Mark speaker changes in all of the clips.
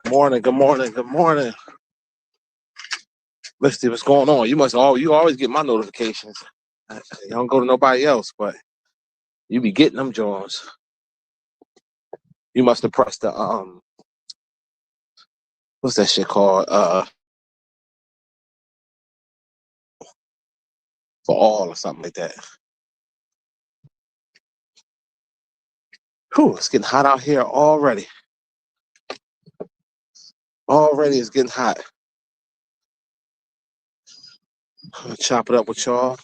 Speaker 1: Morning, good morning, good morning. Let's see what's going on. You always get my notifications. You don't go to nobody else, but you be getting them Jones. You must have pressed the what's that shit called? For all or something like that. Whew, it's getting hot out here already. Already it's getting hot. I'm gonna chop it up with y'all.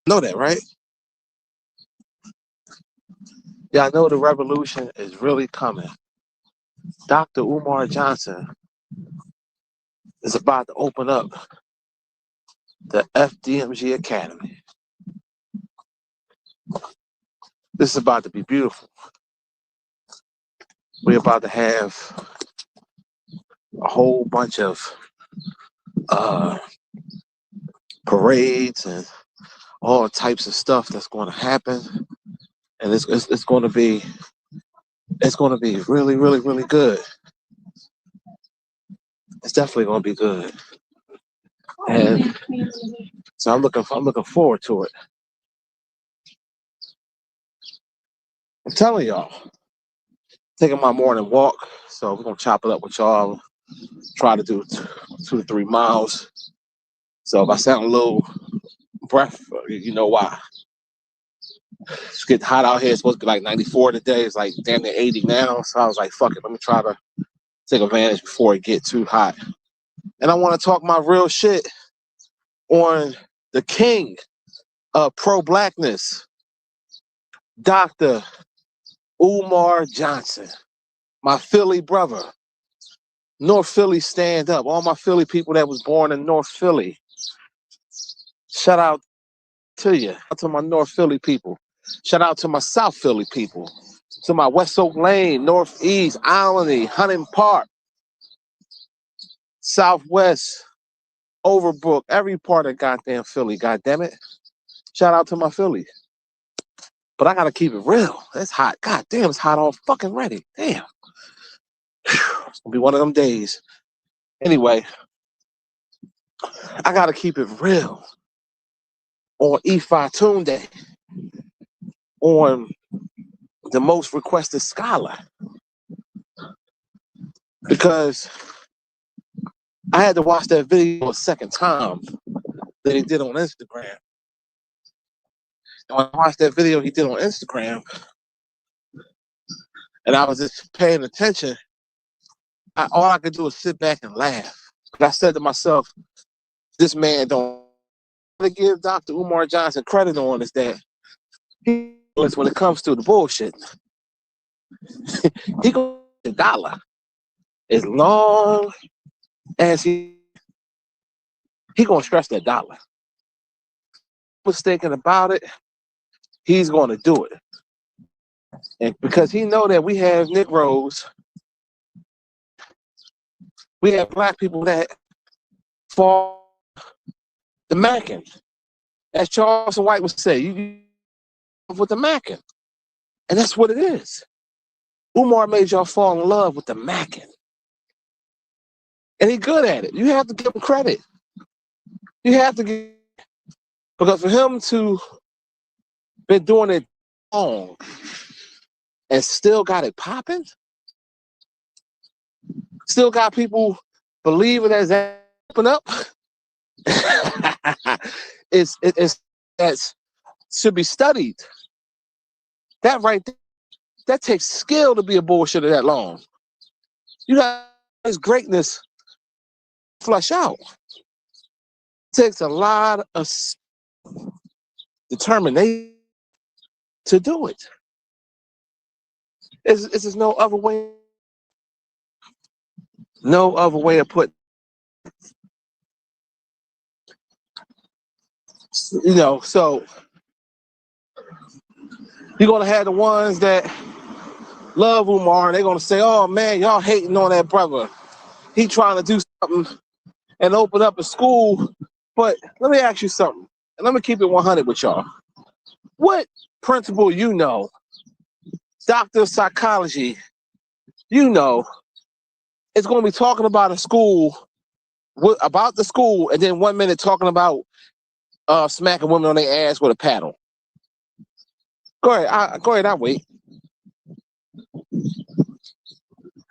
Speaker 1: Know that, right? Yeah, I know the revolution is really coming. Dr. Umar Johnson is about to open up the Fdmg Academy. This is about to be beautiful. We're about to have a whole bunch of parades and all types of stuff that's going to happen, and it's going to be really, really, really good. It's definitely going to be good, and so I'm looking forward to it. I'm telling y'all, taking my morning walk, so we're gonna chop it up with y'all. Try to do 2 to 3 miles. So if I sound a little breath, you know why. It's getting hot out here. It's supposed to be like 94 today. It's like damn near 80 now. So I was like, fuck it. Let me try to take advantage before it get too hot. And I want to talk my real shit on the king of pro-blackness, Dr. Umar Johnson, my Philly brother. North Philly, stand up. All my Philly people that was born in North Philly. Shout out to you. Shout out to my North Philly people. Shout out to my South Philly people. To my West Oak Lane, Northeast, Alany, Hunting Park, Southwest, Overbrook, every part of goddamn Philly, goddammit. Shout out to my Philly. But I gotta keep it real. It's hot. God damn, it's hot all fucking ready. Damn. It's gonna be one of them days. Anyway, I gotta keep it real. On E5 Tune Day, on the most requested scholar, because I had to watch that video a second time that he did on Instagram. And when I watched that video he did on Instagram, and I was just paying attention, all I could do was sit back and laugh. But I said to myself, this man don't want to give Dr. Umar Johnson credit on is that he, when it comes to the bullshit, he goes to dollar as long as he gonna stress that dollar. Mistaken about it, he's gonna do it. And because he know that we have Negroes, we have black people that fall the Mackin. As Charleston White would say, you with the Mackin. And that's what it is. Umar made y'all fall in love with the Mackin. And he's good at it. You have to give him credit. You have to give, because for him to been doing it long and still got it popping, still got people believing as that open up, it's that should be studied. That right there That takes skill to be a bullshitter that long. You got this greatness flush out. It takes a lot of determination to do it. It's just no other way. No other way of putting. So you're gonna have the ones that love Umar, and they're gonna say, "Oh man, y'all hating on that brother. He trying to do something and open up a school." But let me ask you something, and let me keep it 100 with y'all. What principal doctor of psychology, is going to be talking about a school, about the school, and then 1 minute talking about smacking women on their ass with a paddle? Go ahead, I wait.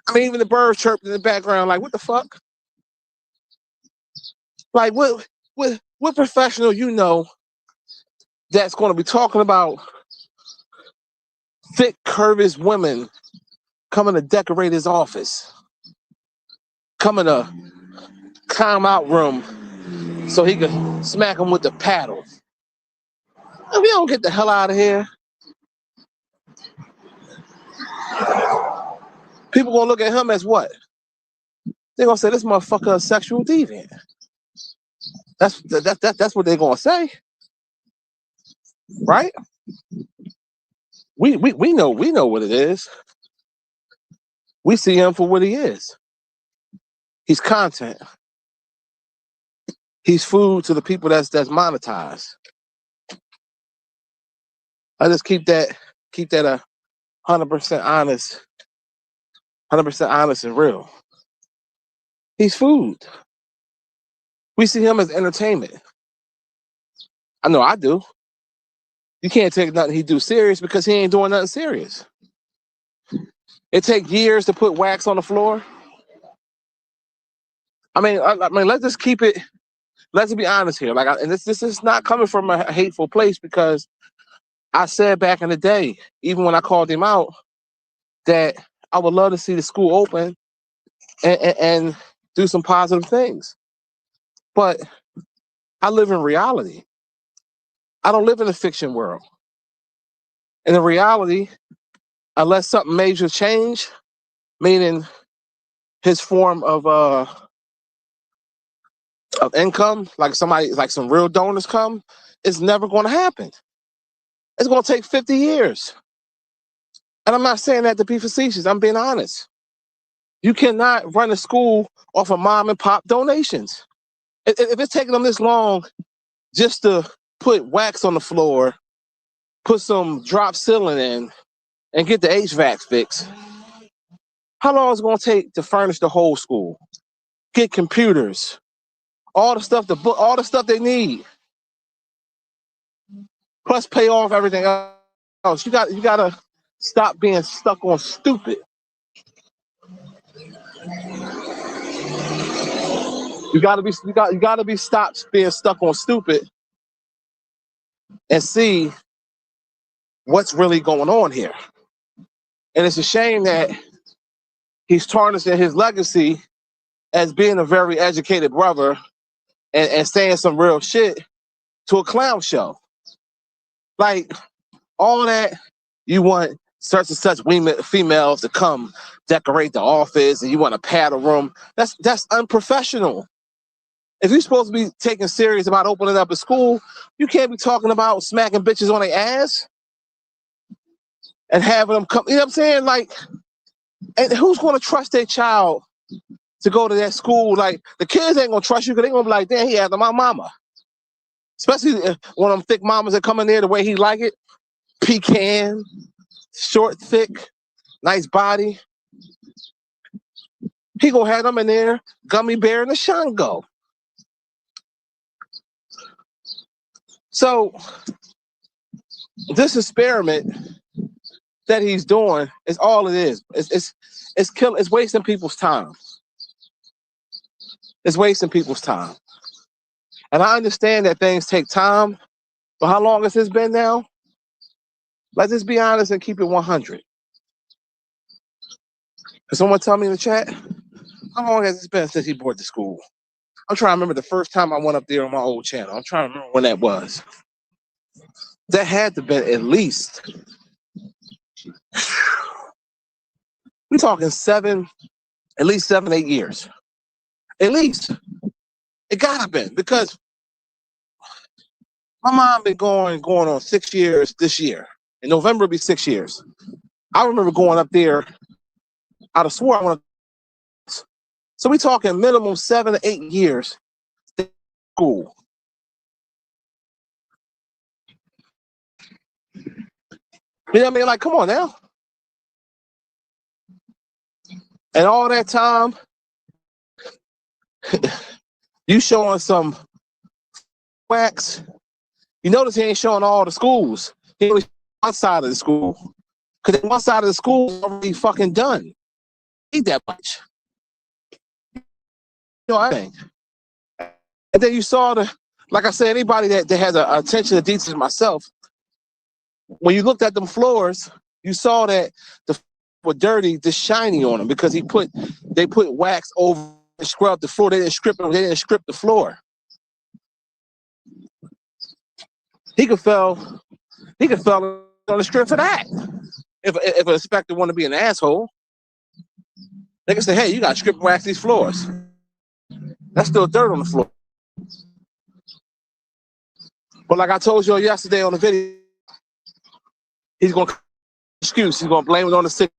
Speaker 1: I mean, even the birds chirped in the background, like, what the fuck? Like, what professional that's going to be talking about thick, curvous women coming to decorate his office, coming to calm out room so he could smack him with the paddle? If you don't get the hell out of here, people gonna look at him as what? They're gonna say this motherfucker a sexual deviant. That's what they're gonna say, right? We know what it is. We see him for what he is. He's content. He's food to the people that's monetized. I just keep that 100% honest, 100% honest and real. He's food. We see him as entertainment. I know I do. You can't take nothing he do serious because he ain't doing nothing serious. It takes years to put wax on the floor. I mean, let's just keep it. Let's be honest here. And this is not coming from a hateful place, because I said back in the day, even when I called him out, that I would love to see the school open and do some positive things. But I live in reality. I don't live in a fiction world. And in reality, unless something major change, meaning his form of income, like some real donors come, it's never going to happen. It's going to take 50 years. And I'm not saying that to be facetious. I'm being honest. You cannot run a school off of mom and pop donations. If it's taking them this long just to put wax on the floor, put some drop ceiling in, and get the HVAC fixed, how long is it going to take to furnish the whole school? Get computers, all the stuff they need, plus pay off everything else. You got to stop being stuck on stupid. You got to be stopped being stuck on stupid and see what's really going on here. And it's a shame that he's tarnishing his legacy as being a very educated brother and saying some real shit to a clown show. Like, all that, you want such and such females to come decorate the office, and you want a paddle room. That's unprofessional. If you're supposed to be taking serious about opening up a school, you can't be talking about smacking bitches on their ass and having them come. You know what I'm saying? Like, and who's going to trust their child to go to that school? Like, the kids ain't going to trust you because they're going to be like, damn, he after my mama. Especially one of them thick mamas that come in there the way he like it. Pecan, short, thick, nice body. He going to have them in there, gummy bear and a shango. So this experiment that he's doing is all it is. It's wasting people's time. It's wasting people's time. And I understand that things take time, but how long has this been now? Let's just be honest and keep it 100. Can someone tell me in the chat, how long has it been since he bought the school? I'm trying to remember the first time I went up there on my old channel. I'm trying to remember when that was. That had to have been at least, we're talking at least 7, 8 years. At least. It gotta been, because my mom been going on 6 years this year. In November, it'll be 6 years. I remember going up there. I'd have swore I went. So we talking minimum 7 to 8 years. School. You know what I mean? Like, come on now. And all that time, you showing some wax. You notice he ain't showing all the schools. He only one side of the school. Because one side of the school is already fucking done. Ain't that much. You know, I think. And then you saw like I said, anybody that has a attention to details myself, when you looked at them floors, you saw that the were dirty, just shiny on them, because they put wax over and scrubbed the floor. They didn't strip the floor. He could fell on the strip for that. If an inspector wanted to be an asshole, they could say, hey, you got to strip and wax these floors. That's still dirt on the floor. But like I told you yesterday on the video, he's going to excuse. He's going to blame it on the sick.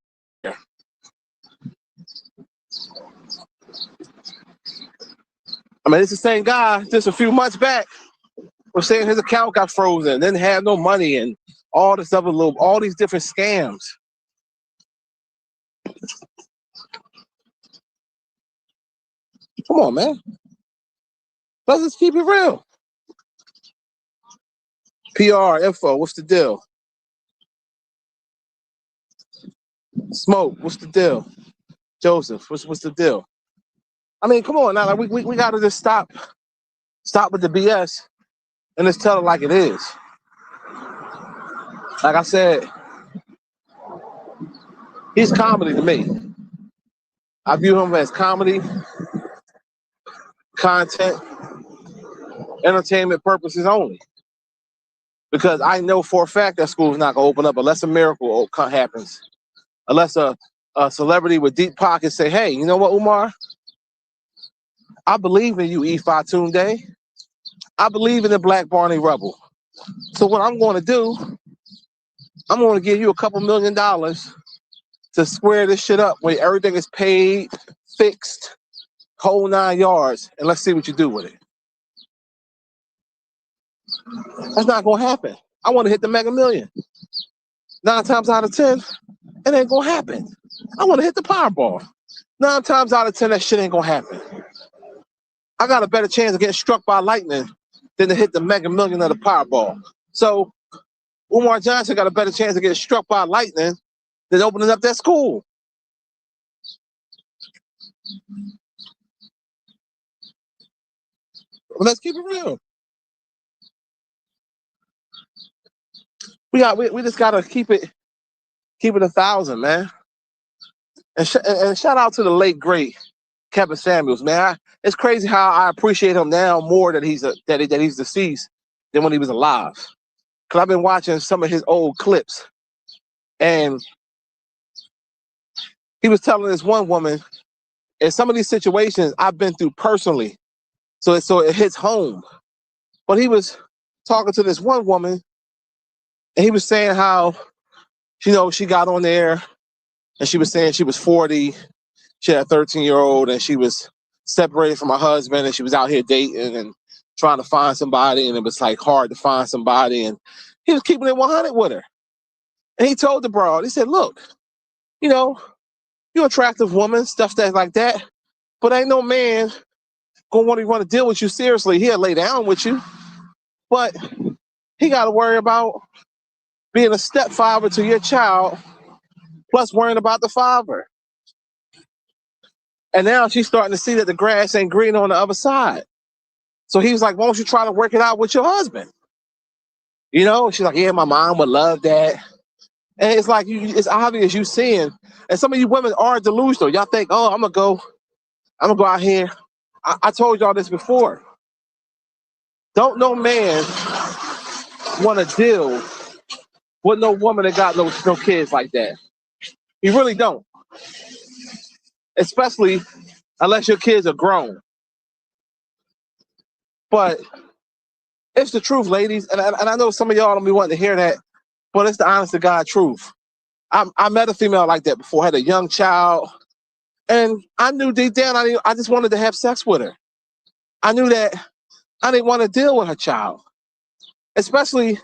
Speaker 1: I mean, it's the same guy just a few months back was saying his account got frozen, didn't have no money, and all this other all these different scams. Come on, man. Let's just keep it real. PR, info, what's the deal? Smoke, what's the deal? Joseph, what's the deal? I mean, come on now, like we gotta just stop with the BS and just tell it like it is. Like I said, he's comedy to me. I view him as comedy, content, entertainment purposes only. Because I know for a fact that school's not gonna open up unless a miracle happens. Unless a celebrity with deep pockets say, hey, you know what, Umar? I believe in you, Ifa Tunde. I believe in the Black Barney Rubble. So what I'm going to do, I'm going to give you a couple $1 million to square this shit up where everything is paid, fixed, whole 9 yards, and let's see what you do with it. That's not going to happen. I want to hit the Mega Million. 9 times out of 10, it ain't going to happen. I want to hit the Powerball. 9 times out of 10, that shit ain't going to happen. I got a better chance of getting struck by lightning than to hit the Mega Million of the Powerball. So Umar Johnson got a better chance of getting struck by lightning than opening up that school. Well, let's keep it real. We just gotta keep it 1,000, man. And shout out to the late great Kevin Samuels, man. It's crazy how I appreciate him now more that he's deceased than when he was alive. Cause I've been watching some of his old clips, and he was telling this one woman, in some of these situations I've been through personally, so it hits home. But he was talking to this one woman, and he was saying how, she got on there, and she was saying she was 40. She had a 13-year-old, and she was separated from her husband, and she was out here dating and trying to find somebody, and it was like hard to find somebody, and he was keeping it 100 with her. And he told the broad, he said, look, you're an attractive woman, stuff like that, but ain't no man gonna want to deal with you seriously. He'll lay down with you, but he got to worry about being a stepfather to your child, plus worrying about the father. And now she's starting to see that the grass ain't green on the other side. So he was like, why don't you try to work it out with your husband? She's like, yeah, my mom would love that. And it's like it's obvious you seeing, and some of you women are delusional. Y'all think, oh, I'm gonna go out here. I told y'all this before. Don't no man want to deal with no woman that got no kids like that. You really don't. Especially unless your kids are grown. But it's the truth, ladies. And I know some of y'all don't be wanting to hear that, but it's the honest to God truth. I met a female like that before, had a young child, and I knew deep down I just wanted to have sex with her. I knew that I didn't want to deal with her child, especially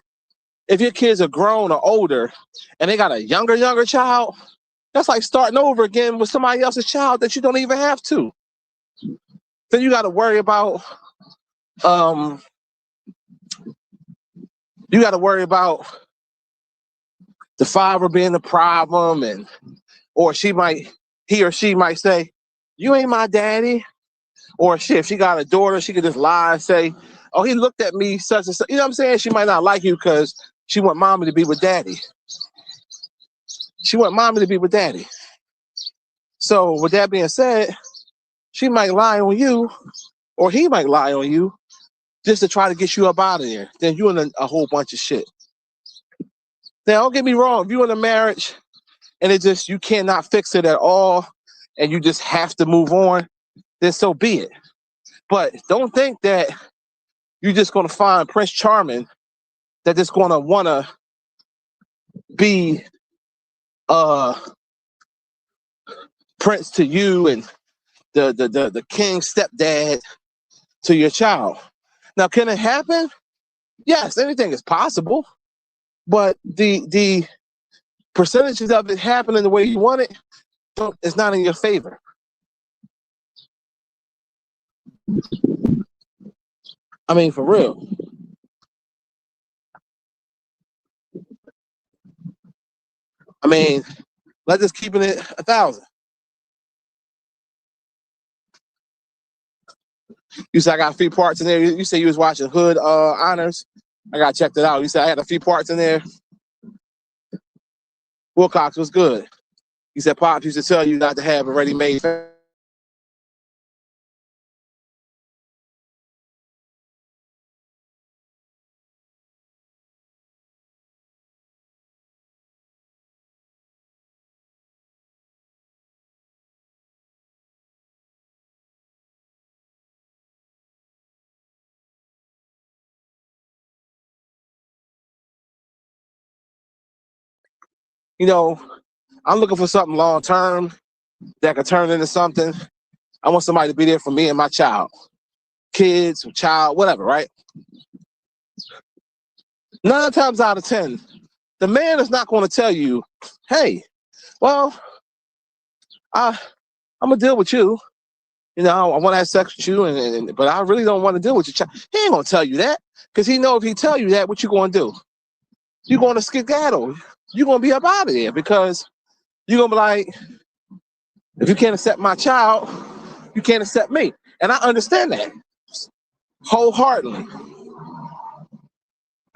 Speaker 1: if your kids are grown or older and they got a younger child. That's like starting over again with somebody else's child that you don't even have to. Then you got to worry about the father being the problem, and or he or she might say, "You ain't my daddy." Or shit, if she got a daughter, she could just lie and say, "Oh, he looked at me such and such." You know what I'm saying? She might not like you because she want mommy to be with daddy. She want mommy to be with daddy. So with that being said, she might lie on you, or he might lie on you, just to try to get you up out of there. Then you in a whole bunch of shit. Now, don't get me wrong. If you're in a marriage and you cannot fix it at all, and you just have to move on, then so be it. But don't think that you're just gonna find Prince Charming that just gonna wanna be Prince to you and the king stepdad to your child. Now, can it happen? Yes, anything is possible, but the percentages of it happening the way you want it is not in your favor. I mean, for real. I mean, let's just keep it 1,000. You said I got a few parts in there. You said you was watching Hood Honors. I got checked it out. You said I had a few parts in there. Wilcox was good. He said Pops used to tell you not to have a ready-made. You know, I'm looking for something long-term that could turn into something. I want somebody to be there for me and my child. Kids, child, whatever, right? 9 times out of 10, the man is not going to tell you, hey, well, I'm going to deal with you. You know, I want to have sex with you, but I really don't want to deal with your child. He ain't going to tell you that, because he know if he tell you that, what you going to do? You're going to skedaddle. You're going to be up out of there, because you're going to be like, if you can't accept my child, you can't accept me. And I understand that wholeheartedly.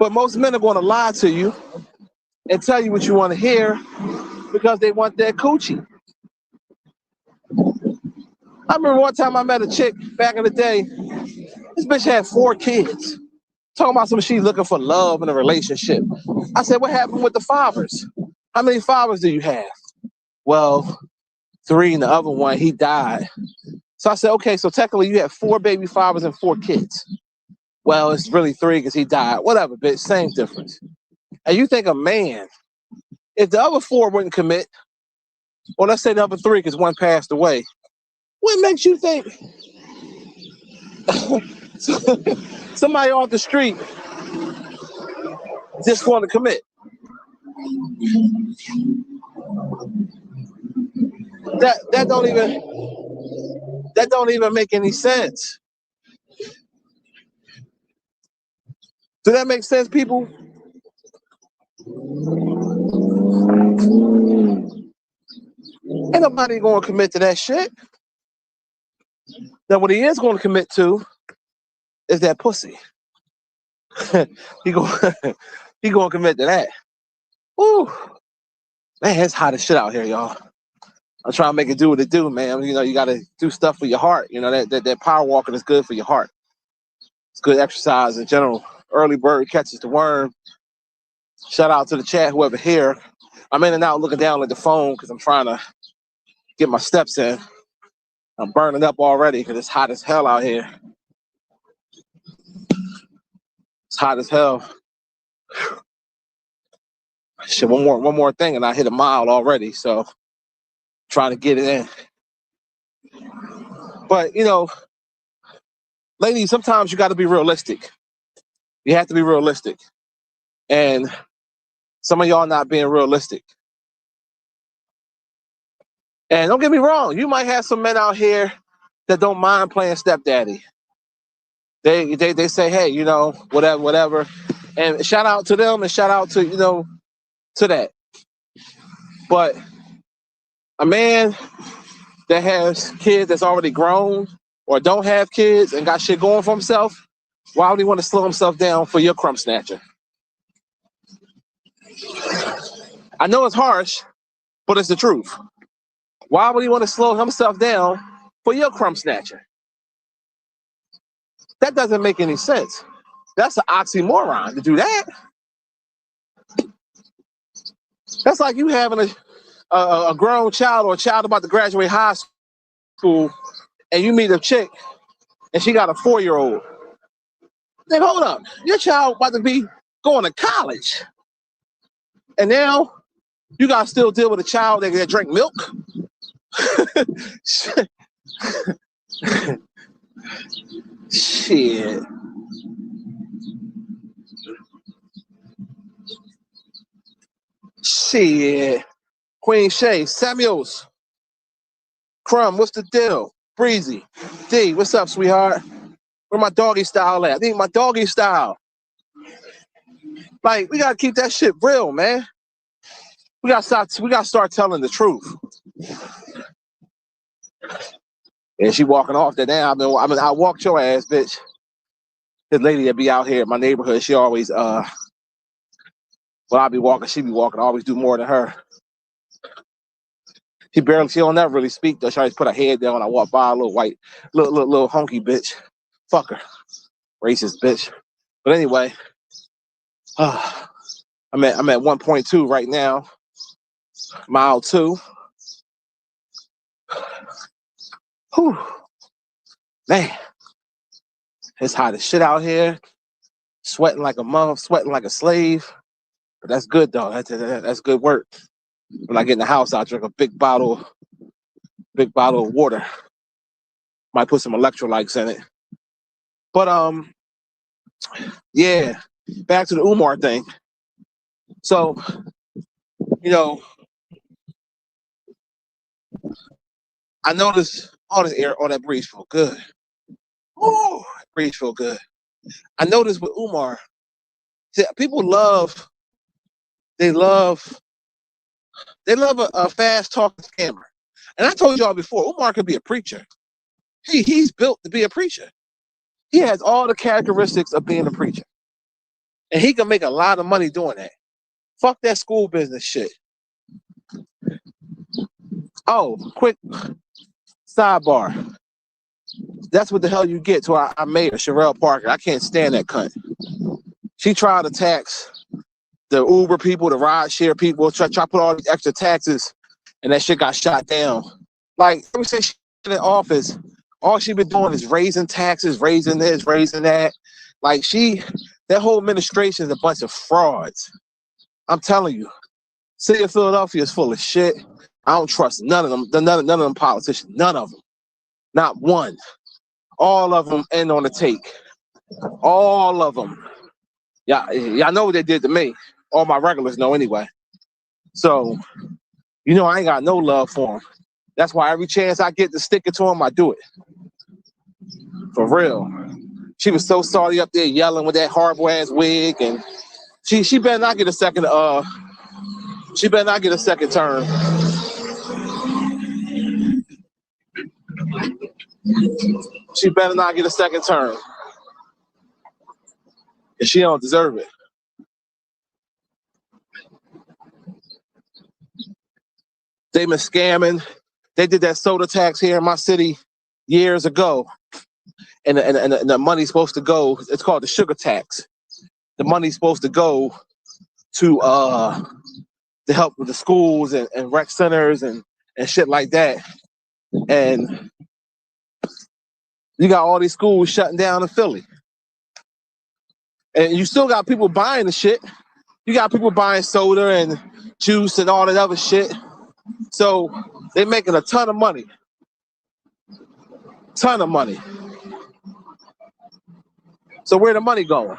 Speaker 1: But most men are going to lie to you and tell you what you want to hear because they want their coochie. I remember one time I met a chick back in the day. This bitch had 4 kids. Talking about some she looking for love in a relationship. I said, what happened with the fathers? How many fathers do you have? Well, 3, and the other one, he died. So I said, okay, so technically you have 4 baby fathers and 4 kids. Well, it's really 3 because he died. Whatever, bitch, same difference. And you think a man, if the other 4 wouldn't commit, or let's say the other 3 because one passed away, what makes you think somebody off the street just want to commit? That don't even make any sense. Does that make sense, people? Ain't nobody going to commit to that shit. Now, what he is going to commit to is that pussy. he going he going to commit to that. Woo. Man, it's hot as shit out here, y'all. I'm trying to make it do what it do, man. You know, you got to do stuff for your heart. You know, that power walking is good for your heart. It's good exercise in general. Early bird catches the worm. Shout out to the chat, whoever here. I'm in and out looking down at the phone because I'm trying to get my steps in. I'm burning up already because it's hot as hell out here. It's hot as hell. Shit, one more thing and I hit a mile already. So trying to get it in. But, you know, ladies, sometimes you got to be realistic. You have to be realistic. And some of y'all not being realistic. And don't get me wrong, you might have some men out here that don't mind playing stepdaddy. They say, hey, you know, whatever. And shout out to them and shout out to, you know, to that. But a man that has kids that's already grown or don't have kids and got shit going for himself, why would he want to slow himself down for your crumb snatcher? I know it's harsh, but it's the truth. Why would he want to slow himself down for your crumb snatcher? That doesn't make any sense. That's an oxymoron to do that. That's like you having a grown child or a child about to graduate high school and you meet a chick and she got a 4-year-old. Then hold up, your child about to be going to college. And now you got to still deal with a child that drink milk? Shit. Shit. Queen Shay, Samuels, Crumb, what's the deal? Breezy, D, what's up, sweetheart? Where my doggy style at? I need my doggy style. Like, we gotta keep that shit real, man. We gotta start telling the truth. And she walking off that damn. I walked your ass, bitch. This lady that be out here in my neighborhood, she always when I be walking, she be walking. I always do more than her. She don't never really speak though. She always put her head down when I walk by, a little white, little honky bitch. Fuck her. Racist bitch. But anyway, I'm at 1.2 right now. Mile 2. Whew. Man, it's hot as shit out here. Sweating like a mother, sweating like a slave. But that's good though. That's good work. When I get in the house, I'll drink a big bottle of water. Might put some electrolytes in it. But yeah, back to the Umar thing. So, you know, I noticed all this air, all that breeze feel good. Ooh, breeze feel good. I noticed with Umar, people love a fast talking scammer. And I told y'all before, Umar could be a preacher. He's built to be a preacher. He has all the characteristics of being a preacher. And he can make a lot of money doing that. Fuck that school business shit. Oh, quick sidebar. That's what the hell you get to our mayor, Sherelle Parker. I can't stand that cunt. She tried to tax the Uber people, the ride share people, try to put all these extra taxes, and that shit got shot down. Like, let me say she's in the office, all she been doing is raising taxes, raising this, raising that. Like, that whole administration is a bunch of frauds. I'm telling you. City of Philadelphia is full of shit. I don't trust none of them. None of them politicians. None of them. Not one. All of them end on the take. All of them. Y'all know what they did to me. All my regulars know anyway. So, you know I ain't got no love for them. That's why every chance I get to stick it to them, I do it. For real. She was so sorry up there yelling with that horrible ass wig, and she better not get a second she better not get a second term. She better not get a second term. And she don't deserve it. They've been scamming. They did that soda tax here in my city years ago. And the money's supposed to go, it's called the sugar tax. The money's supposed to go to help with the schools and rec centers and shit like that. And you got all these schools shutting down in Philly. And you still got people buying the shit. You got people buying soda and juice and all that other shit. So they're making a ton of money. Ton of money. So where the money going?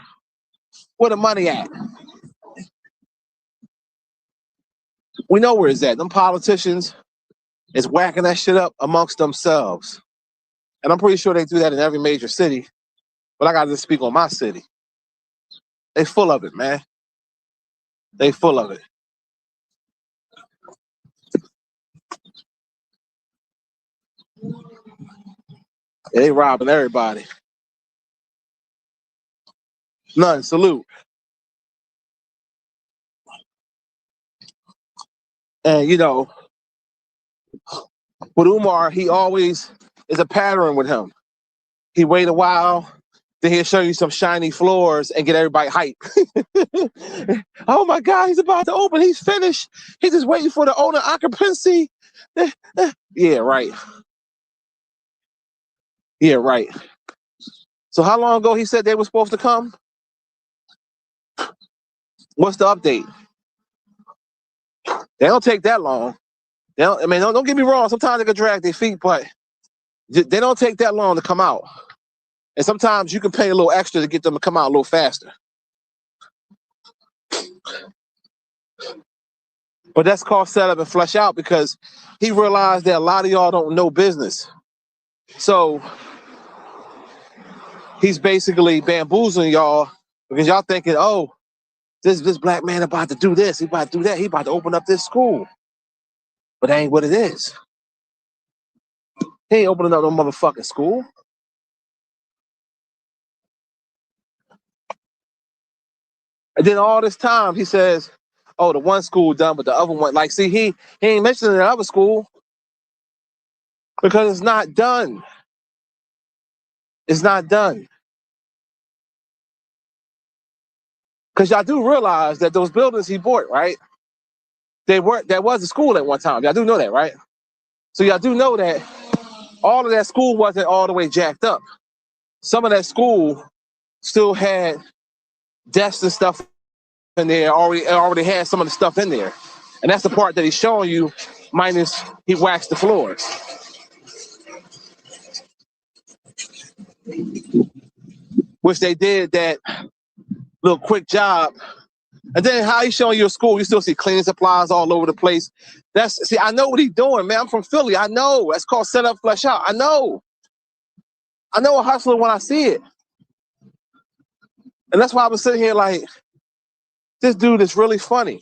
Speaker 1: Where the money at? We know where it's at. Them politicians is whacking that shit up amongst themselves. And I'm pretty sure they do that in every major city. But I got to speak on my city. They full of it, man. They full of it. They robbing everybody. None. Salute. And, you know, with Umar, he always is a pattern with him. He wait a while, then he'll show you some shiny floors and get everybody hype. Oh my God, he's about to open. He's finished. He's just waiting for the owner occupancy. Yeah, right. Yeah, right. So how long ago he said they were supposed to come? What's the update? They don't take that long. Don't get me wrong. Sometimes they can drag their feet, but they don't take that long to come out. And sometimes you can pay a little extra to get them to come out a little faster. But that's called set up and flesh out, because he realized that a lot of y'all don't know business. So he's basically bamboozling y'all because y'all thinking, oh, this black man about to do this, he about to do that, he about to open up this school. But that ain't what it is. He ain't opening up no motherfucking school. And then all this time he says, oh, the one school done, but the other one, like, see, he ain't mentioning the other school because it's not done. It's not done. Because y'all do realize that those buildings he bought, right? There was a school at one time. Y'all do know that, right? So y'all do know that all of that school wasn't all the way jacked up. Some of that school still had desks and stuff in there, already had some of the stuff in there. And that's the part that he's showing you, minus he waxed the floors. Which they did that little quick job. And then how he's showing you a school, you still see cleaning supplies all over the place. See, I know what he's doing, man. I'm from Philly. I know. That's called set up, flesh out. I know a hustler when I see it. And that's why I was sitting here like, this dude is really funny.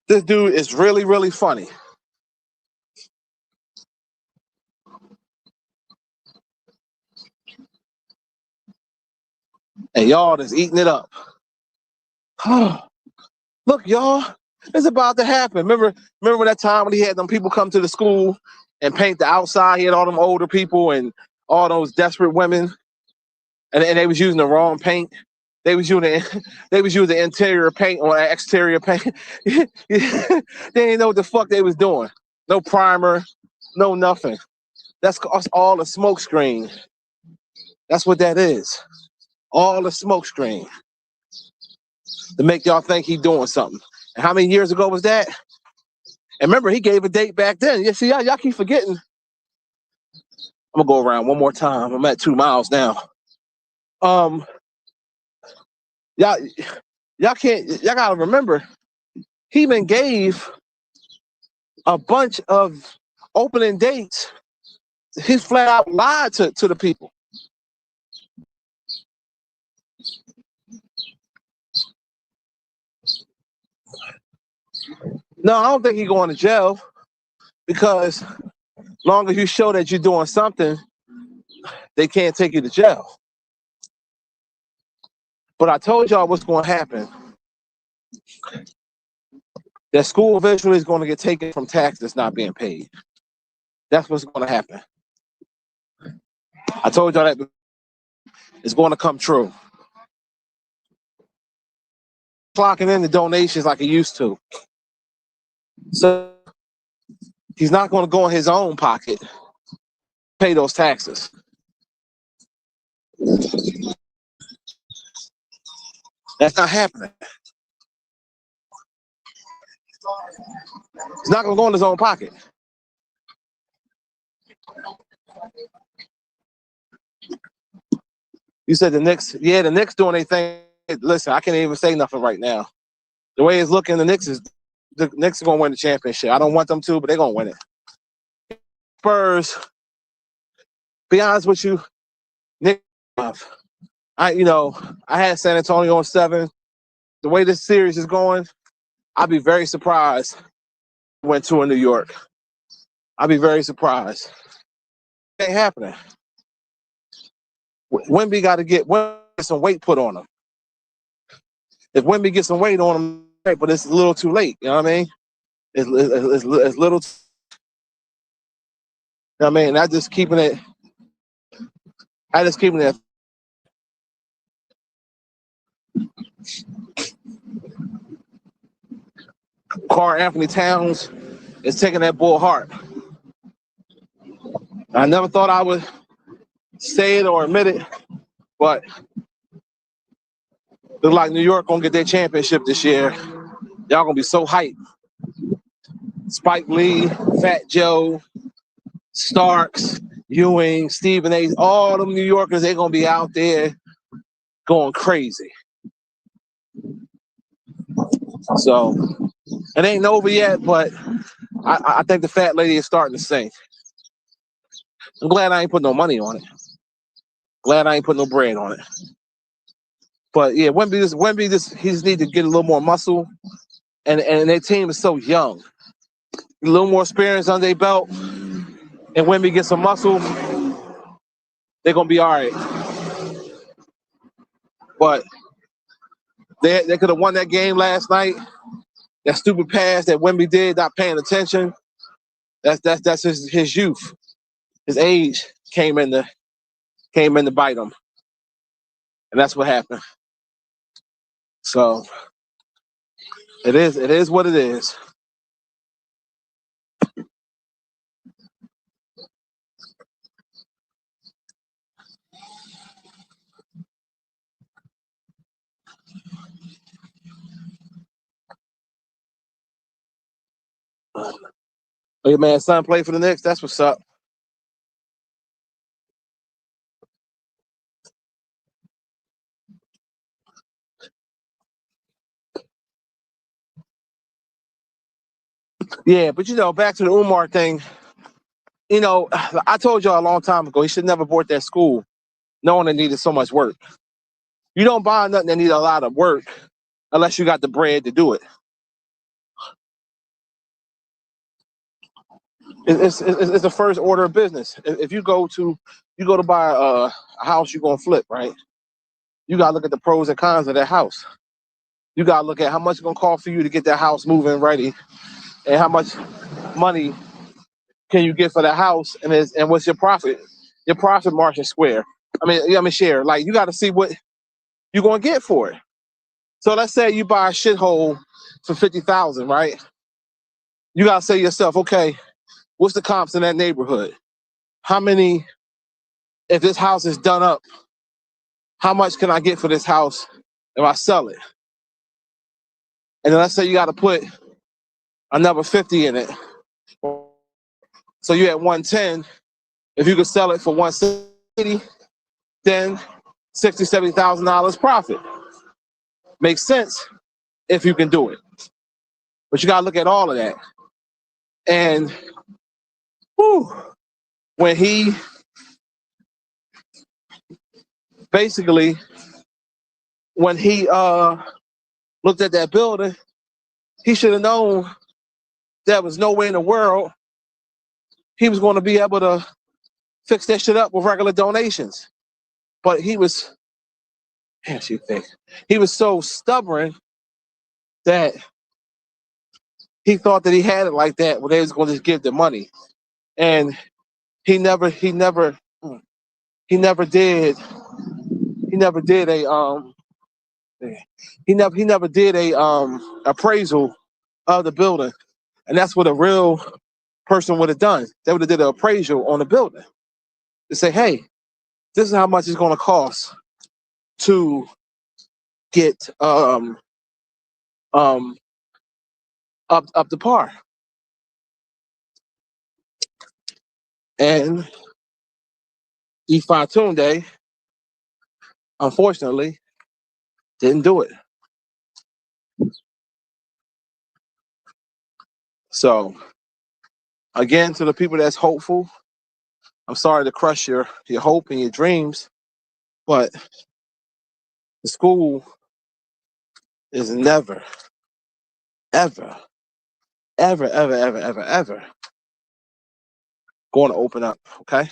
Speaker 1: This dude is really, really funny. And y'all just eating it up. Look, y'all, it's about to happen. Remember that time when he had them people come to the school and paint the outside? He had all them older people and all those desperate women, and they was using the wrong paint. They was using interior paint or exterior paint. They didn't know what the fuck they was doing. No primer, no nothing. That's all a smoke screen. That's what that is. All a smoke screen to make y'all think he's doing something. And how many years ago was that? And remember, he gave a date back then. Yeah, see, y'all keep forgetting. I'm gonna go around one more time. I'm at 2 miles now. Y'all gotta remember, he even gave a bunch of opening dates. He's flat out lied to the people. No, I don't think he's going to jail, because long as you show that you're doing something, they can't take you to jail. But I told y'all what's going to happen. That school eventually is going to get taken from tax that's not being paid. That's what's going to happen. I told y'all that it's going to come true. Clocking in the donations like he used to. So he's not going to go in his own pocket, pay those taxes. That's not happening. He's not going to go in his own pocket. You said the Knicks, the Knicks doing their thing. Listen, I can't even say nothing right now. The way it's looking, the Knicks are going to win the championship. I don't want them to, but they're going to win it. Spurs, be honest with you, Knicks, I had San Antonio on 7. The way this series is going, I'd be very surprised went to in New York. I'd be very surprised. It ain't happening. Wemby got to get some weight put on him. If Wemby gets some weight on him, right, but it's a little too late. You know what I mean? It's little. You know what I mean? And I just keeping it. Karl Anthony Towns is taking that bull hard. I never thought I would say it or admit it, but look like New York gonna get their championship this year. Y'all gonna be so hyped. Spike Lee, Fat Joe, Starks, Ewing, Stephen A. All them New Yorkers, they're gonna be out there going crazy. So it ain't over yet, but I think the fat lady is starting to sing. I'm glad I ain't put no money on it. Glad I ain't put no bread on it. But yeah, Wemby he just need to get a little more muscle, and their team is so young. A little more experience on their belt, and Wemby gets some muscle, they're gonna be all right. But they could have won that game last night. That stupid pass that Wemby did, not paying attention. That's his youth. His age came in to bite him. And that's what happened. So it is what it is. Hey man, son played for the Knicks. That's what's up. Yeah, but back to the Umar thing. I told y'all a long time ago he should never bought that school, knowing it needed so much work. You don't buy nothing that needs a lot of work unless you got the bread to do it. It's the first order of business. If you go to buy a house you're gonna flip, right? You gotta look at the pros and cons of that house. You gotta look at how much it's gonna cost for you to get that house moving ready, and how much money can you get for the house, and what's your profit margin square. I mean share. Like you gotta see what you're gonna get for it. So let's say you buy a shithole for $50,000, right? You gotta say to yourself, okay, what's the comps in that neighborhood? How many, if this house is done up, how much can I get for this house if I sell it? And then let's say you got to put another 50 in it. So you're at 110. If you could sell it for 160, then $60,000, $70,000 profit. Makes sense if you can do it. But you got to look at all of that. And when he looked at that building, he should have known there was no way in the world he was going to be able to fix that shit up with regular donations. But he was Man, she thick. He was so stubborn that he thought that he had it like that when they was going to just give the money, and he never did. He never did a he never did a appraisal of the building, and that's what a real person would have done. They would have did an appraisal on the building to say, hey, this is how much it's going to cost to get up to par. And Fdmg, unfortunately, didn't do it. So again, to the people that's hopeful, I'm sorry to crush your hope and your dreams, but the school is never, ever, ever, ever, ever, ever, ever going to open up, okay?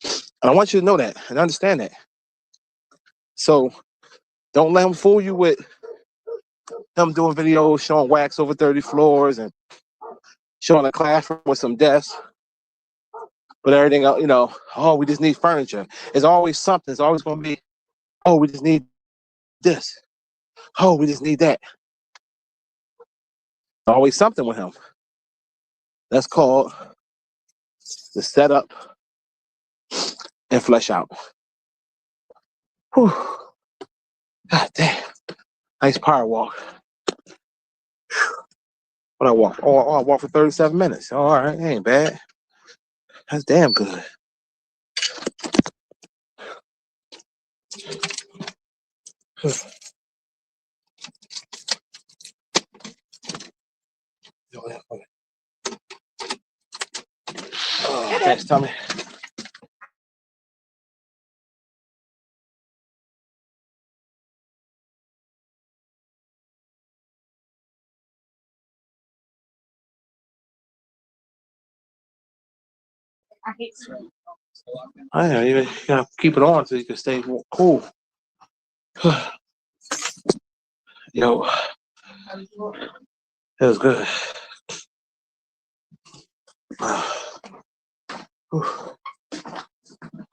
Speaker 1: And I want you to know that and understand that. So don't let him fool you with him doing videos showing wax over 30 floors and showing a classroom with some desks. But everything else, oh, we just need furniture. It's always something. It's always going to be, oh, we just need this. Oh, we just need that. Always something with him. That's called the setup and flesh out. Whew. God damn. Nice power walk. What I walk? Oh, I walked for 37 minutes. Oh, all right, ain't bad. That's damn good. Oh, thanks, Tommy. I don't even gotta keep it on so you can stay cool. Yo, it was good.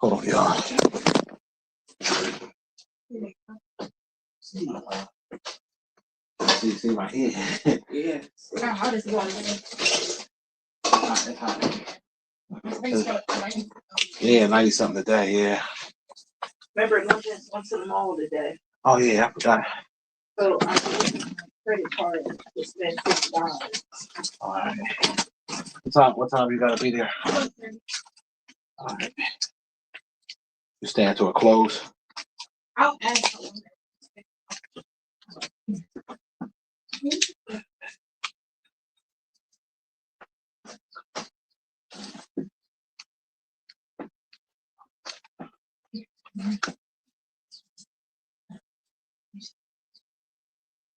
Speaker 1: Hold on, y'all. See my head. Yeah. How hot is it? It's hot. Yeah, 90 something today. Yeah.
Speaker 2: Remember, once in the mall today.
Speaker 1: Oh yeah, I forgot.
Speaker 2: So I used my credit card to spend $6.
Speaker 1: All right. What time you gotta be there? All right. You stand to a close.
Speaker 2: I'll ask you.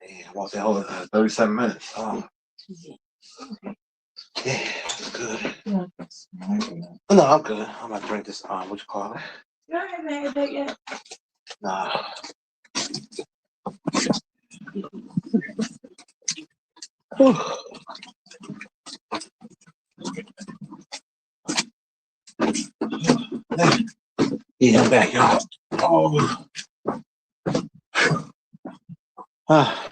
Speaker 1: Yeah, I want to say, hold on, 37 minutes. Oh. Yeah, that's good. No, I'm good. I'm gonna drink this. What you call it?
Speaker 2: You haven't had that yet?
Speaker 1: Nah. Yeah, I'm back, y'all. Oh.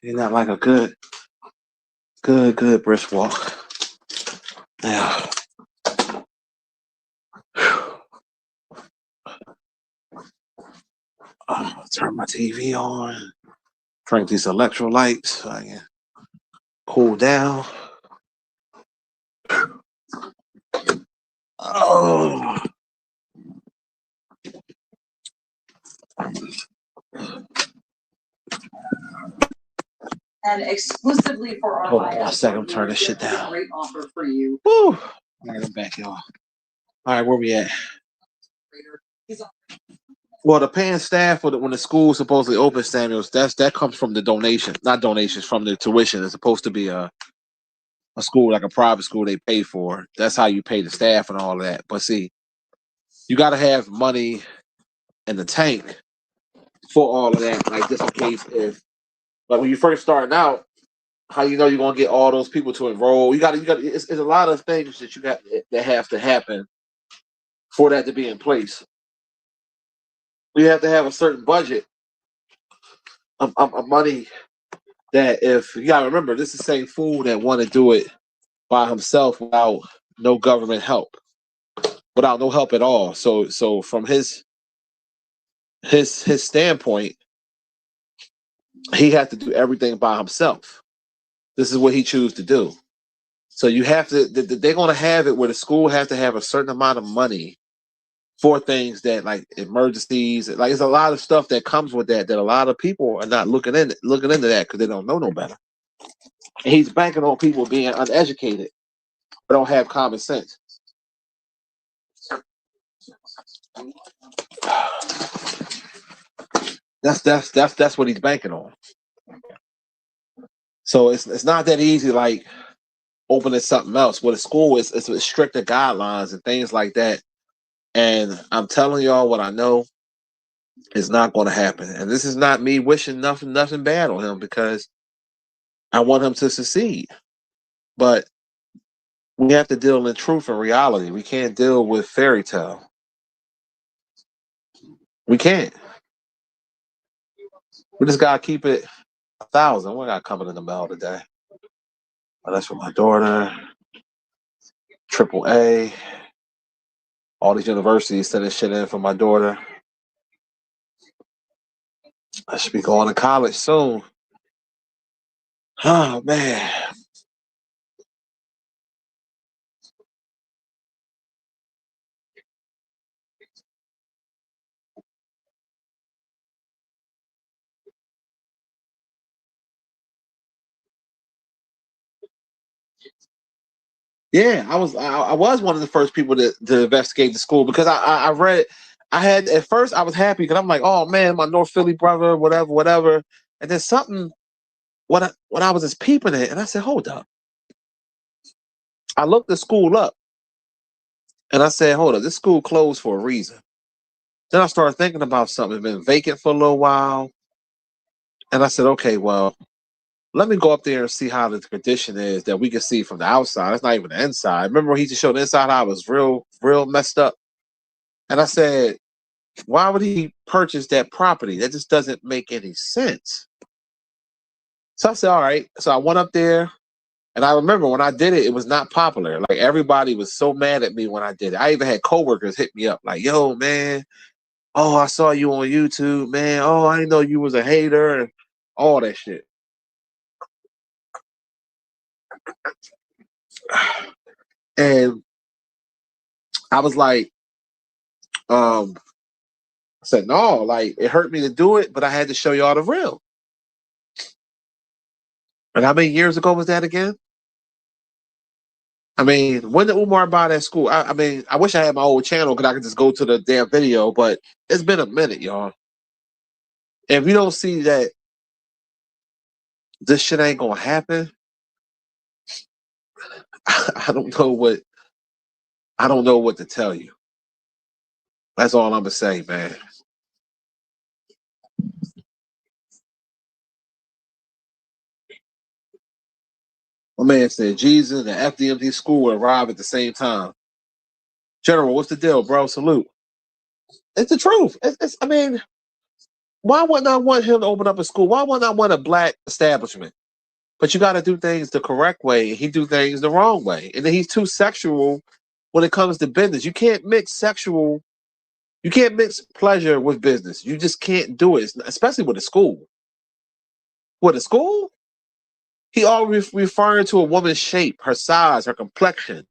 Speaker 1: You're not like a good brisk walk. Yeah. Turn my TV on. Drink these electrolytes so I can cool down. Oh.
Speaker 2: And exclusively for our
Speaker 1: Hold on one second, turn this shit down.
Speaker 2: Great offer for you.
Speaker 1: Woo! All right, I'm back, y'all. All right, where we at? Well, the paying staff when the school supposedly opens, Samuels, that comes from the donation, not donations, from the tuition. It's supposed to be a school, like a private school they pay for. That's how you pay the staff and all that. But see, you got to have money in the tank for all of that. Like just in case if like when you first starting out, how you know you're gonna get all those people to enroll? You got it's a lot of things that you got that have to happen for that to be in place. You have to have a certain budget of money that if you gotta remember, this is the same fool that want to do it by himself without no government help, without no help at all. So from his standpoint, he had to do everything by himself. This is what he chose to do. So you have to. They're going to have it where the school has to have a certain amount of money for things that like emergencies. Like there's a lot of stuff that comes with that a lot of people are not looking into that because they don't know no better. And he's banking on people being uneducated or don't have common sense. That's what he's banking on. So it's not that easy like opening something else. With a school, it's with stricter guidelines and things like that. And I'm telling y'all what I know is not going to happen. And this is not me wishing nothing bad on him because I want him to succeed. But we have to deal in truth and reality. We can't deal with fairy tale. We can't. We just gotta keep it 1,000. What got coming in the mail today? Oh, that's for my daughter. AAA. All these universities sending shit in for my daughter. I should be going to college soon. Oh man. Yeah, I was one of the first people to investigate the school because I read I had at first I was happy because I'm like, oh man, my North Philly brother, whatever. And then something when I was just peeping it and I said, hold up. I looked the school up and I said, hold up, this school closed for a reason. Then I started thinking about something. It's been vacant for a little while. And I said, okay, well, let me go up there and see how the condition is that we can see from the outside. It's not even the inside. Remember when he just showed the inside how it was real messed up? And I said, why would he purchase that property? That just doesn't make any sense. So I said, all right. So I went up there and I remember when I did it, it was not popular. Like everybody was so mad at me when I did it. I even had coworkers hit me up like, yo, man, oh, I saw you on YouTube, man. Oh, I didn't know you was a hater and all that shit. And I was like, I said, no, like it hurt me to do it, but I had to show y'all the real. And how many years ago was that again? I mean, when did Umar buy that school? I mean, I wish I had my old channel because I could just go to the damn video, but it's been a minute, y'all. If you don't see that this shit ain't gonna happen, I don't know what to tell you. That's all I'm gonna say, man. My man said Jesus and the Fdmg school will arrive at the same time. General, what's the deal, bro? Salute. It's the truth. I mean, why wouldn't I want him to open up a school? Why wouldn't I want a black establishment? But you got to do things the correct way. He do things the wrong way, and then he's too sexual when it comes to business. You can't mix sexual. You can't mix pleasure with business. You just can't do it, especially with a school. With a school, he always referring to a woman's shape, her size, her complexion,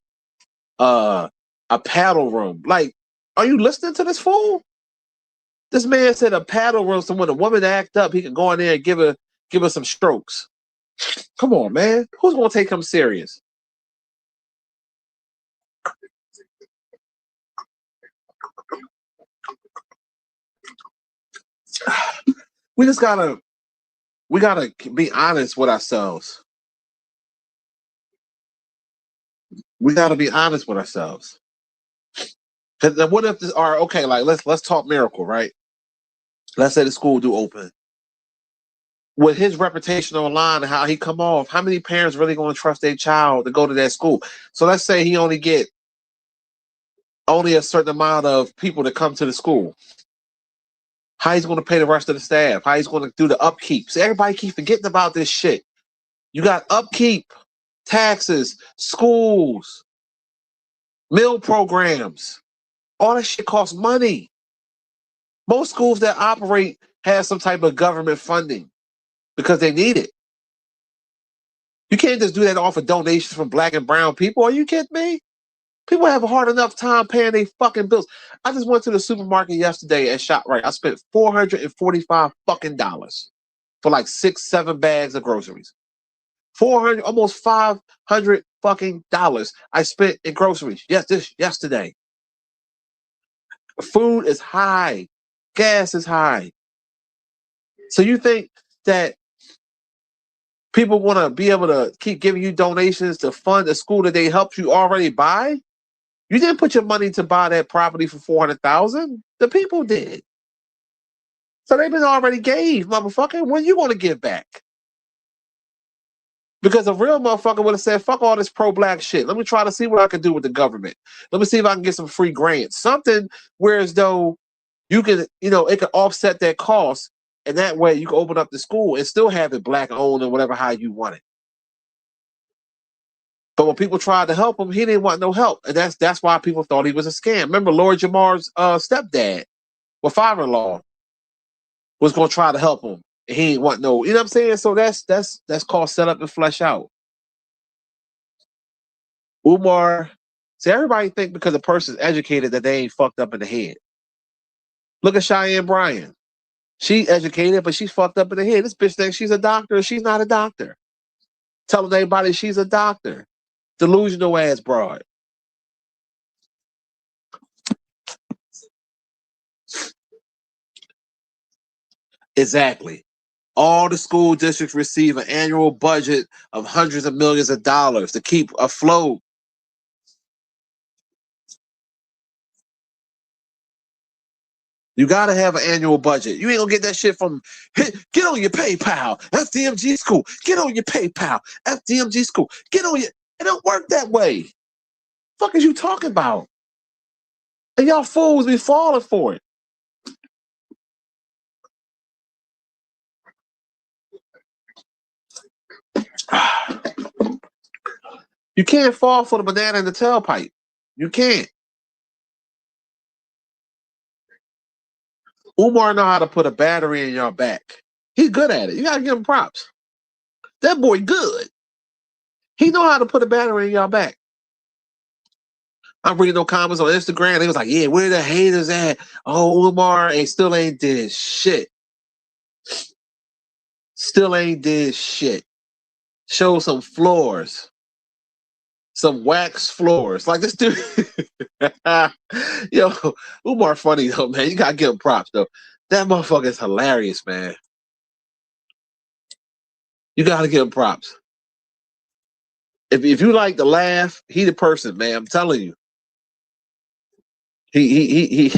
Speaker 1: uh, a paddle room. Like, are you listening to this fool? This man said a paddle room. So when a woman act up, he can go in there and give her some strokes. Come on, man. Who's gonna take him serious? We just gotta be honest with ourselves. We gotta be honest with ourselves. Cause then what if this are okay, like let's talk miracle, right? Let's say the school do open. With his reputation online and how he come off, how many parents really going to trust their child to go to that school? So let's say he only get a certain amount of people to come to the school. How he's going to pay the rest of the staff? How he's going to do the upkeep? So everybody keep forgetting about this shit. You got upkeep, taxes, schools, meal programs. All that shit costs money. Most schools that operate have some type of government funding because they need it. You can't just do that off of donations from black and brown people. Are you kidding me? People have a hard enough time paying their fucking bills. I just went to the supermarket yesterday and ShopRite. I spent $445 fucking dollars for like 6-7 bags of groceries. 400, almost 500 fucking dollars I spent in groceries. Yesterday. Food is high. Gas is high. So you think that people want to be able to keep giving you donations to fund a school that they helped you already buy? You didn't put your money to buy that property for $400,000. The people did. So they've been already gave, motherfucker. When you going to give back? Because a real motherfucker would have said, fuck all this pro-black shit. Let me try to see what I can do with the government. Let me see if I can get some free grants. Something where as though you can, it can offset that cost. And that way you can open up the school and still have it black owned and whatever how you want it. But when people tried to help him, he didn't want no help. And that's why people thought he was a scam. Remember Lord Jamar's stepdad, or father-in-law, was going to try to help him. And he didn't want no, you know what I'm saying? So that's called set up and flesh out. Umar, see, everybody think because a person's educated that they ain't fucked up in the head. Look at Cheyenne Bryan. She educated, but she's fucked up in the head. This bitch thinks she's a doctor. She's not a doctor. Telling everybody she's a doctor. Delusional ass broad. Exactly. All the school districts receive an annual budget of hundreds of millions of dollars to keep afloat. You got to have an annual budget. You ain't going to get that shit from, get on your PayPal, Fdmg school. Get on your PayPal, Fdmg school. Get on your, it don't work that way. Fuck is you talking about? And y'all fools be falling for it. You can't fall for the banana in the tailpipe. You can't. Umar know how to put a battery in your back. He's good at it. You gotta give him props. That boy good. He know how to put a battery in your back. I'm reading no comments on Instagram. They was like, yeah, where the haters at? Oh, Umar still ain't did shit. Still ain't did shit. Show some floors. Some wax floors. Like this dude. Yo, Umar funny though, man. You gotta give him props though. That motherfucker is hilarious, man. You gotta give him props. If you like to laugh, he the person, man. I'm telling you. He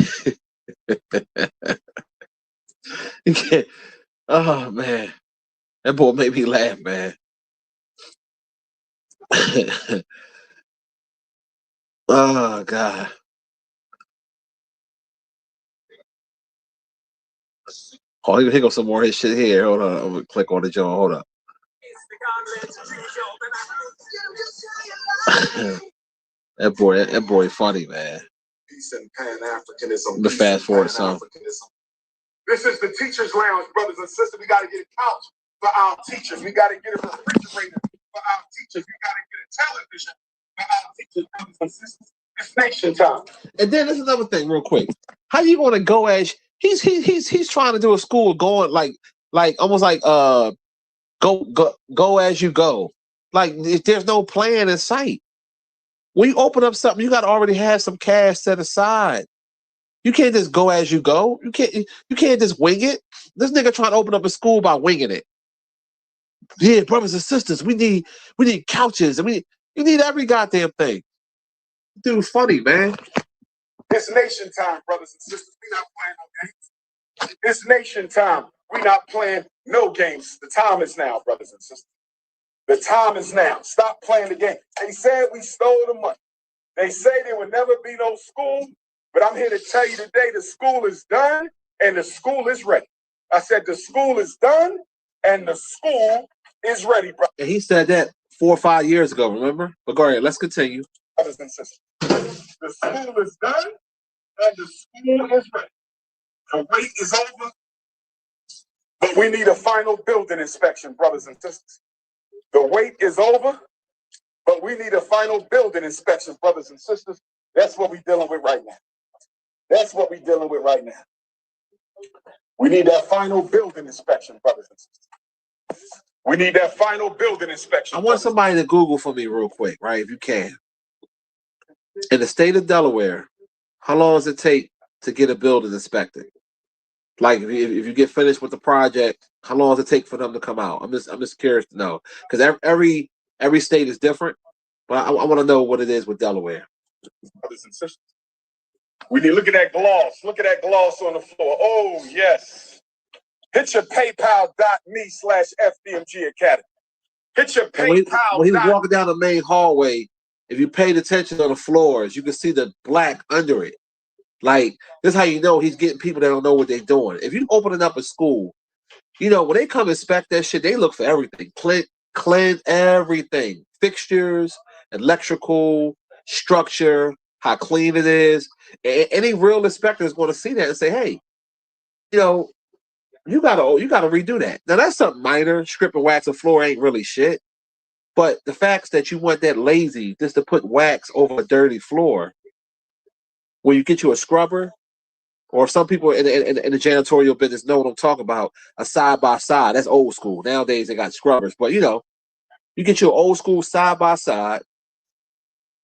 Speaker 1: can't. Oh man. That boy made me laugh, man. Oh God. Oh, here goes some more of his shit here. Hold on. I'm gonna click on the joint. Hold up. that boy funny, man. The fast forward song.
Speaker 3: This is the teachers' lounge, brothers and sisters. We gotta get a couch for our teachers. We gotta get a refrigerator for our teachers. We gotta get a television for our teachers, brothers and sisters. It's nation time.
Speaker 1: And then there's another thing, real quick. How you gonna go as he's trying to do a school going like almost like go as you go. Like there's no plan in sight. When you open up something, you gotta already have some cash set aside. You can't just go as you go. You can't just wing it. This nigga trying to open up a school by winging it. Yeah, brothers and sisters, we need couches and you need every goddamn thing. Dude, funny, man.
Speaker 3: It's nation time, brothers and sisters. We not playing no games. It's nation time. We're not playing no games. The time is now, brothers and sisters. The time is now. Stop playing the game. They said we stole the money. They say there will never be no school, but I'm here to tell you today the school is done and the school is ready. I said the school is done and the school is ready, brother.
Speaker 1: And he said that 4 or 5 years ago, remember? But go ahead, let's continue.
Speaker 3: Brothers and sisters, the school is done and the school is ready. The wait is over, but we need a final building inspection, brothers and sisters. The wait is over, but we need a final building inspection, brothers and sisters. That's what we're dealing with right now. That's what we're dealing with right now. We need that final building inspection, brothers and sisters. We need that final building inspection.
Speaker 1: I want somebody to Google for me real quick, right, if you can. In the state of Delaware, how long does it take to get a building inspected? Like, if you get finished with the project, how long does it take for them to come out? I'm just curious to know, because every state is different, but I want to know what it is with Delaware.
Speaker 3: Brothers and sisters, we need to look at that gloss. Look at that gloss on the floor. Oh yes, hit your PayPal.me/FDMG Academy. Hit your PayPal.
Speaker 1: When he was walking down the main hallway, if you paid attention on the floors, you can see the black under it. Like, this is how you know he's getting people that don't know what they're doing. If you opening up a school, you know, when they come inspect that shit, they look for everything. Clean everything. Fixtures, electrical, structure, how clean it is. And any real inspector is going to see that and say, hey, you know, you gotta redo that. Now, that's something minor. Strip and wax a floor ain't really shit. But the fact that you went that lazy just to put wax over a dirty floor, where you get you a scrubber, or some people in the janitorial business know what I'm talking about, a side-by-side. That's old school. Nowadays, they got scrubbers. But, you know, you get your old school side-by-side,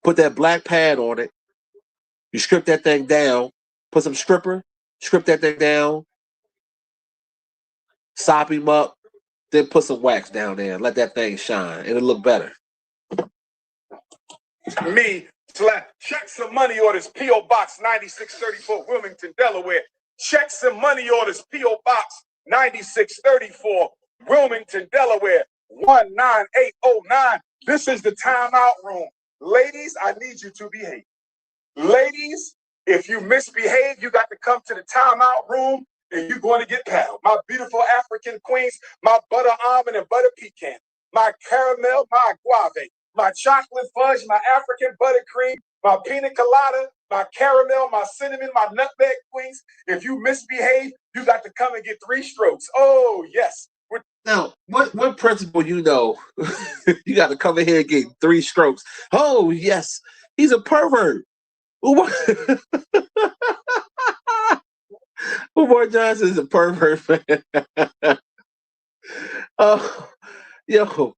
Speaker 1: put that black pad on it, you strip that thing down, put some stripper, strip that thing down, sop him up, then put some wax down there and let that thing shine. It'll look better.
Speaker 3: Check some money orders, P.O. Box 9634, Wilmington, Delaware. Check some money orders, P.O. Box 9634, Wilmington, Delaware, 19809. This is the timeout room. Ladies, I need you to behave. Ladies, if you misbehave, you got to come to the timeout room and you're going to get paddled. My beautiful African queens, my butter almond and butter pecan, my caramel, my guave, my chocolate fudge, my African buttercream, my pina colada, my caramel, my cinnamon, my nutmeg queens. If you misbehave, you got to come and get 3 strokes. Oh, yes.
Speaker 1: Now, what principle you know you got to come in here and get 3 strokes? Oh, yes. He's a pervert. Umar Johnson is a pervert, man. Yo,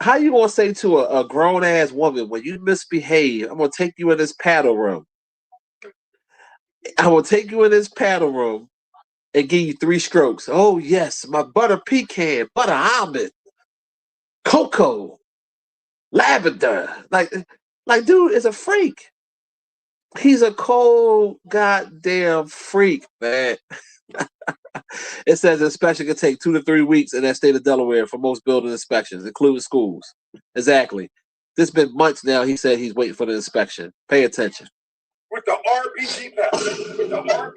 Speaker 1: how you gonna say to a grown ass woman, when you misbehave, I'm gonna take you in this paddle room. I will take you in this paddle room and give you 3 strokes. Oh yes, my butter pecan, butter almond, cocoa, lavender. Like dude is a freak. He's a cold goddamn freak, man. It says inspection can take 2 to 3 weeks in that state of Delaware for most building inspections, including schools. Exactly. This has been months now. He said he's waiting for the inspection. Pay attention.
Speaker 3: With the RBG paddle, consciousness over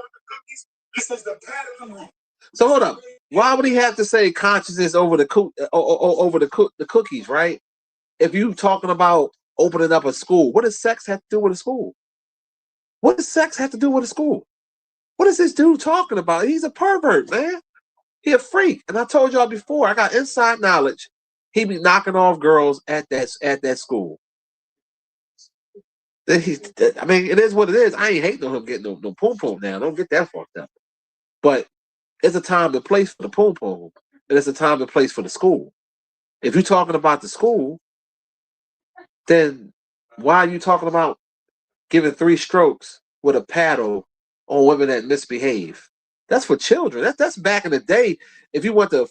Speaker 3: the cookies. This is the paddling room.
Speaker 1: So hold up. Why would he have to say consciousness over the cookies, right? If you talking about opening up a school, what does sex have to do with a school? What does sex have to do with a school? What is this dude talking about? He's a pervert, man. He a freak. And I told y'all before, I got inside knowledge. He be knocking off girls at that school. I mean, it is what it is. I ain't hating on him getting no poom poom now. Don't get that fucked up. But it's a time and place for the poom poom, and it's a time and place for the school. If you're talking about the school, then why are you talking about giving 3 strokes with a paddle on women that misbehave? That's for children. That's back in the day. If you went to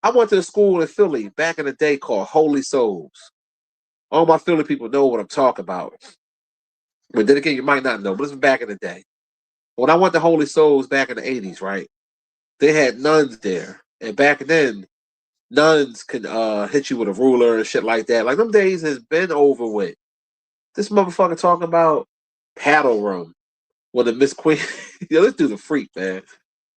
Speaker 1: I went to a school in Philly back in the day called Holy Souls. All my Philly people know what I'm talking about. But then again, you might not know, but it's back in the day. When I went to Holy Souls back in the 80s, right? They had nuns there. And back then, nuns could hit you with a ruler and shit like that. Like, them days has been over with. This motherfucker talking about paddle room with a Miss Queen. Yo, this dude's a freak, man.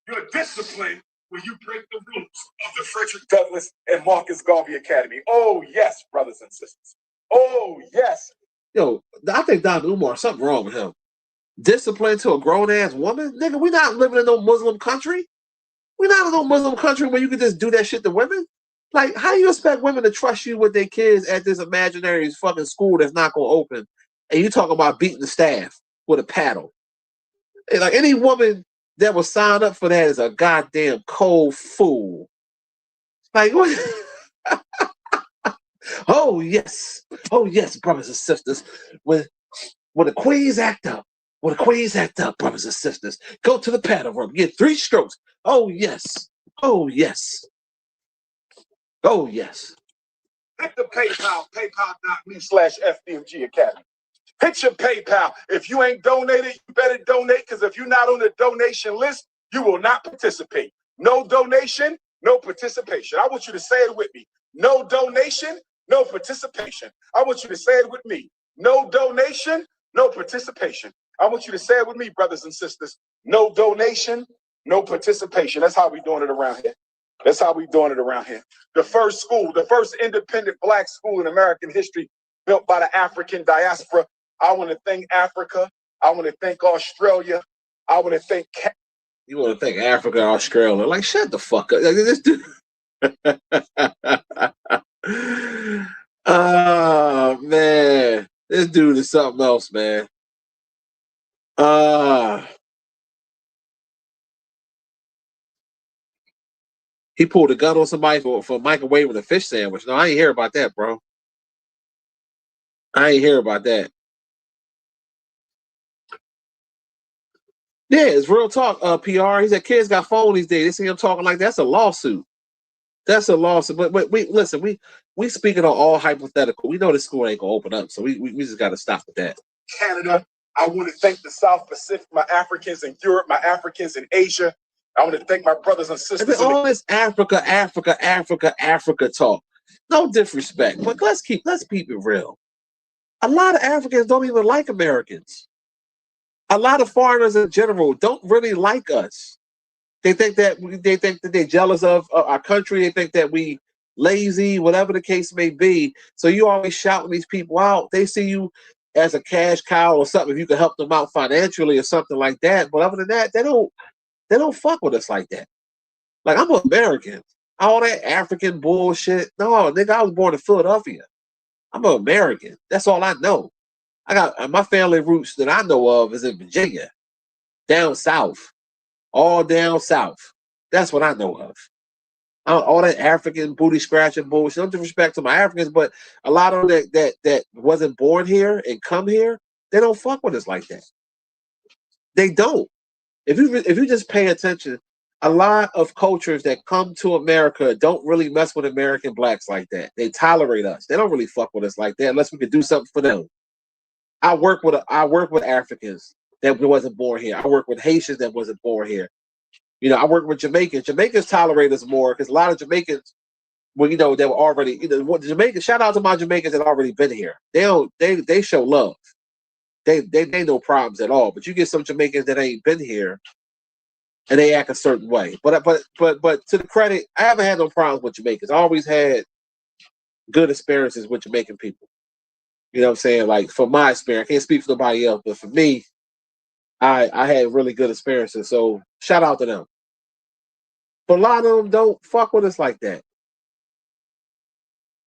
Speaker 3: You're disciplined when you break the rules of the Frederick Douglass and Marcus Garvey Academy. Oh, yes, brothers and sisters. Oh, yes.
Speaker 1: Yo, I think Dr. Umar, something wrong with him. Discipline to a grown-ass woman? Nigga, we not living in no Muslim country. We not in no Muslim country where you can just do that shit to women. Like, how you expect women to trust you with their kids at this imaginary fucking school that's not going to open? And you talking about beating the staff with a paddle. And like, any woman that was signed up for that is a goddamn cold fool. Like, what? Oh, yes. Oh, yes, brothers and sisters. When the queens act up, brothers and sisters, go to the paddle room, get 3 strokes. Oh, yes. Oh, yes. Oh, yes.
Speaker 3: Hit the PayPal, paypal.me/FDMG Academy. Hit your PayPal. If you ain't donated, you better donate, because if you're not on the donation list, you will not participate. No donation, no participation. I want you to say it with me. No donation, no participation. I want you to say it with me. No donation, no participation. I want you to say it with me, brothers and sisters. No donation, no participation. That's how we doing it around here. That's how we doing it around here. The first school, the first independent black school in American history, built by the African diaspora. I want to thank Africa. I want to thank Australia. I want to thank.
Speaker 1: You want to thank Africa, Australia? Like, shut the fuck up. This dude. Oh man, this dude is something else, man. He pulled a gun on somebody for microwaving a fish sandwich. No, I ain't hear about that, bro. I ain't hear about that. Yeah, it's real talk. PR. He said kids got phone these days. They see him talking like that's a lawsuit. That's a lawsuit. But we listen. We speaking on all hypothetical. We know the school ain't gonna open up, so we just got to stop with that.
Speaker 3: Canada. I want to thank the South Pacific, my Africans in Europe, my Africans in Asia. I want to thank my brothers and sisters.
Speaker 1: All this Africa talk. No disrespect, but let's keep it real. A lot of Africans don't even like Americans. A lot of foreigners in general don't really like us. They think that they're jealous of our country. They think that we lazy, whatever the case may be. So you always shouting these people out. They see you as a cash cow or something. If you can help them out financially or something like that. But other than that, they don't fuck with us like that. Like, I'm American. All that African bullshit. No, nigga, I was born in Philadelphia. I'm an American. That's all I know. I got my family roots that I know of is in Virginia, down south, all down south. That's what I know of. All that African booty scratching bullshit. No disrespect to my Africans, but a lot of them that wasn't born here and come here, they don't fuck with us like that. They don't. If you just pay attention, a lot of cultures that come to America don't really mess with American blacks like that. They tolerate us. They don't really fuck with us like that unless we can do something for them. I work with Africans that wasn't born here. I work with Haitians that wasn't born here. You know, I work with Jamaicans. Jamaicans tolerate us more because a lot of Jamaicans, well, they were already, Jamaicans. Shout out to my Jamaicans that already been here. They show love. They no problems at all. But you get some Jamaicans that ain't been here, and they act a certain way. But to the credit, I haven't had no problems with Jamaicans. I always had good experiences with Jamaican people. You know what I'm saying? Like, from my experience, I can't speak for nobody else, but for me, I had really good experiences. So shout out to them. But a lot of them don't fuck with us like that.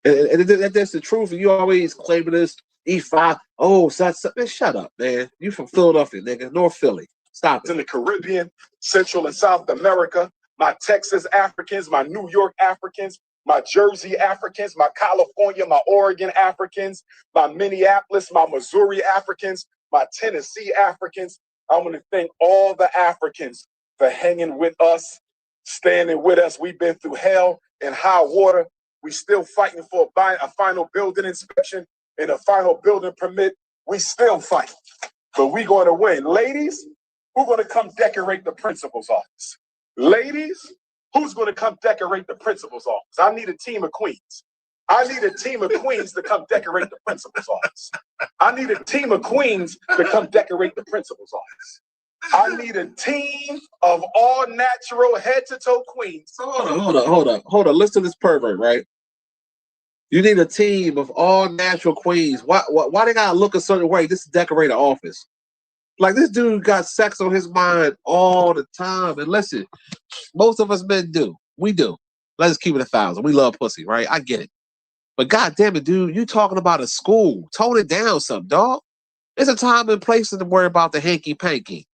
Speaker 1: And that's the truth. And you always claiming this E5. Oh, man, shut up, man. You from Philadelphia, nigga. North Philly. Stop it.
Speaker 3: In the Caribbean, Central and South America, my Texas Africans, my New York Africans, my Jersey Africans, my California, my Oregon Africans, my Minneapolis, my Missouri Africans, my Tennessee Africans. I want to thank all the Africans for hanging with us, standing with us. We've been through hell and high water. We still fighting for a final building inspection and a final building permit. We still fight, but we going to win. Ladies, who's going to come decorate the principal's office? Ladies, who's going to come decorate the principal's office? I need a team of queens. I need a team of queens to come decorate the principal's office. I need a team of queens to come decorate the principal's office. I need a team of all natural head to toe queens.
Speaker 1: Hold on. Listen to this pervert, right? You need a team of all natural queens. Why they gotta look a certain way just to decorate an office? Like, this dude got sex on his mind all the time. And listen, most of us men do. We do. Let's keep it 1,000. We love pussy, right? I get it. But god damn it, dude, you talking about a school. Tone it down some, dog. It's a time and place to worry about the hanky-panky.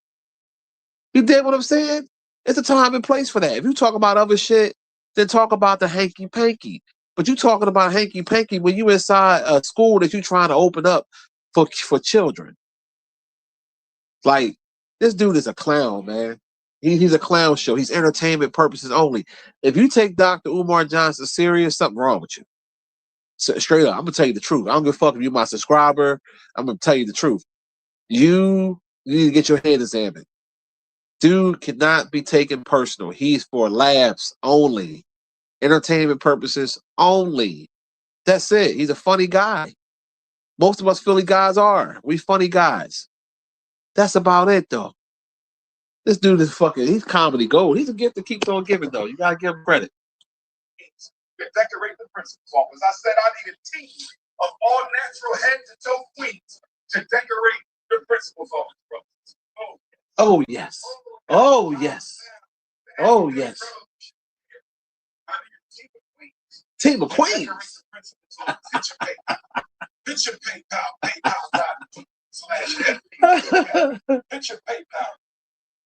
Speaker 1: You dig what I'm saying? It's a time and place for that. If you talk about other shit, then talk about the hanky-panky. But you talking about hanky-panky when you inside a school that you trying to open up for children. Like, this dude is a clown, man. He's a clown show. He's entertainment purposes only. If you take Dr. Umar Johnson serious, something wrong with you. So, straight up, I'm gonna tell you the truth. I don't give a fuck if you're my subscriber. I'm gonna tell you the truth. You need to get your head examined. Dude cannot be taken personal. He's for laughs only, entertainment purposes only. That's it. He's a funny guy. Most of us Philly guys are. We funny guys. That's about it, though. This dude is he's comedy gold. He's a gift that keeps on giving, though. You gotta give him credit.
Speaker 3: Decorate the principal's office. I said I need a team of all natural head to toe queens to decorate the principal's office, brothers.
Speaker 1: Oh yes. Oh yes. Oh yes.
Speaker 3: I need a
Speaker 1: team of queens.
Speaker 3: Hit your PayPal. Hit your PayPal.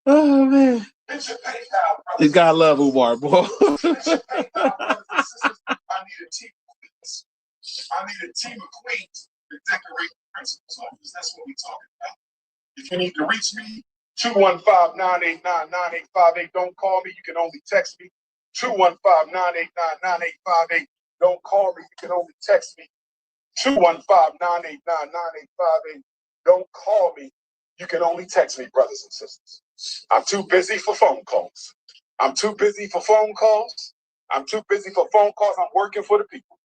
Speaker 1: Oh man.
Speaker 3: Hit your PayPal.
Speaker 1: You gotta love Umar, boy.
Speaker 3: I need a team of queens to decorate the principal's office. That's what we're talking about. If you need to reach me, 215-989-9858. Don't call me. You can only text me. 215-989-9858. Don't call me. You can only text me. 215-989-9858. Don't call me. You can only text me, brothers and sisters. I'm too busy for phone calls. I'm working for the people.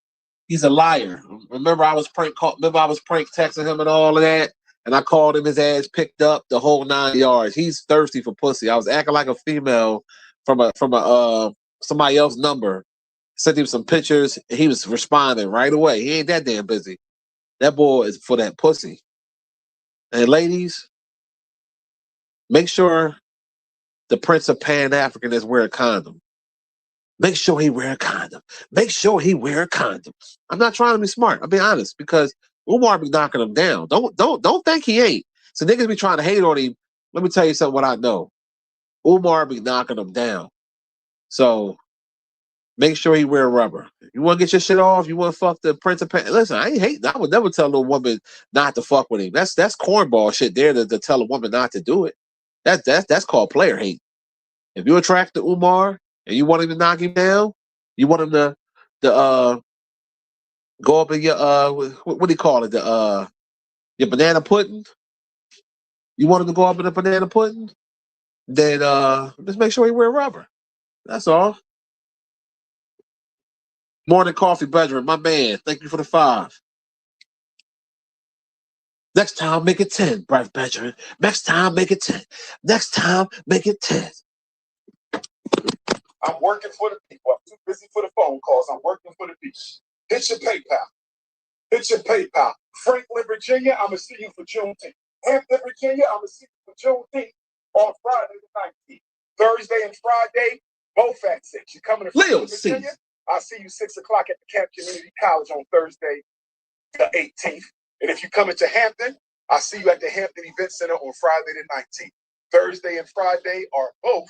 Speaker 1: He's a liar. Remember I was prank texting him and all of that, and I called him. His ass picked up the whole 9 yards. He's thirsty for pussy. I was acting like a female from somebody else's number. Sent him some pictures. He was responding right away. He ain't that damn busy. That boy is for that pussy. And ladies, make sure the Prince of Pan-African is wearing a condom. Make sure he wear a condom. I'm not trying to be smart. I'm being honest, because Umar be knocking him down. Don't think he ain't. So niggas be trying to hate on him. Let me tell you something what I know. Umar be knocking him down. So make sure he wear rubber. You want to get your shit off? You want to fuck the Prince of Pan? Listen, I ain't hating. I would never tell no woman not to fuck with him. That's cornball shit there to tell a woman not to do it. That's called player hate. If you attract to Umar and you want him to knock him down, you want him to go up in your what do you call it? Your banana pudding. You want him to go up in the banana pudding? Then just make sure he wear rubber. That's all. Morning coffee, Benjamin, my man. Thank you for the 5. Next time, make it 10, Bryce Benjamin. Next time, make it 10. Next time, make it 10.
Speaker 3: I'm working for the people. I'm too busy for the phone calls. I'm working for the people. Hit your PayPal. Franklin, Virginia, I'm going to see you for Juneteenth. Hampton, Virginia, I'm going to see you for Juneteenth on Friday the 19th. Thursday and Friday, both at 6. You're coming to Franklin, Virginia? I'll see you 6 o'clock at the Camp Community College on Thursday the 18th. And if you come into Hampton, I'll see you at the Hampton Event Center on Friday the 19th. Thursday and Friday are both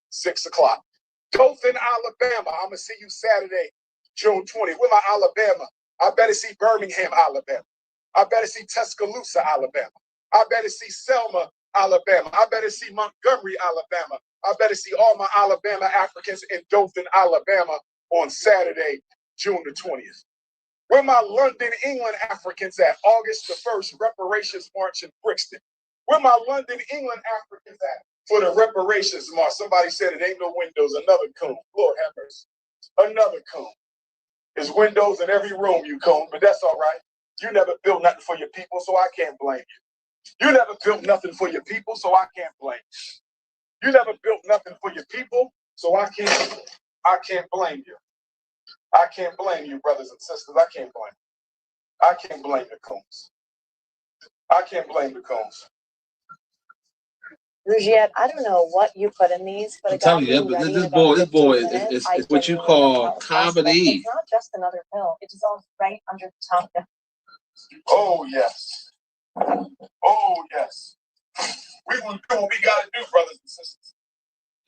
Speaker 3: 6 o'clock. Dothan, Alabama, I'm going to see you Saturday, June 20th. Where my Alabama? I better see Birmingham, Alabama. I better see Tuscaloosa, Alabama. I better see Selma, Alabama. I better see Montgomery, Alabama. I better see all my Alabama Africans in Dothan, Alabama on Saturday, June the 20th. Where my London, England Africans at? August the 1st, Reparations March in Brixton. Where my London, England Africans at? For the reparations, Mark. Somebody said it ain't no windows. Another coon. Lord have mercy. Another coon. There's windows in every room, you coon, but that's all right. You never built nothing for your people, so I can't blame you. You never built nothing for your people, so I can't blame you. You never built nothing for your people, so I can't blame you. I can't blame you, brothers and sisters. I can't blame you. I can't blame the coons. I can't blame the coons.
Speaker 2: Rugiette, I don't know what you put in these, but
Speaker 1: I'm telling you, this boy is what you call comedy.
Speaker 2: It's not just another pill. It dissolves right under the tongue.
Speaker 3: Oh, yes. Oh, yes. We're going to do what we got to do, brothers and sisters.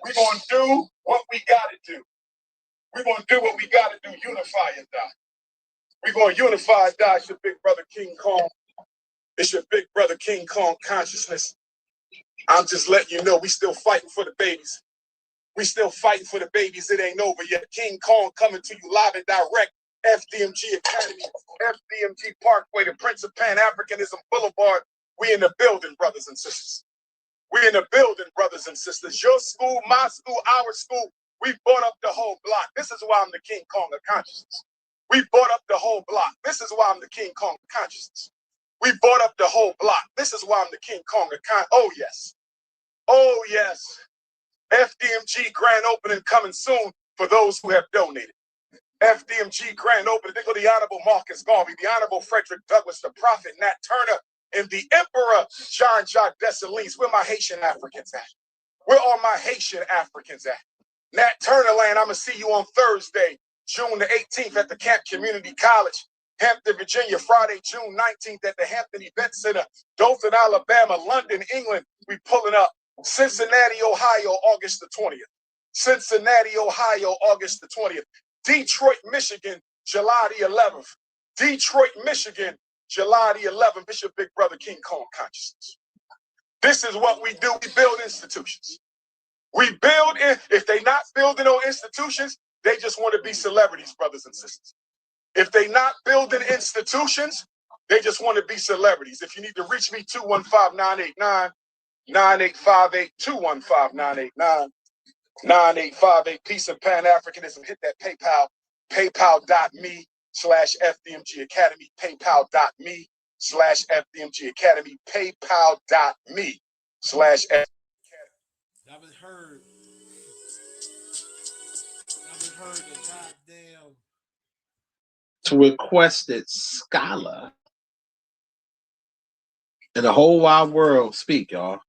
Speaker 3: We're going to do what we got to do. We're going to do what we got to do. Unify and die. We're going to unify and die. It's your big brother King Kong. It's your big brother King Kong consciousness. I'm just letting you know we still fighting for the babies. We still fighting for the babies. It ain't over yet. King Kong coming to you live and direct. Fdmg Academy, Fdmg Parkway, the Prince of Pan-Africanism Boulevard. We in the building, brothers and sisters. We in the building, brothers and sisters. Your school, my school, our school. We bought up the whole block. This is why I'm the King Kong of consciousness. We bought up the whole block. This is why I'm the King Kong of consciousness. We bought up the whole block. This is why I'm the King Kong of consciousness. Oh, yes. Oh, yes. Fdmg grand opening coming soon for those who have donated. Fdmg grand opening. Think of the Honorable Marcus Garvey, the Honorable Frederick Douglass, the Prophet Nat Turner, and the Emperor Jean-Jacques Dessalines. Where my Haitian Africans at? Where are my Haitian Africans at? Nat Turner land, I'm going to see you on Thursday, June the 18th at the Camp Community College, Hampton, Virginia, Friday, June 19th at the Hampton Event Center, Dothan, Alabama, London, England. We pulling up. Cincinnati, Ohio, August the 20th. Cincinnati, Ohio, August the 20th. Detroit, Michigan, July the 11th. Detroit, Michigan, July the 11th. It's your big brother King Kong consciousness. This is what we do. We build institutions. We build in. If they not building on institutions, they just want to be celebrities, brothers and sisters. If they not building institutions, they just want to be celebrities. If you need to reach me, 215-989-9858, 215-989-9858. Peace and Pan-Africanism. Hit that PayPal, paypal.me/FDMG Academy, paypal.me/FDMG Academy, paypal.me/FDMG Academy.
Speaker 1: Y'all been heard. Y'all been heard the goddamn to requested scholar in the whole wide world speak, y'all.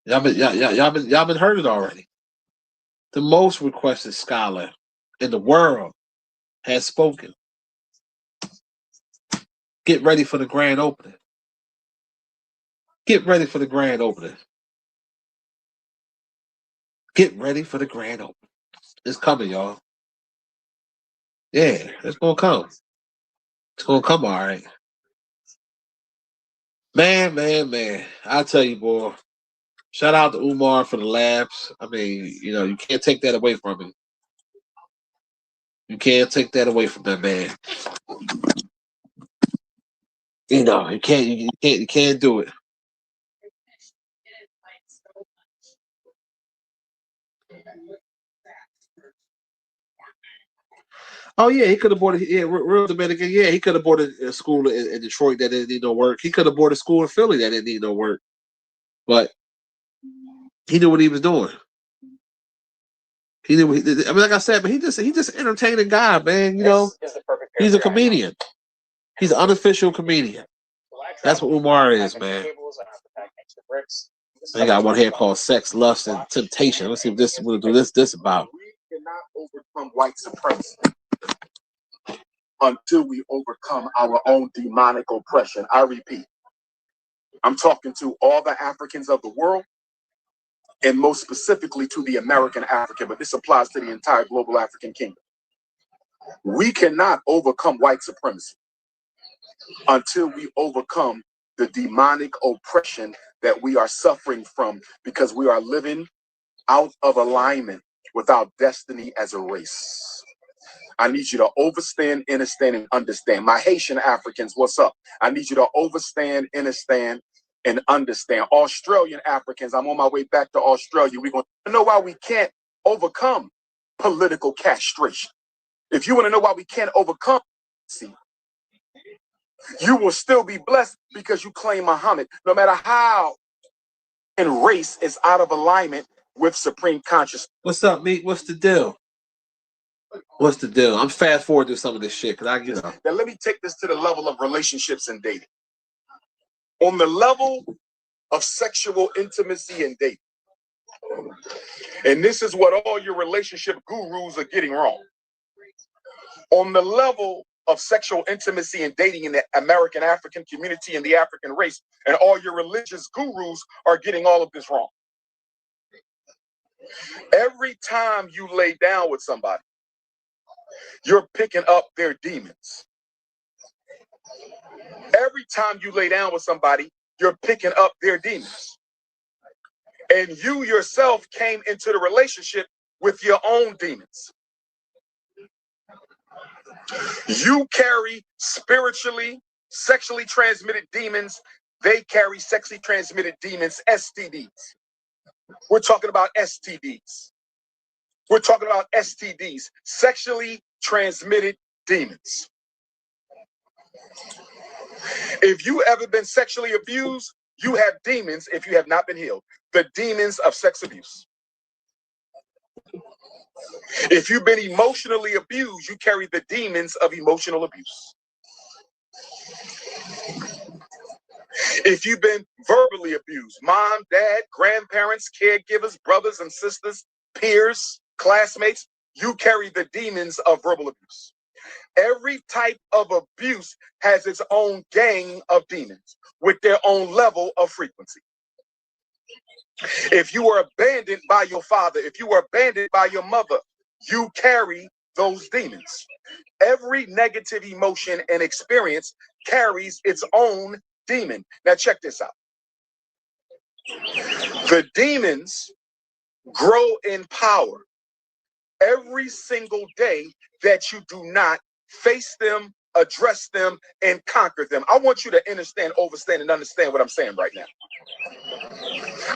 Speaker 1: Y'all been heard it already. The most requested scholar in the world has spoken. Get ready for the grand opening. Get ready for the grand opening. Get ready for the grand opening. It's coming, y'all. Yeah, it's gonna come. It's gonna come, all right. Man. I tell you, boy. Shout out to Umar for the laughs. I mean, you know, you can't take that away from him. You can't take that away from that man. You know, you can't do it. Oh yeah, he could have bought a real Dominican. Yeah, he could have bought a school in Detroit that didn't need no work. He could have bought a school in Philly that didn't need no work. But he knew what he was doing. He knew. I mean, like I said, but he just entertaining guy, man. You know, he's a comedian. He's an unofficial comedian. That's what Umar is, man. They got one here called Sex, Lust, and Temptation. Let's see what this about.
Speaker 3: We cannot overcome white supremacy until we overcome our own demonic oppression. I repeat, I'm talking to all the Africans of the world, and most specifically to the American African, but this applies to the entire global African kingdom. We cannot overcome white supremacy until we overcome the demonic oppression that we are suffering from, because we are living out of alignment with our destiny as a race. I need you to overstand, understand, and understand. My Haitian Africans, what's up? I need you to overstand, understand, and understand. Australian Africans, I'm on my way back to Australia. We're going to know why we can't overcome political castration. If you want to know why we can't overcome, see, you will still be blessed because you claim Muhammad, no matter how and race is out of alignment with supreme consciousness.
Speaker 1: What's up, Meek? What's the deal? What's the deal? I'm fast forward to some of this shit because
Speaker 3: Now let me take this to the level of relationships and dating. On the level of sexual intimacy and dating, and this is what all your relationship gurus are getting wrong. On the level of sexual intimacy and dating in the American African community and the African race, and all your religious gurus are getting all of this wrong. Every time you lay down with somebody, you're picking up their demons. Every time you lay down with somebody, you're picking up their demons. And you yourself came into the relationship with your own demons. You carry spiritually, sexually transmitted demons. They carry sexually transmitted demons, STDs. We're talking about STDs. We're talking about STDs, sexually transmitted demons. If you ever been sexually abused, you have demons if you have not been healed. The demons of sex abuse. If you've been emotionally abused, you carry the demons of emotional abuse. If you've been verbally abused, mom, dad, grandparents, caregivers, brothers and sisters, peers, classmates, you carry the demons of verbal abuse. Every type of abuse has its own gang of demons with their own level of frequency. If you were abandoned by your father, if you were abandoned by your mother, you carry those demons. Every negative emotion and experience carries its own demon. Now check this out. The demons grow in power every single day that you do not face them, address them, and conquer them. I want you to understand, overstand, and understand what I'm saying right now.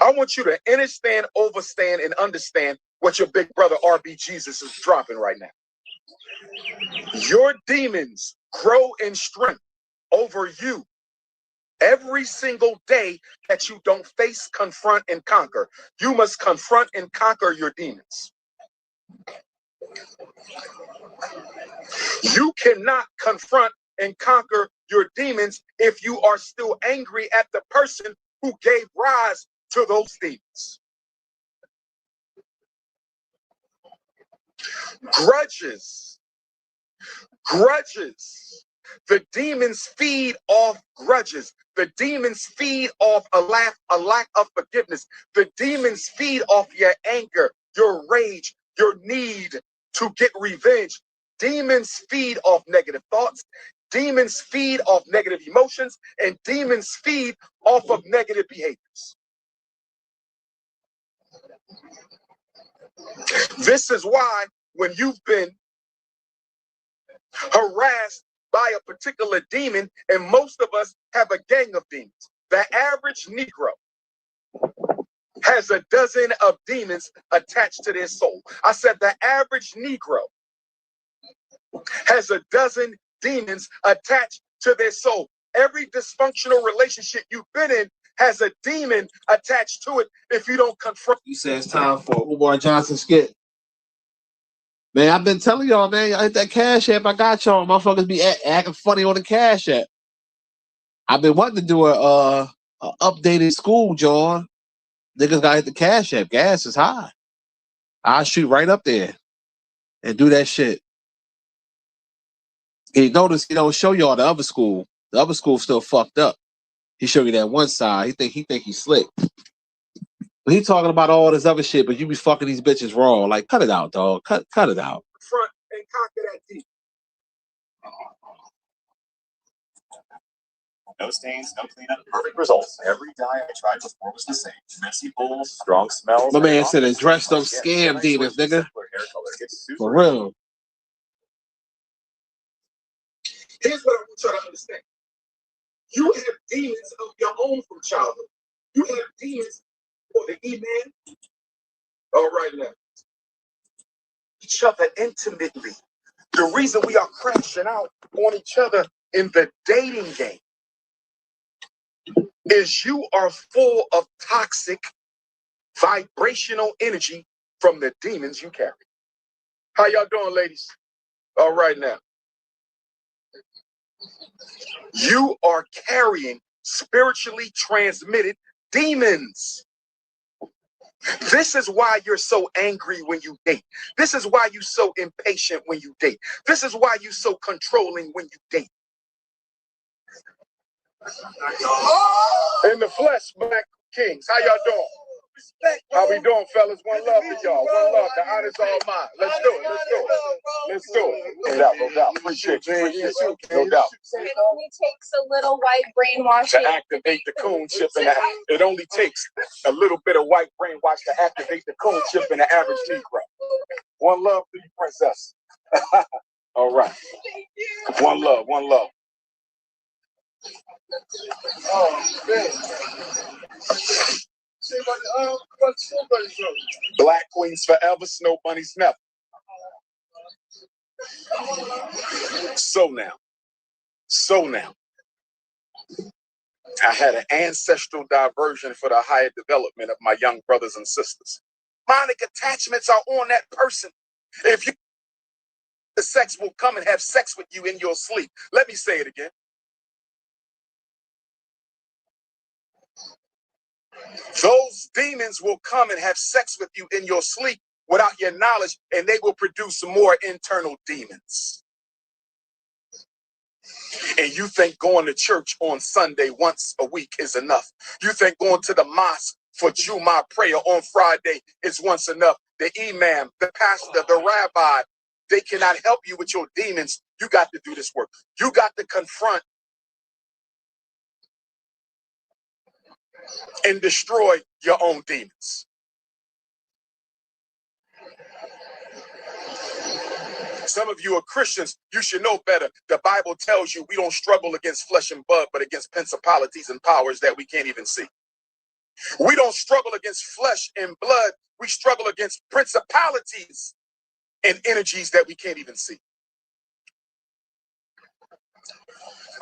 Speaker 3: I want you to understand, overstand, and understand what your big brother RB Jesus is dropping right now. Your demons grow in strength over you every single day that you don't face, confront, and conquer. You must confront and conquer your demons. You cannot confront and conquer your demons if you are still angry at the person who gave rise to those demons. Grudges. The demons feed off grudges. The demons feed off a lack of forgiveness. The demons feed off your anger, your rage, your need to get revenge. Demons feed off negative thoughts. Demons feed off negative emotions, and demons feed off of negative behaviors. This is why when you've been harassed by a particular demon, and most of us have a gang of demons. The average Negro has a dozen of demons attached to their soul. I said the average Negro has a dozen demons attached to their soul. Every dysfunctional relationship you've been in has a demon attached to it if you don't confront.
Speaker 1: You say it's time for Umar Johnson skit. Man, I've been telling y'all, man, I hit that Cash App. I got y'all. Motherfuckers be acting funny on the Cash App. I've been wanting to do a updated school, John. Niggas gotta hit the Cash App. Gas is high. I'll shoot right up there and do that shit. And you notice he don't show y'all the other school. The other school's still fucked up. He show you that one side. He think he's slick. But he talking about all this other shit, but you be fucking these bitches raw. Like, cut it out, dog. Cut it out.
Speaker 3: Front and conquer that demon.
Speaker 4: No stains, no cleanup, perfect results. Every dye I tried before was the same. Messy bowls, strong smells.
Speaker 1: My man said, address them scam demons, nigga. For real.
Speaker 3: Here's what I want you to understand. You have demons of your own from childhood. You have demons for the E-man. All right now. Each other intimately. The reason we are crashing out on each other in the dating game is you are full of toxic vibrational energy from the demons you carry. How y'all doing, ladies? All right now. You are carrying spiritually transmitted demons. This is why you're so angry when you date. This is why you're so impatient when you date. This is why you're so controlling when you date. In the flesh, Black Kings. How y'all doing? How we doing, fellas? One love to y'all. One love. The honor's all mine. Let's do it. Let's do it. Let's do it. No doubt. No doubt. Appreciate you. Appreciate you. No doubt.
Speaker 5: It only takes a little white brainwashing
Speaker 3: To activate the coon chip in the, it only takes a little bit of white brainwash to activate the coon chip in the average Negro. One love to you, princess. All right. One love. One love. Oh, man. Black queens forever, snow bunnies never. So now, I had an ancestral diversion for the higher development of my young brothers and sisters. Demonic attachments are on that person. If you, the sex will come and have sex with you in your sleep. Let me say it again. Those demons will come and have sex with you in your sleep without your knowledge, and they will produce more internal demons. And you think going to church on Sunday once a week is enough. You think going to the mosque for Jumu'ah prayer on Friday is once enough. The imam, the pastor, the rabbi, they cannot help you with your demons. You got to do this work. You got to confront and destroy your own demons. Some of you are Christians. You should know better. The Bible tells you we don't struggle against flesh and blood, but against principalities and powers that we can't even see. We don't struggle against flesh and blood. We struggle against principalities and energies that we can't even see.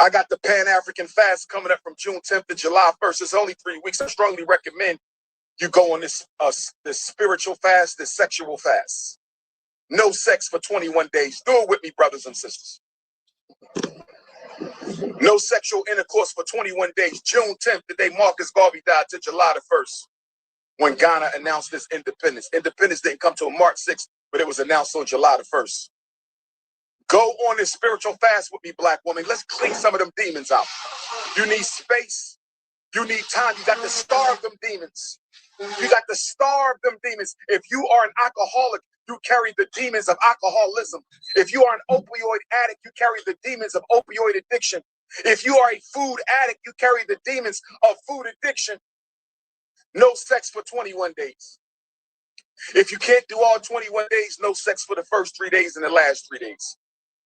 Speaker 3: I got the Pan-African fast coming up from June 10th to July 1st. It's only 3 weeks. I strongly recommend you go on this spiritual fast, this sexual fast. No sex for 21 days. Do it with me, brothers and sisters. No sexual intercourse for 21 days. June 10th, the day Marcus Garvey died, to July the 1st, when Ghana announced its independence. Independence didn't come till March 6th, but it was announced on July the 1st. Go on this spiritual fast with me, black woman. Let's clean some of them demons out. You need space. You need time. You got to starve them demons. You got to starve them demons. If you are an alcoholic, you carry the demons of alcoholism. If you are an opioid addict, you carry the demons of opioid addiction. If you are a food addict, you carry the demons of food addiction. No sex for 21 days. If you can't do all 21 days, no sex for the first 3 days and the last 3 days.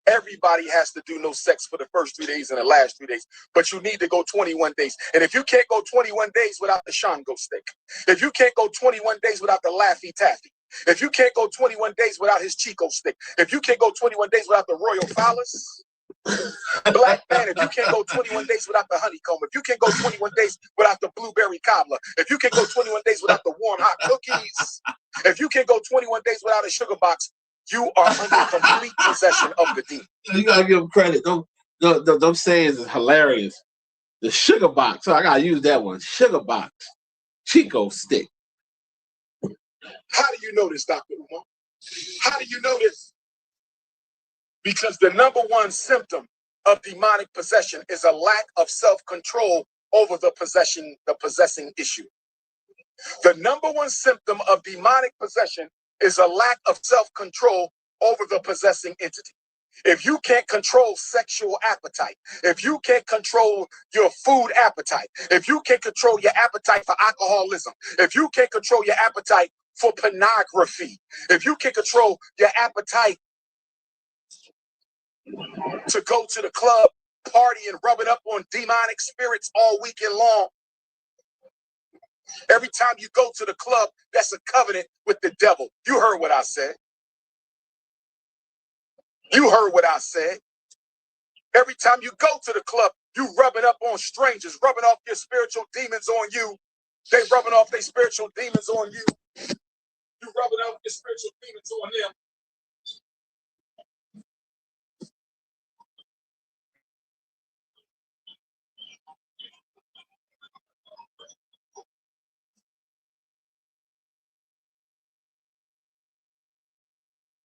Speaker 3: Everybody has to do no sex for the first 3 days and the last 3 days, but you need to go 21 days. And if you can't go 21 days without the Shango stick, if you can't go 21 days without the Laffy Taffy, if you can't go 21 days without his Chico stick, if you can't go 21 days without the Royal Phallus, black man, if you can't go 21 days without the honeycomb, if you can't go 21 days without the blueberry cobbler, if you can't go 21 days without the warm hot cookies, if you can't go 21 days without a sugar box, you are under complete possession of the demon.
Speaker 1: You gotta give them credit. Them sayings is hilarious. The sugar box. So I gotta use that one. Sugar box. Chico stick.
Speaker 3: How do you know this, Dr. Umar? How do you know this? Because the number one symptom of demonic possession is a lack of self-control over the possessing issue. The number one symptom of demonic possession is a lack of self-control over the possessing entity. If you can't control sexual appetite, if you can't control your food appetite, if you can't control your appetite for alcoholism, if you can't control your appetite for pornography, if you can't control your appetite to go to the club, party, and rub it up on demonic spirits all weekend long. Every time you go to the club, that's a covenant with the devil. You heard what I said. You heard what I said. Every time you go to the club, you rubbing up on strangers, rubbing off your spiritual demons on you. They rubbing off their spiritual demons on you. You rubbing off your spiritual demons on them.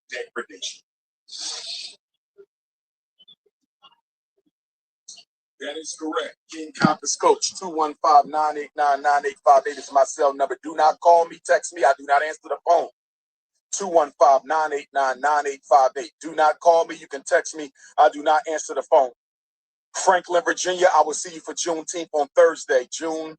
Speaker 3: Degradation. That is correct. King Compass Coach, 215-989-9858 is my cell number. Do not call me, text me. I do not answer the phone. 215-989-9858. Do not call me. You can text me. I do not answer the phone. Franklin, Virginia, I will see you for Juneteenth on Thursday, June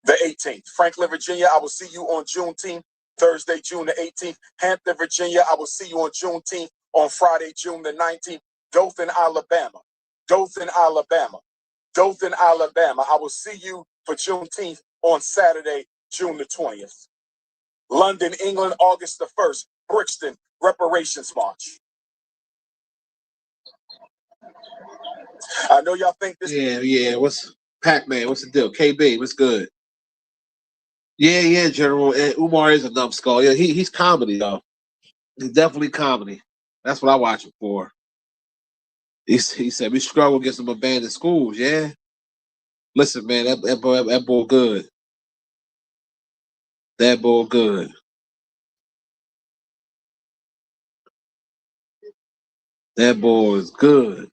Speaker 3: the 18th. Franklin, Virginia, I will see you on Juneteenth, Thursday, June the 18th. Hampton, Virginia, I will see you on Juneteenth on Friday, June the 19th. Dothan, Alabama. Dothan, Alabama. Dothan, Alabama. I will see you for Juneteenth on Saturday, June the 20th. London, England, August the 1st. Brixton, Reparations March. I know y'all think this.
Speaker 1: Yeah. What's Pac-Man? What's the deal? KB, what's good? Yeah, General. And Umar is a numbskull. Yeah, he's comedy though. He's definitely comedy. That's what I watch it for. He said we struggle against some abandoned schools. Yeah. Listen, man, that boy good. That boy good. That boy is good.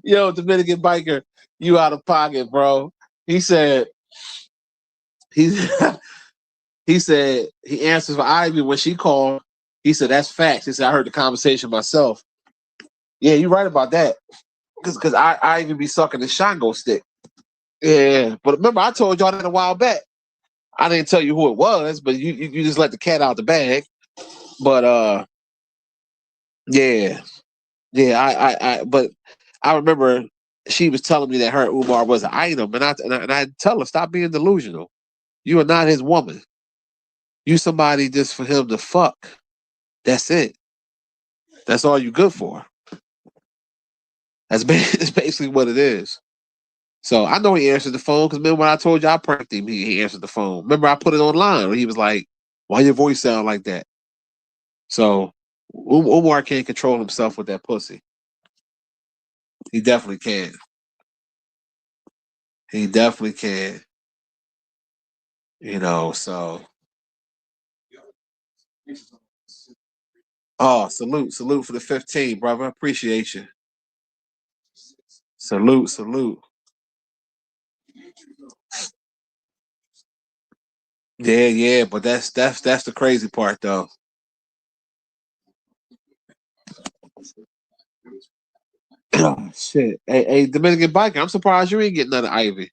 Speaker 1: Yo, Dominican biker, you out of pocket, bro. He said he said he answers for Ivy when she called. He said that's facts. He said I heard the conversation myself. Yeah, you're right about that. Because I even be sucking the Shango stick. Yeah, but remember I told y'all that a while back. I didn't tell you who it was, but you just let the cat out the bag. But yeah, but I remember she was telling me that her Umar was an item, and I tell her stop being delusional. You are not his woman. You somebody just for him to fuck. That's it. That's all you good for. That's basically what it is. So I know he answered the phone because remember when I told you I pranked him, he answered the phone. Remember I put it online where he was like, "Why your voice sound like that?" So Umar can't control himself with that pussy. He definitely can. He definitely can. You know, so. Oh, salute for the 15, brother. Appreciate you. Salute. Yeah, but that's the crazy part though. Shit. Hey, Dominican biker, I'm surprised you ain't getting none of Ivy.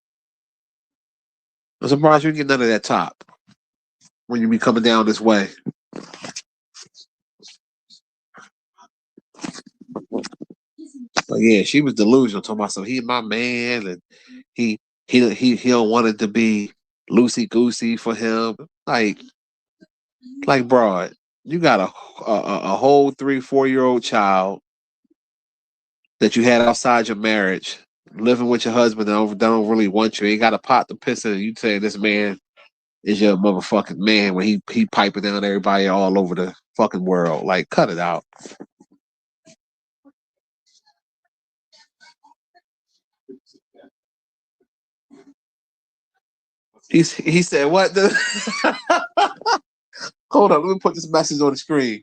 Speaker 1: I'm surprised you ain't getting none of that top when you be coming down this way. But yeah, she was delusional, talking about so he my man and he don't want it to be loosey goosey for him. Like broad, you got a whole 3-4-year-old child that you had outside your marriage, living with your husband that don't really want you. Ain't got a pot to piss in. You say this man is your motherfucking man when he piping down everybody all over the fucking world. Like, cut it out. He said what? Hold on, let me put this message on the screen.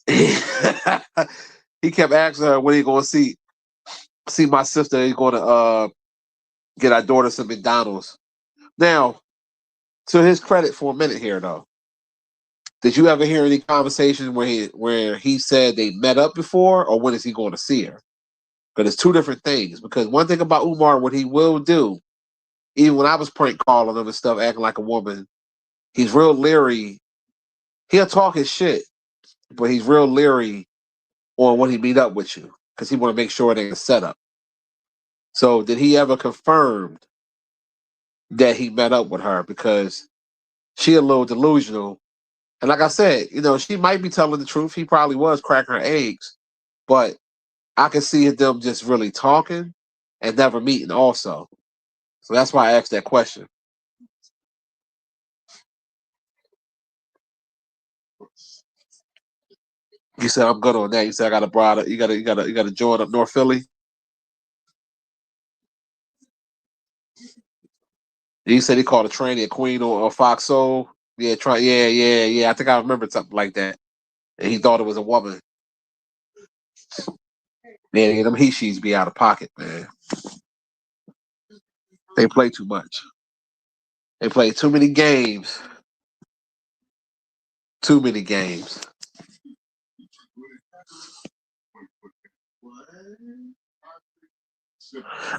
Speaker 1: He kept asking her when he gonna see my sister. He's gonna get our daughter some McDonald's. Now, to his credit for a minute here though, did you ever hear any conversation where he said they met up before, or when is he going to see her? Because it's two different things. Because one thing about Umar, what he will do, even when I was prank calling him and stuff, acting like a woman, he's real leery. He'll talk his shit, but he's real leery on when he meet up with you because he want to make sure it ain't a setup. So did he ever confirm that he met up with her? Because she a little delusional. And like I said, she might be telling the truth. He probably was cracking her eggs, but I can see them just really talking and never meeting also. So that's why I asked that question. You said I'm good on that. You said I got a brother. You got to join up North Philly. He said he called a tranny a queen or Fox Soul. Yeah, yeah. I think I remember something like that. And he thought it was a woman. Man, them he-she's be out of pocket, man. They play too much. They play too many games. Too many games.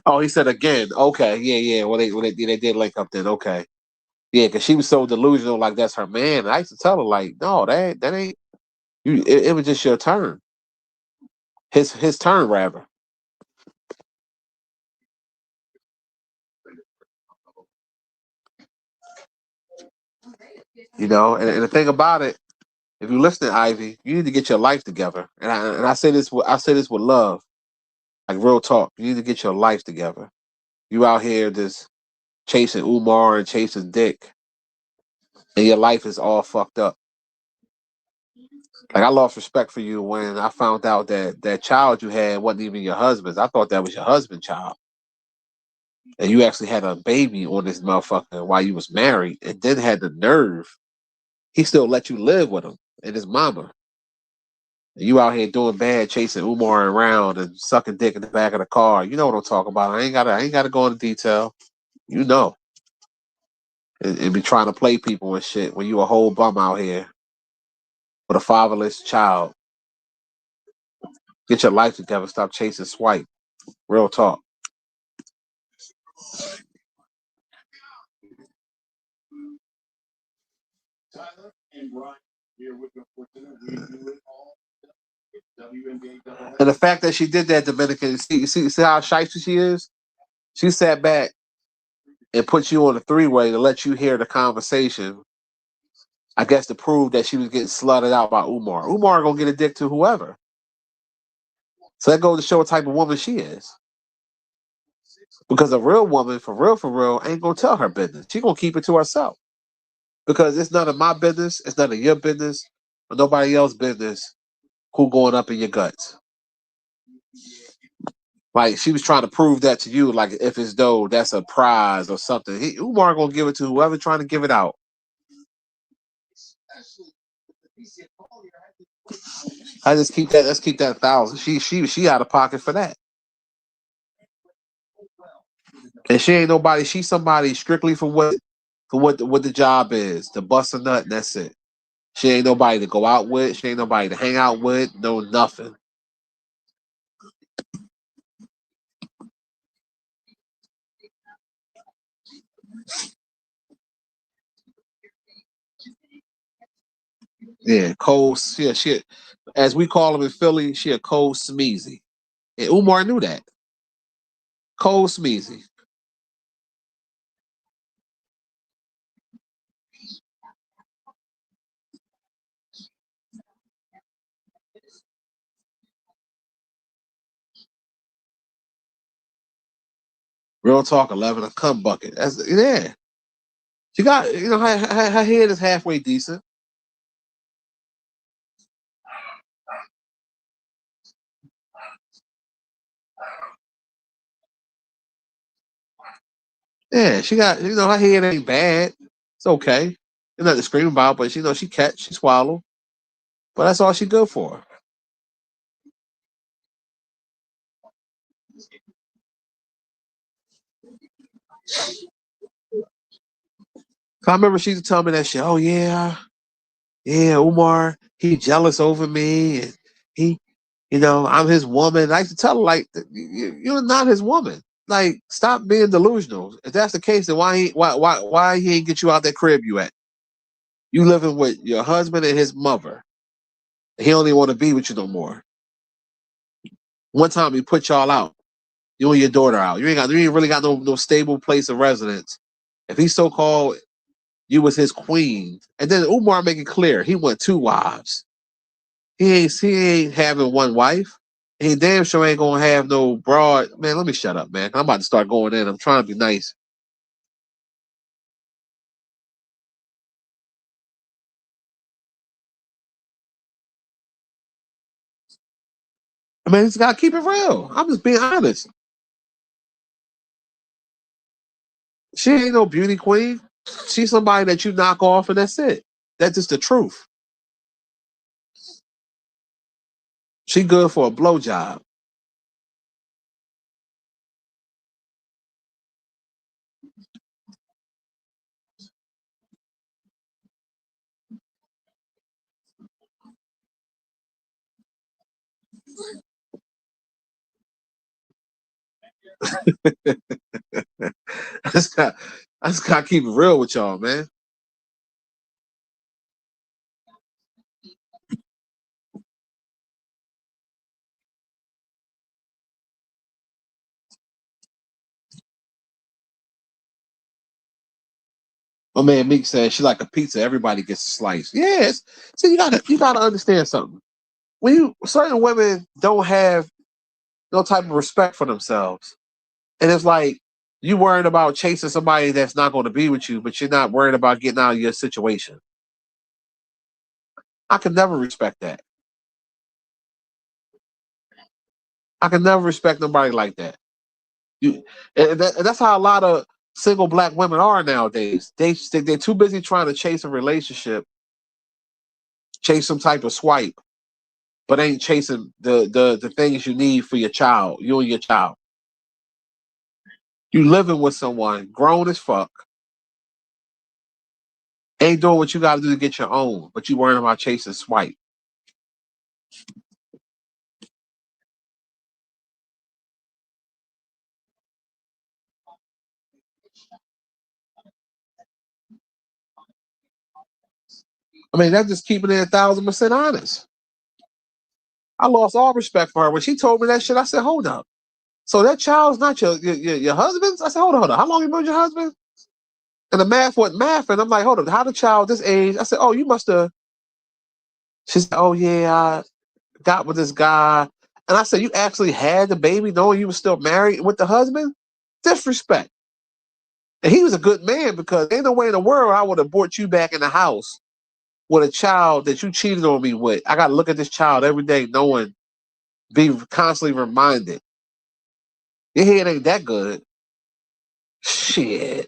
Speaker 1: Oh, he said again. Okay, yeah. Well, they did link up then. Okay, yeah, because she was so delusional, like that's her man. And I used to tell her, like, no, that ain't you. It was just your turn. His turn, rather. And the thing about it, if you listen to Ivy, you need to get your life together. And I say this with love, like real talk. You need to get your life together. You out here just chasing Umar and chasing Dick, and your life is all fucked up. Like I lost respect for you when I found out that child you had wasn't even your husband's. I thought that was your husband's child, and you actually had a baby on this motherfucker while you was married, and then had the nerve. He still let you live with him and his mama. And you out here doing bad, chasing Umar around and sucking dick in the back of the car. You know what I'm talking about. I ain't gotta go into detail. You know, and be trying to play people and shit when you a whole bum out here with a fatherless child. Get your life together. Stop chasing swipe. Real talk. And the fact that she did that, Dominican, see how shiesty she is? She sat back and put you on a three-way to let you hear the conversation. I guess to prove that she was getting slutted out by Umar. Umar gonna get a dick to whoever. So that goes to show what type of woman she is. Because a real woman, for real, ain't gonna tell her business. She gonna keep it to herself. Because it's none of my business, it's none of your business, or nobody else's business who going up in your guts. Like she was trying to prove that to you, like if it's though that's a prize or something. Umar gonna give it to whoever trying to give it out. I just keep that. Let's keep that 1,000. She out of pocket for that. And she ain't nobody. She's somebody strictly for what the job is, to bust a nut. And that's it. She ain't nobody to go out with. She ain't nobody to hang out with. No nothing. Yeah, cold. Yeah, she, as we call him in Philly, she a cold smeezy. And Umar knew that. Cold smeezy. Real talk, 11 a cum bucket. That's yeah. She got her head is halfway decent. Yeah, she got her head ain't bad. It's okay. There's nothing to scream about, but she catch, she swallow. But that's all she good for. I remember she used to tell me that shit. Oh yeah, Umar, he jealous over me, and he I'm his woman. I used to tell her, like, you're not his woman. Like, stop being delusional. If that's the case, then why he ain't get you out that crib you at? You living with your husband and his mother. He don't even want to be with you no more. One time he put y'all out. You and your daughter out. You ain't really got no stable place of residence. If he so called you was his queen, and then Umar make it clear he want 2 wives. He ain't having one wife. He damn sure ain't gonna have no broad. Man, let me shut up, man. I'm about to start going in. I'm trying to be nice. I mean, it's gotta keep it real. I'm just being honest. She ain't no beauty queen. She's somebody that you knock off, and that's it. That's just the truth. She good for a blowjob. I just gotta keep it real with y'all, man. My man Meek said she like a pizza. Everybody gets a slice. Yes. See, you gotta understand something. When certain women don't have no type of respect for themselves, and it's like you worried about chasing somebody that's not going to be with you, but you're not worried about getting out of your situation. I can never respect that. I can never respect nobody like that. And that's how a lot of single black women are nowadays. They're too busy trying to chase a relationship, chase some type of swipe, but ain't chasing the things you need for your child, you and your child. You living with someone grown as fuck, ain't doing what you got to do to get your own, but you worrying about chasing swipe. I mean, that's just keeping it 1,000% honest. I lost all respect for her when she told me that shit. I said, "Hold up, so that child's not your husband's?" I said, "Hold on. How long you been with your husband?" And the math wasn't math, and I'm like, "Hold up, how the child this age?" I said, "Oh, you must have." She said, "Oh yeah, I got with this guy," and I said, "You actually had the baby, knowing you were still married with the husband? Disrespect." And he was a good man because ain't no way in the world I would have brought you back in the house with a child that you cheated on me with. I got to look at this child every day, knowing, be constantly reminded. Your head ain't that good. Shit.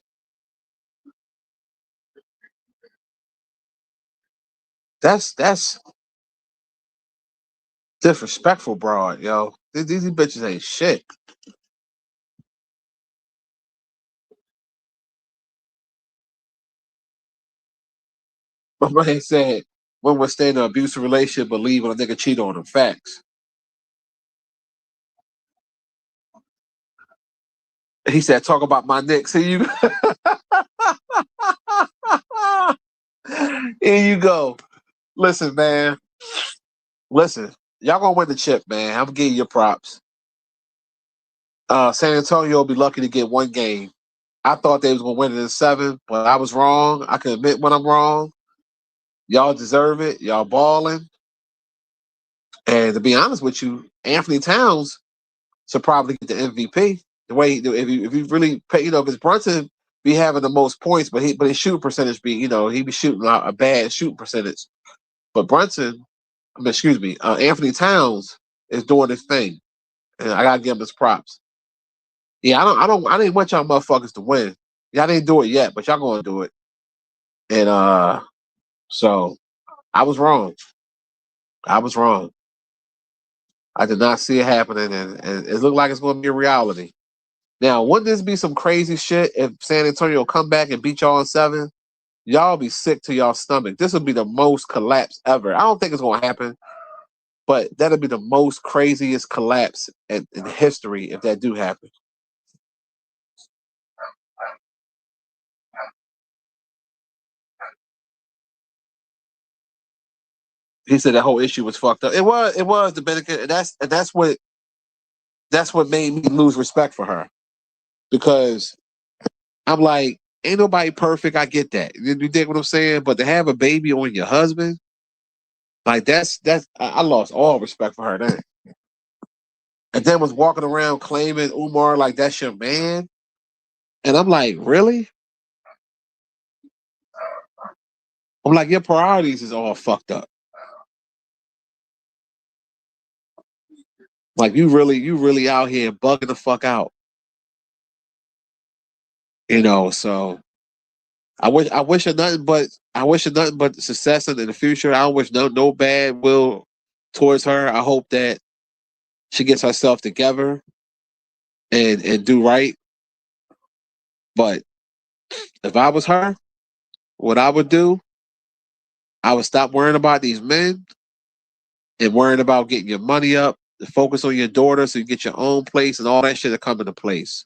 Speaker 1: That's disrespectful, broad, yo. These bitches ain't shit. My man said, when we're staying in an abusive relationship, believe when a nigga cheat on them. Facts. He said, talk about my neck. See you. Here you go. Listen, man. Listen. Y'all gonna win the chip, man. I'm gonna give you your props. San Antonio will be lucky to get 1 game. I thought they was gonna win it in 7, but I was wrong. I can admit when I'm wrong. Y'all deserve it. Y'all balling. And to be honest with you, Anthony Towns should probably get the MVP. The way if you really pay, because Brunson be having the most points, but his shooting percentage be, he be shooting a bad shooting percentage. But Anthony Towns is doing his thing, and I gotta give him his props. Yeah, I didn't want y'all motherfuckers to win. Y'all didn't do it yet, but y'all gonna do it. And so I was wrong. I was wrong. I did not see it happening, and it looked like it's going to be a reality. Now, wouldn't this be some crazy shit if San Antonio come back and beat y'all in 7? Y'all be sick to y'all stomach. This would be the most collapse ever. I don't think it's going to happen, But that'll be the most craziest collapse in history if that do happen. He said that whole issue was fucked up. It was Dominican, and that's what made me lose respect for her, because I'm like, ain't nobody perfect. I get that. You dig what I'm saying? But to have a baby on your husband, like that's I lost all respect for her then. And then was walking around claiming Umar like that's your man, and I'm like, really? I'm like, your priorities is all fucked up. Like you really out here bugging the fuck out. So I wish her nothing but success in the future. I don't wish no bad will towards her. I hope that she gets herself together and do right. But if I was her, what I would do, I would stop worrying about these men and worrying about getting your money up, to focus on your daughter so you get your own place and all that shit to come into place.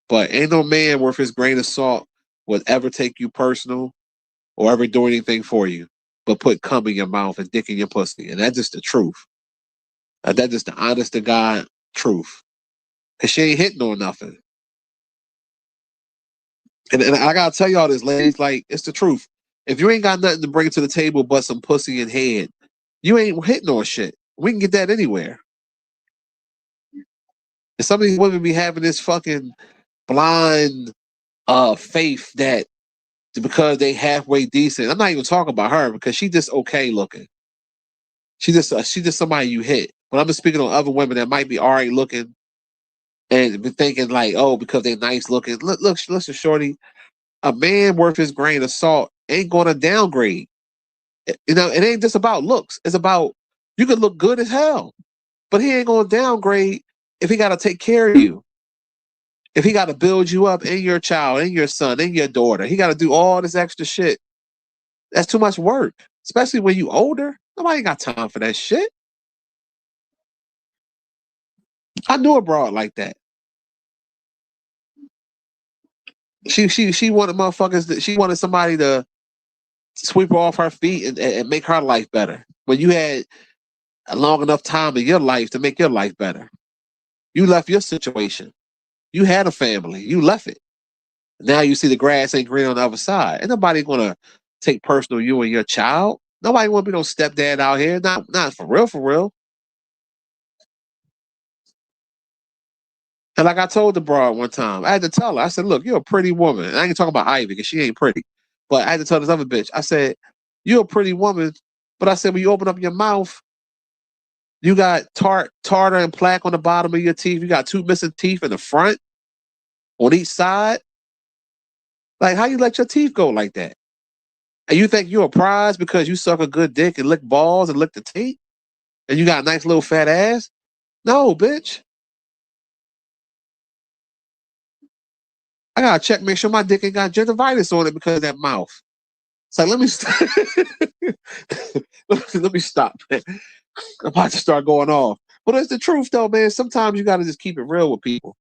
Speaker 1: But ain't no man worth his grain of salt would ever take you personal or ever do anything for you, but put cum in your mouth and dick in your pussy. And that's just the truth. That's just the honest to God truth. Cause she ain't hitting on nothing. And I gotta tell y'all this, ladies, like it's the truth. If you ain't got nothing to bring to the table but some pussy and head, you ain't hitting on shit. We can get that anywhere. And some of these women be having this fucking blind faith that because they halfway decent. I'm not even talking about her because she just okay looking. She just somebody you hit. But I'm just speaking on other women that might be all right looking and be thinking like, oh, because they nice looking. Look, listen, shorty. A man worth his grain of salt ain't gonna downgrade. It ain't just about looks. It's about you could look good as hell, but he ain't gonna downgrade if he gotta take care of you. If he gotta build you up and your child and your son and your daughter, he gotta do all this extra shit. That's too much work, especially when you older. Nobody got time for that shit. I knew a broad like that. She wanted motherfuckers. She wanted somebody to sweep her off her feet and make her life better. When you had a long enough time in your life to make your life better, you left your situation. You had a family. You left it. Now you see the grass ain't green on the other side. Ain't nobody gonna take personal you and your child. Nobody want to be no stepdad out here. Not for real, for real. And like I told the broad one time, I had to tell her, I said, look, you're a pretty woman. And I ain't talking about Ivy because she ain't pretty. But I had to tell this other bitch, I said, you're a pretty woman. But I said, when you open up your mouth, you got tartar and plaque on the bottom of your teeth. You got 2 missing teeth in the front on each side. Like, how you let your teeth go like that? And you think you're a prize because you suck a good dick and lick balls and lick the teeth? And you got a nice little fat ass? No, bitch. I gotta check, make sure my dick ain't got gingivitis on it because of that mouth. It's like, let me let me stop, man. I'm about to start going off. But it's the truth, though, man. Sometimes you gotta just keep it real with people.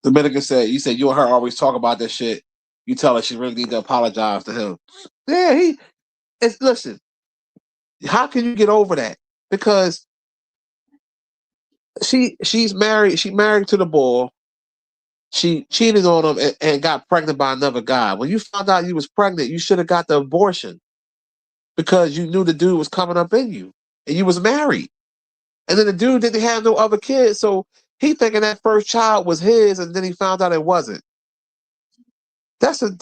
Speaker 1: Dominican said, you said you and her always talk about that shit. You tell her she really need to apologize to him. Yeah, listen, how can you get over that? Because she's married, she married to the boy. She cheated on him and got pregnant by another guy. When you found out you was pregnant, you should have got the abortion because you knew the dude was coming up in you and you was married. And then the dude didn't have no other kids, so he thinking that first child was his, and then he found out it wasn't. That's an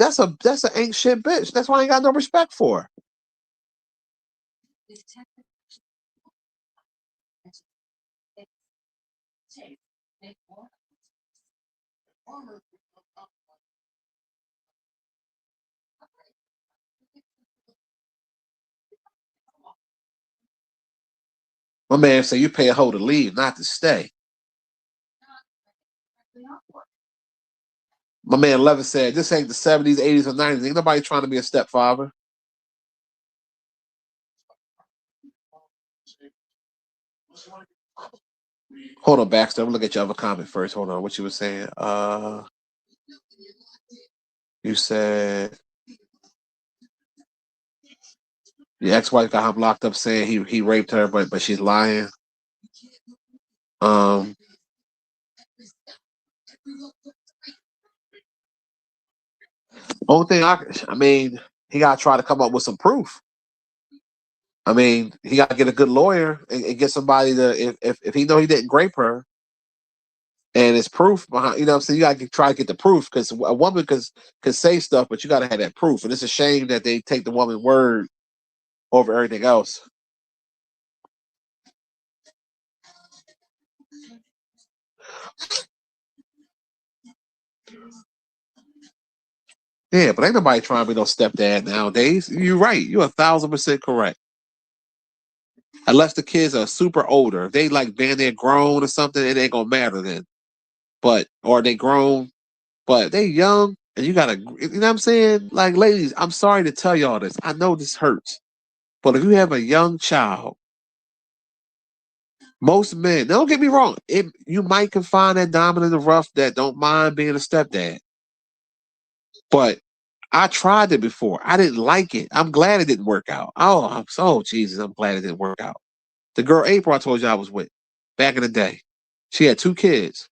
Speaker 1: ain't shit bitch. That's why I ain't got no respect for her. My man said you pay a hoe to leave, not to stay. My man Levis said, this ain't the 70s, 80s, or 90s. Ain't nobody trying to be a stepfather. Hold on, Baxter. I'm gonna look at your other comment first. Hold on. What you were saying? You said your ex-wife got him locked up saying he raped her, but she's lying. Only thing I mean, he gotta try to come up with some proof. I mean, he gotta get a good lawyer and get somebody to if he know he didn't rape her, and it's proof behind. You know what I'm saying? You gotta try to get the proof because a woman could say stuff, but you gotta have that proof. And it's a shame that they take the woman's word over everything else. Yeah, but ain't nobody trying to be no stepdad nowadays. You're right. You're 1,000% correct. Unless the kids are super older. If they like been there grown or something, it ain't gonna matter then. But or they grown, but they young and you gotta, you know what I'm saying? Like, ladies, I'm sorry to tell y'all this. I know this hurts. But if you have a young child, most men, don't get me wrong, you might can find that diamond in the rough that don't mind being a stepdad. But I tried it before. I didn't like it. I'm glad it didn't work out. Oh, I'm so Jesus. I'm glad it didn't work out. The girl April I told you I was with back in the day. She had 2 kids.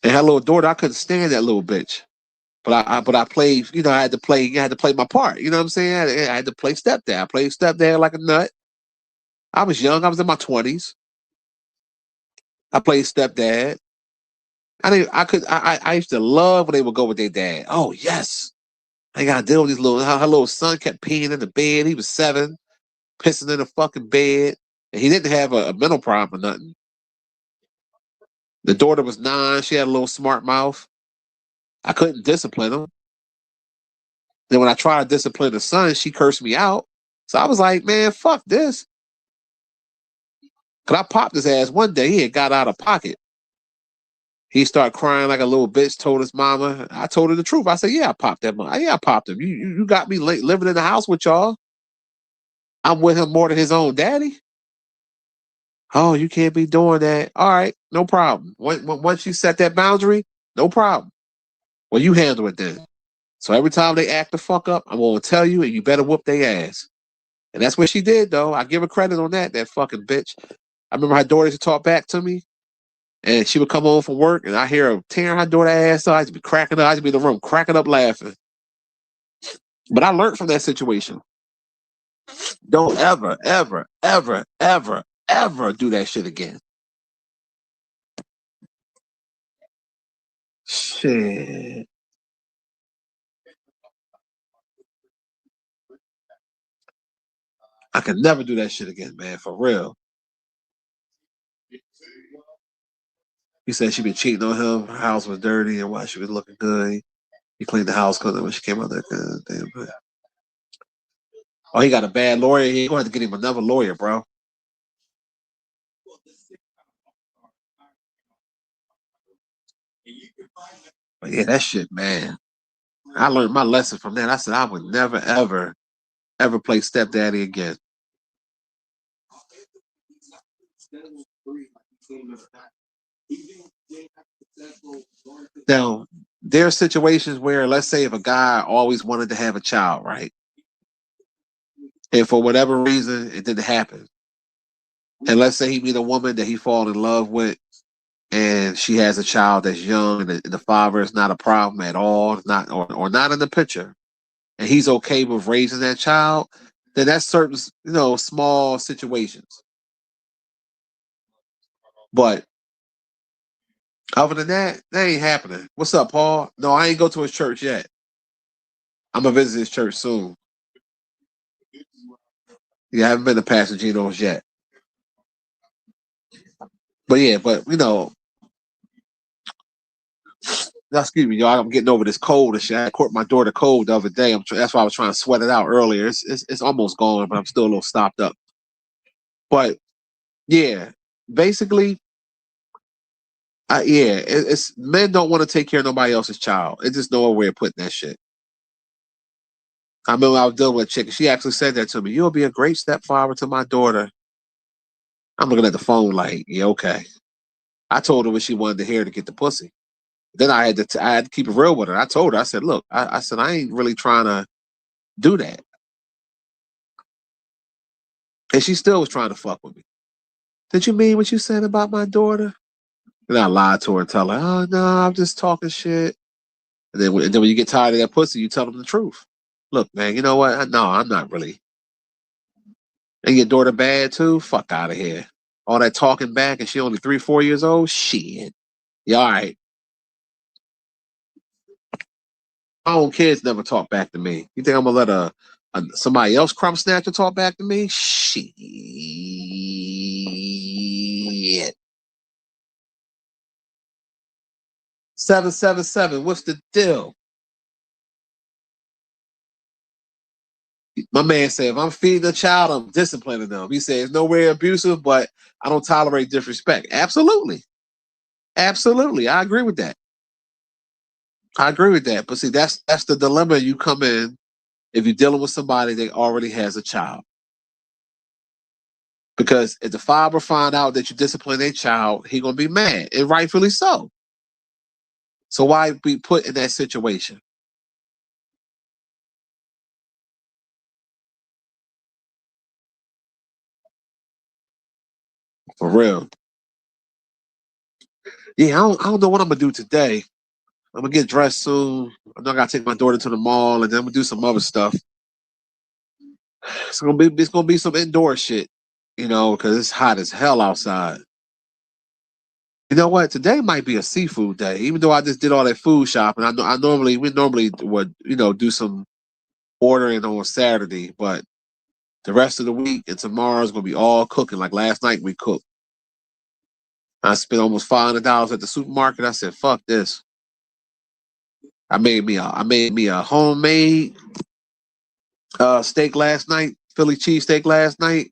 Speaker 1: And her little daughter, I couldn't stand that little bitch. But I played, you know, I had to play my part. You know what I'm saying? I had to play stepdad. I played stepdad like a nut. I was young. I was in my 20s. I played stepdad. I used to love when they would go with their dad. Oh yes. I gotta deal with these her little son kept peeing in the bed. He was 7, pissing in the fucking bed. And he didn't have a mental problem or nothing. The daughter was 9. She had a little smart mouth. I couldn't discipline him. Then when I tried to discipline the son, she cursed me out. So I was like, man, fuck this. Cause I popped his ass one day. He had got out of pocket. He started crying like a little bitch, told his mama. I told her the truth. I said, yeah, I popped that mom. Yeah, I popped him. You got me living in the house with y'all. I'm with him more than his own daddy. Oh, you can't be doing that. All right, no problem. Once you set that boundary, no problem. Well, you handle it then. So every time they act the fuck up, I'm gonna tell you, and you better whoop their ass. And that's what she did, though. I give her credit on that. That fucking bitch. I remember her daughter used to talk back to me, and she would come home from work, and I hear her tearing her daughter ass up. I'd be cracking up. I'd be in the room cracking up laughing. But I learned from that situation. Don't ever, ever, ever, ever, ever do that shit again. Shit. I could never do that shit again, man, for real. He said she been cheating on him. Her house was dirty and while she was looking good. He cleaned the house clean when she came out there. Damn, but... Oh, he got a bad lawyer. He gonna have to get him another lawyer, bro. But yeah, that shit, man. I learned my lesson from that. I said I would never, ever, ever play stepdaddy again. Now, there are situations where, let's say, if a guy always wanted to have a child, right? And for whatever reason, it didn't happen. And let's say he meet a woman that he fall in love with, and she has a child that's young, and the father is not a problem at all, not or not in the picture, and he's okay with raising that child, then that's certain, small situations. But other than that, that ain't happening. What's up, Paul? No, I ain't go to his church yet. I'm gonna visit his church soon. Yeah, I haven't been to Pastor Gino's yet. But yeah, excuse me, y'all. I'm getting over this cold and shit. I caught my daughter cold the other day. That's why I was trying to sweat it out earlier. It's almost gone, but I'm still a little stopped up. But yeah, basically, Yeah, it's men don't want to take care of nobody else's child. It's just no way of putting that shit. I remember I was dealing with a chick, and she actually said that to me. You'll be a great stepfather to my daughter. I'm looking at the phone like, yeah, okay. I told her what she wanted to hear to get the pussy. Then I had to keep it real with her. I told her, I said, look, I said, I ain't really trying to do that. And she still was trying to fuck with me. Did you mean what you said about my daughter? And I lied to her and tell her, oh, no, I'm just talking shit. And then when you get tired of that pussy, you tell them the truth. Look, man, you know what? No, I'm not really. And your daughter bad too? Fuck out of here. All that talking back and she only 3, 4 years old? Shit. Yeah, all right. My own kids never talk back to me. You think I'm gonna let somebody else crumb snatcher talk back to me? Shit. 777, what's the deal? My man said, if I'm feeding a child, I'm disciplining them. He said, it's nowhere abusive, but I don't tolerate disrespect. Absolutely. Absolutely. I agree with that. I agree with that. But see, that's the dilemma you come in if you're dealing with somebody that already has a child. Because if the father find out that you discipline a child, he gonna be mad, and rightfully so. So why be put in that situation? For real. Yeah, I don't know what I'm gonna do today. I'm gonna get dressed soon. I know I gotta take my daughter to the mall, and then I'm gonna do some other stuff. It's gonna be some indoor shit, because it's hot as hell outside. You know what? Today might be a seafood day, even though I just did all that food shopping. We normally would do some ordering on Saturday, but the rest of the week and tomorrow is gonna be all cooking. Like last night we cooked. I spent almost $500 at the supermarket. I said, "Fuck this." I made me a homemade steak last night, Philly cheesesteak last night.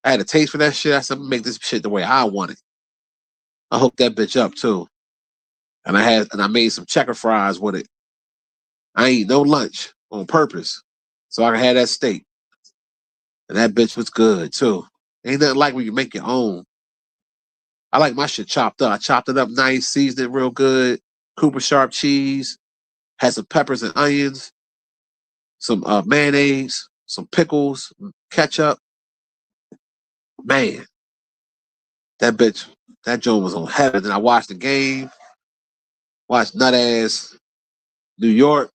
Speaker 1: I had a taste for that shit. I said, I'm gonna make this shit the way I want it. I hooked that bitch up too. And I made some checker fries with it. I ain't no lunch on purpose. So I could have that steak. And that bitch was good too. Ain't nothing like when you make your own. I like my shit chopped up. I chopped it up nice, seasoned it real good. Cooper sharp cheese, had some peppers and onions, some mayonnaise, some pickles, ketchup. Man, that joint was on heaven. Then I watched the game, watched nut ass New York.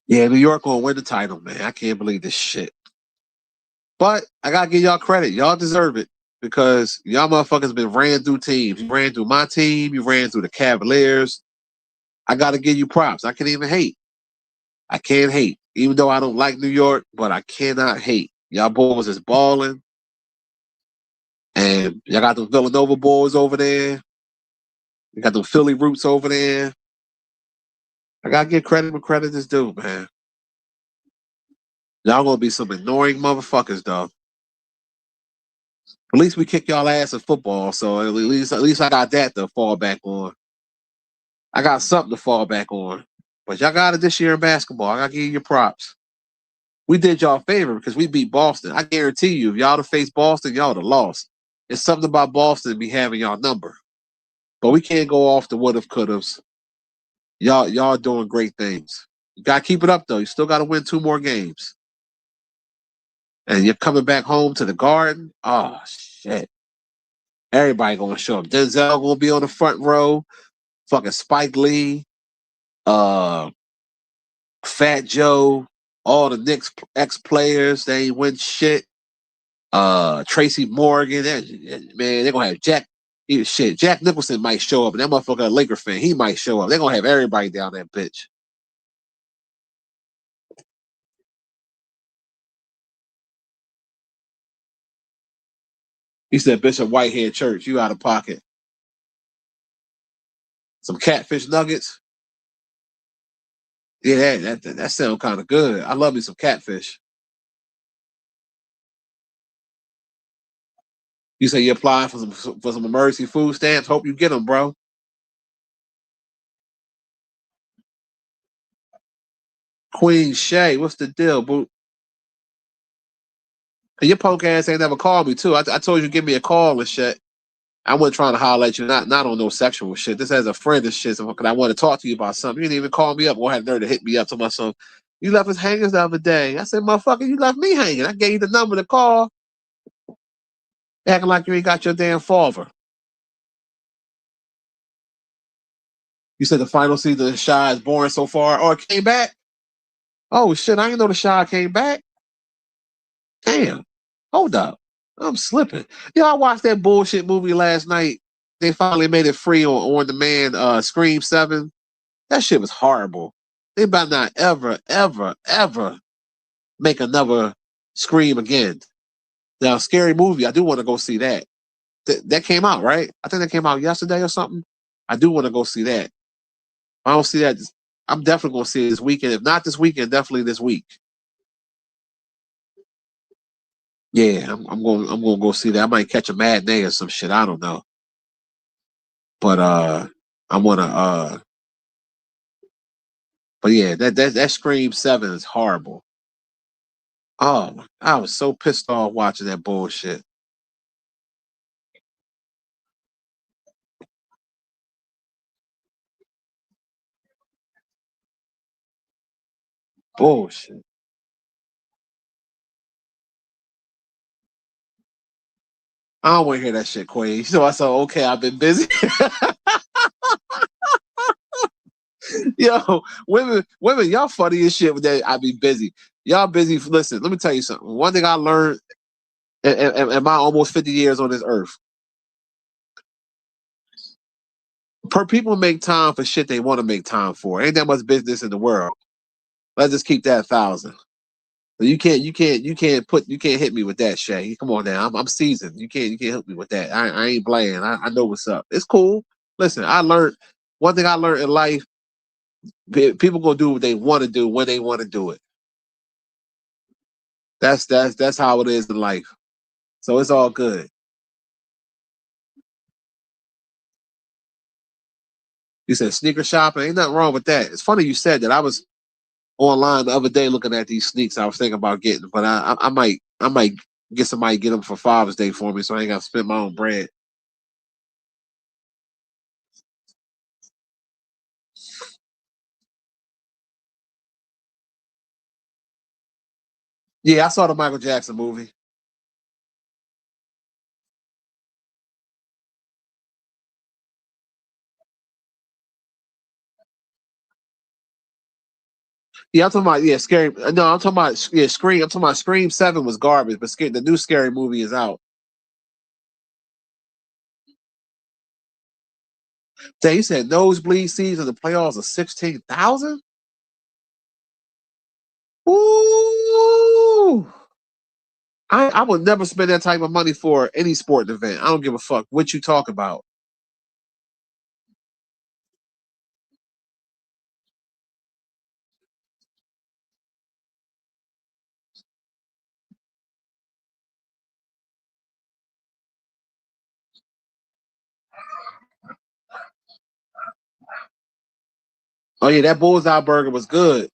Speaker 1: Yeah, New York gonna win the title, man. I can't believe this shit. But I gotta give y'all credit. Y'all deserve it because y'all motherfuckers been ran through teams. You ran through my team. You ran through the Cavaliers. I gotta give you props. I can't even hate. I can't hate. Even though I don't like New York, but I cannot hate. Y'all boys is balling. And y'all got the Villanova boys over there. You got the Philly roots over there. I gotta give credit where credit is due, man. Y'all gonna be some annoying motherfuckers, though. At least we kick y'all ass in football, so at least I got that to fall back on. I got something to fall back on. But y'all got it this year in basketball. I gotta give you your props. We did y'all a favor because we beat Boston. I guarantee you, if y'all to face Boston, y'all would have lost. It's something about Boston be having y'all number. But we can't go off the would have, could have's. Y'all doing great things. You gotta keep it up though. You still gotta win 2 more games. And you're coming back home to the Garden. Oh shit. Everybody gonna show up. Denzel gonna be on the front row. Fucking Spike Lee. Uh Fat Joe. All the Knicks ex-players. They ain't win shit. Tracy Morgan. Man, they're gonna have Jack Nicholson might show up, and that motherfucker a Laker fan. He might show up. They're gonna have everybody down that bitch. He said, Bishop Whitehead Church, you out of pocket. Some catfish nuggets. Yeah, that sounds kind of good. I love me some catfish. You say you apply for some emergency food stamps. Hope you get them, bro. Queen Shay, what's the deal, boo? Your punk ass ain't never called me too. I told you give me a call and shit. I wasn't trying to holler at you, not on no sexual shit. This as a friend and shit. So I want to talk to you about something. You didn't even call me up. Or had nerve to hit me up to my son. You left us hanging the other day. I said, motherfucker, you left me hanging. I gave you the number to call. Acting like you ain't got your damn father. You said the final season of Shy is boring so far. Oh, it came back? Oh shit, I didn't know the Shy came back. Damn. Hold up. I'm slipping. Yo, I watched that bullshit movie last night. They finally made it free on demand, Scream 7. That shit was horrible. They about not ever, ever, ever make another Scream again. Now, Scary Movie, I do want to go see that. That came out, right? I think that came out yesterday or something. I do want to go see that. If I don't see that, I'm definitely going to see it this weekend. If not this weekend, definitely this week. Yeah, I'm going to go see that. I might catch a matinee or some shit. I don't know. But I want to but yeah, that Scream 7 is horrible. Oh, I was so pissed off watching that bullshit. Bullshit. I don't want to hear that shit, Queen. So I said, okay, I've been busy. Yo, women, y'all funny as shit with that. I be busy. Y'all busy. Listen, let me tell you something. One thing I learned in my almost 50 years on this earth. People make time for shit they want to make time for. Ain't that much business in the world. Let's just keep that 1,000. You can't hit me with that, Shay. Come on now. I'm seasoned. You can't hit me with that. I ain't playing. I know what's up. It's cool. Listen, I learned one thing I learned in life. People gonna do what they want to do when they want to do it. That's how it is in life. So it's all good. You said sneaker shopping. Ain't nothing wrong with that. It's funny you said that. I was online the other day looking at these sneaks I was thinking about getting, but I might get somebody to get them for Father's Day for me, so I ain't got to spend my own bread. Yeah, I saw the Michael Jackson movie. Yeah, I'm talking about scary. No, I'm talking about Scream. I'm talking about Scream 7 was garbage, but the new Scary Movie is out. Dang, you said nosebleed seats in the playoffs are 16,000. Ooh, I would never spend that type of money for any sporting event. I don't give a fuck what you talk about. Oh yeah, that bullseye burger was good.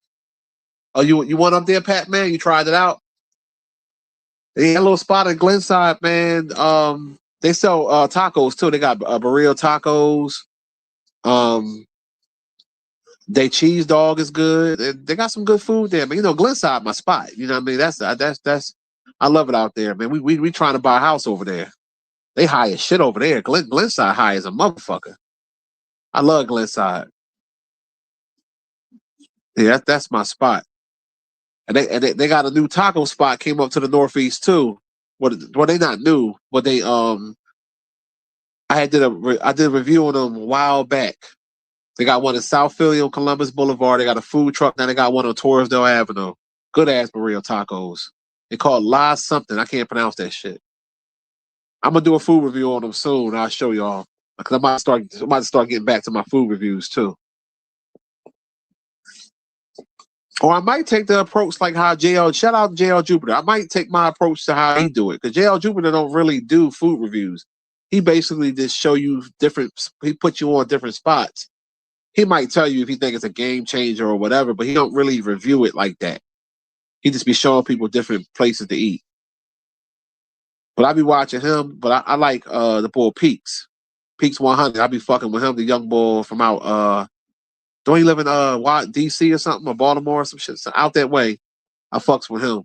Speaker 1: Oh, you went up there, Pat? Man, you tried it out. They got a little spot in Glenside, man. They sell tacos too. They got burrito tacos. Um, they cheese dog is good. They got some good food there, man. You know, Glenside, my spot. You know what I mean? That's. I love it out there, man. We trying to buy a house over there. They high as shit over there. Glenside high as a motherfucker. I love Glenside. Yeah, that's my spot. And they got a new taco spot came up to the northeast too. Well, they not new, but they I did a review on them a while back. They got one in South Philly on Columbus Boulevard. They got a food truck. Now they got one on Torresdale Avenue. Good ass burrito tacos. They call La something. I can't pronounce that shit. I'm gonna do a food review on them soon. I'll show y'all because I might start getting back to my food reviews too. Or I might take the approach like how JL, shout out JL Jupiter. I might take my approach to how he do it. Because JL Jupiter don't really do food reviews. He basically just show you he put you on different spots. He might tell you if he think it's a game changer or whatever, but he don't really review it like that. He just be showing people different places to eat. But I be watching him, but I like the boy Peaks. Peaks 100. I be fucking with him, the young boy from out don't he live in DC or something, or Baltimore or some shit? So out that way. I fucks with him.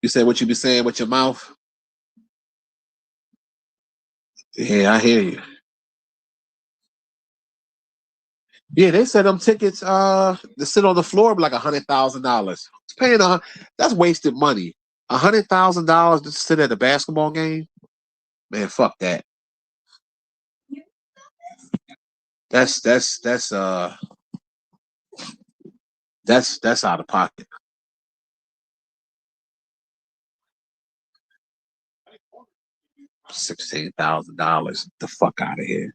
Speaker 1: You say what you be saying with your mouth? Yeah, I hear you. Yeah, they said them tickets to sit on the floor be like $100,000. Paying that's wasted money. $100,000 to sit at a basketball game? Man, fuck that. That's out of pocket. $16,000. The fuck out of here.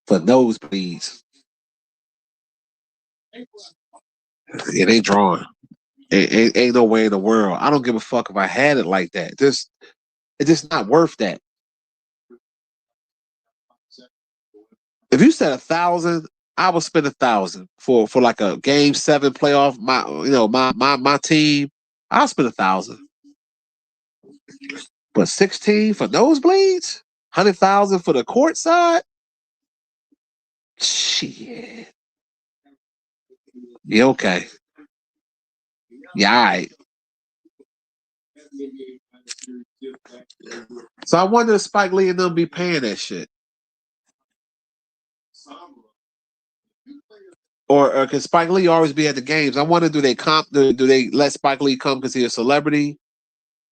Speaker 1: For nosebleeds. It ain't drawing. Ain't no way in the world. I don't give a fuck if I had it like that. It's just not worth that. If you said 1,000, I would spend 1,000 for like a game 7 playoff. My team, I'll spend 1,000. But 16 for nosebleeds, 100,000 for the court side. Shit. Yeah, okay. Yeah, all right. So I wonder if Spike Lee and them be paying that shit. Or can Spike Lee always be at the games? I wonder, do they let Spike Lee come because he's a celebrity,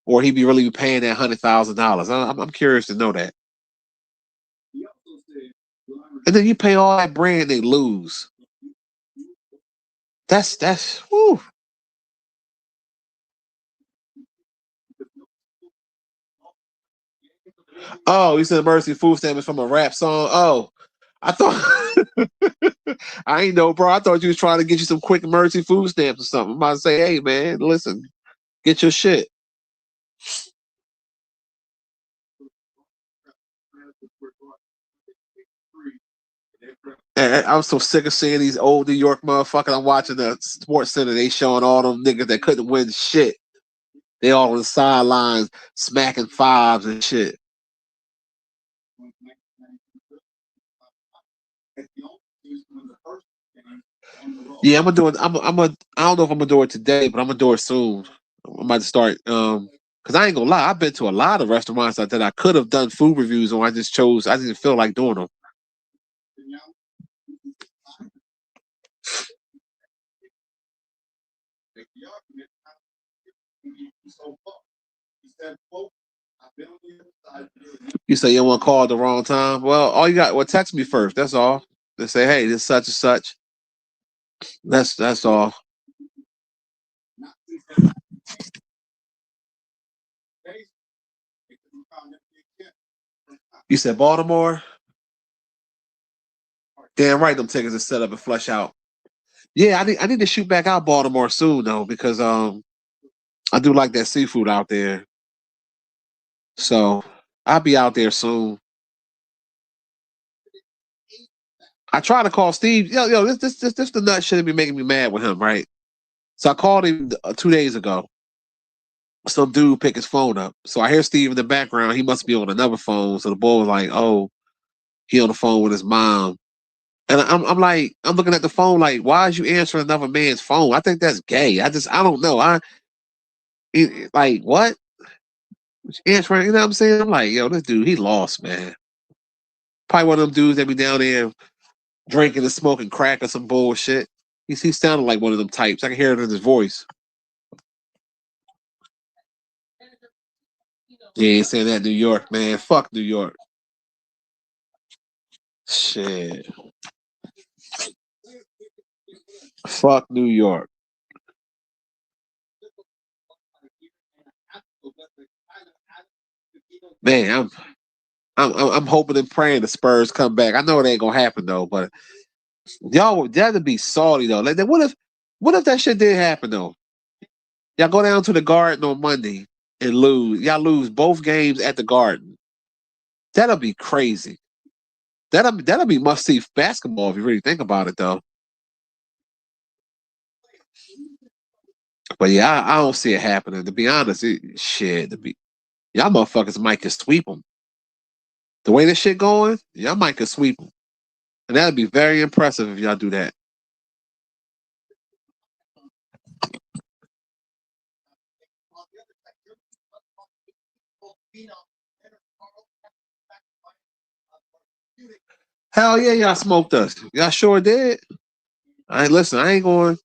Speaker 1: or he be really paying that $100,000? I'm curious to know that. And then you pay all that brand, they lose. That's whew. Oh, you said emergency food stamp is from a rap song. Oh, I thought I ain't know, bro. I thought you was trying to get you some quick emergency food stamps or something. I'm about to say, hey man, listen, get your shit. And I'm so sick of seeing these old New York motherfuckers. I'm watching the Sports Center. They showing all them niggas that couldn't win shit. They all on the sidelines smacking fives and shit. Yeah, I'm gonna do it. I don't know if I'm gonna do it today, but I'm gonna do it soon. I'm about to start. Cause I ain't gonna lie, I've been to a lot of restaurants that I could have done food reviews on. I didn't feel like doing them. You say you want to call at the wrong time? Well, all you got, well, text me first. That's all. They say, hey, this such and such. That's all. You said Baltimore? Damn right, them tickets are set up and flush out. Yeah, I need to shoot back out Baltimore soon though, because I do like that seafood out there. So I'll be out there soon. I try to call Steve. This the nut shit be making me mad with him, right? So I called him 2 days ago. Some dude pick his phone up. So I hear Steve in the background. He must be on another phone. So the boy was like, "Oh, he on the phone with his mom." And I'm like, I'm looking at the phone like, why is you answering another man's phone? I think that's gay. I don't know. Like what? Answering, you know what I'm saying? I'm like, yo, this dude, he lost, man. Probably one of them dudes that be down there drinking and smoking crack or some bullshit. He sounded like one of them types. I can hear it in his voice. Yeah, he's saying that New York, man. Fuck New York. Shit. Fuck New York. Man, I'm hoping and praying the Spurs come back. I know it ain't gonna happen though, but Y'all would that'd be salty though. Like, what if that shit did happen though? Y'all go down to the Garden on Monday and lose. Y'all lose both games at the Garden. That'll be crazy. That'll be must see basketball if you really think about it though. But yeah, I don't see it happening. To be honest, y'all motherfuckers might could sweep them. The way this shit going, y'all might could sweep them, and that'd be very impressive if y'all do that. Hell yeah, y'all smoked us. Y'all sure did. I ain't listen. I ain't going.